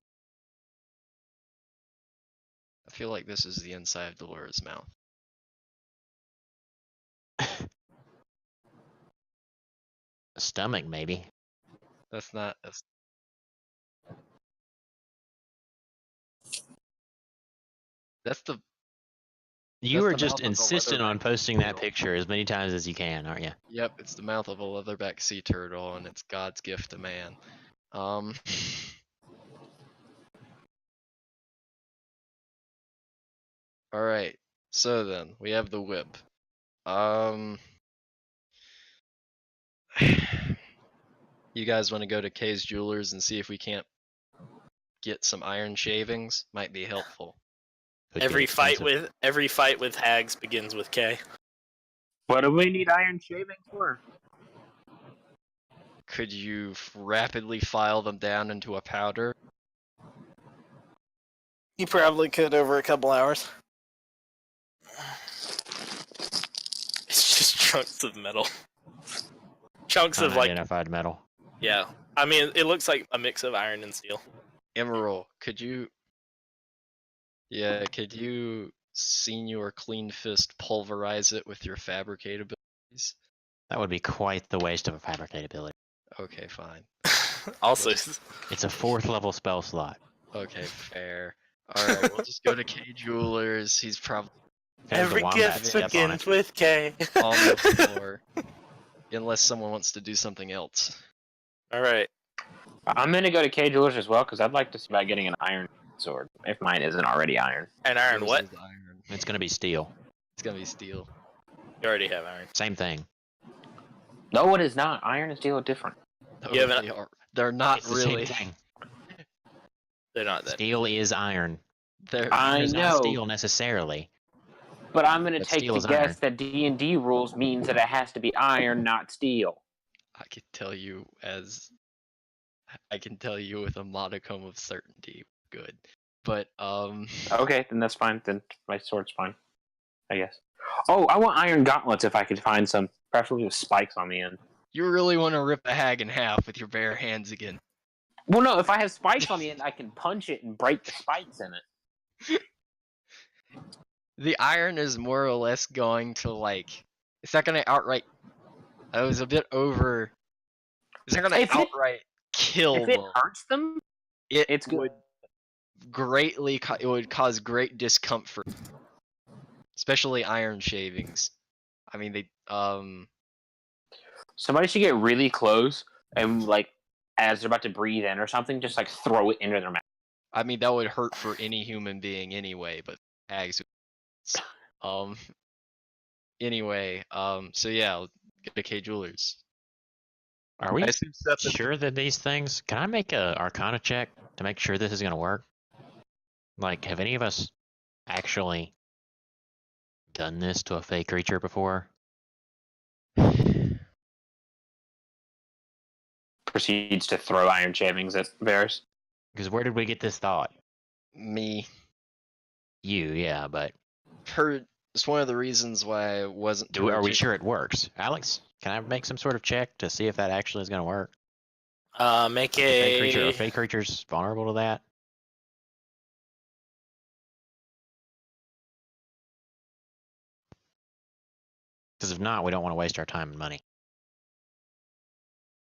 I feel like this is the inside of Dolores' mouth. Stomach, maybe. That's not. That's the. You That's are the just mouth of a insistent on leatherback posting sea that turtle. picture as many times as you can, aren't you? Yep, it's the mouth of a leatherback sea turtle, and it's God's gift to man. Alright, so then, we have the whip. You guys want to go to Kay's Jewelers and see if we can't get some iron shavings? Might be helpful. Could get Every fight expensive. with hags begins with K. What do we need iron shavings for? Could you rapidly file them down into a powder? You probably could over a couple hours. It's just chunks of metal. Chunks of like, Unidentified metal. yeah. I mean, it looks like a mix of iron and steel. Emerald, could you... Yeah, could you Senior Clean Fist pulverize it with your fabricate abilities? That would be quite the waste of a fabricate ability. Okay, fine. Also, It's a 4th level spell slot. Okay, fair. Alright, we'll just go to K Jewelers. He's probably every gift begins with K. on the floor. Unless someone wants to do something else. Alright. I'm gonna go to K Jewelers as well because I'd like to see about getting an iron sword if mine isn't already iron. And iron Yours what? is iron. It's gonna be steel. It's gonna be steel. You already have iron. Same thing. No, it is not. Iron and steel are different. No, You have an- they are. They're not It's the really. same thing. They're not that. Steel is iron. They're. I It's know, not steel necessarily. but I'm gonna But take steel the is guess iron. that D&D rules means that it has to be iron, not steel. I can tell you as. I can tell you with a modicum of certainty. Good. But, Okay, then that's fine. Then my sword's fine, I guess. Oh, I want iron gauntlets if I could find some, preferably with spikes on the end. You really want to rip a hag in half with your bare hands again. Well, no, if I have spikes on the end, I can punch it and break the spikes in it. The iron is more or less going to, like... It's not going to outright... I was a bit over... It's not going If to it- outright kill If it them. hurts them, it's good. Would greatly... It would cause great discomfort. Especially iron shavings. I mean, they... Somebody should get really close and, like, as they're about to breathe in or something, just, like, throw it into their mouth. I mean, that would hurt for any human being anyway, but hags. Anyway, so yeah, let's get to K Jewelers. Are we I assume Seth is- sure that these things... Can I make a Arcana check to make sure this is gonna work? Like, have any of us actually done this to a fake creature before? Proceeds to throw iron shavings at Varys. Because where did we get this thought? Me. You, yeah, but It's one of the reasons why I wasn't. are we sure it works? Alex, can I make some sort of check to see if that actually is gonna work? Make Are a... fake creatures vulnerable to that? Because if not, we don't want to waste our time and money.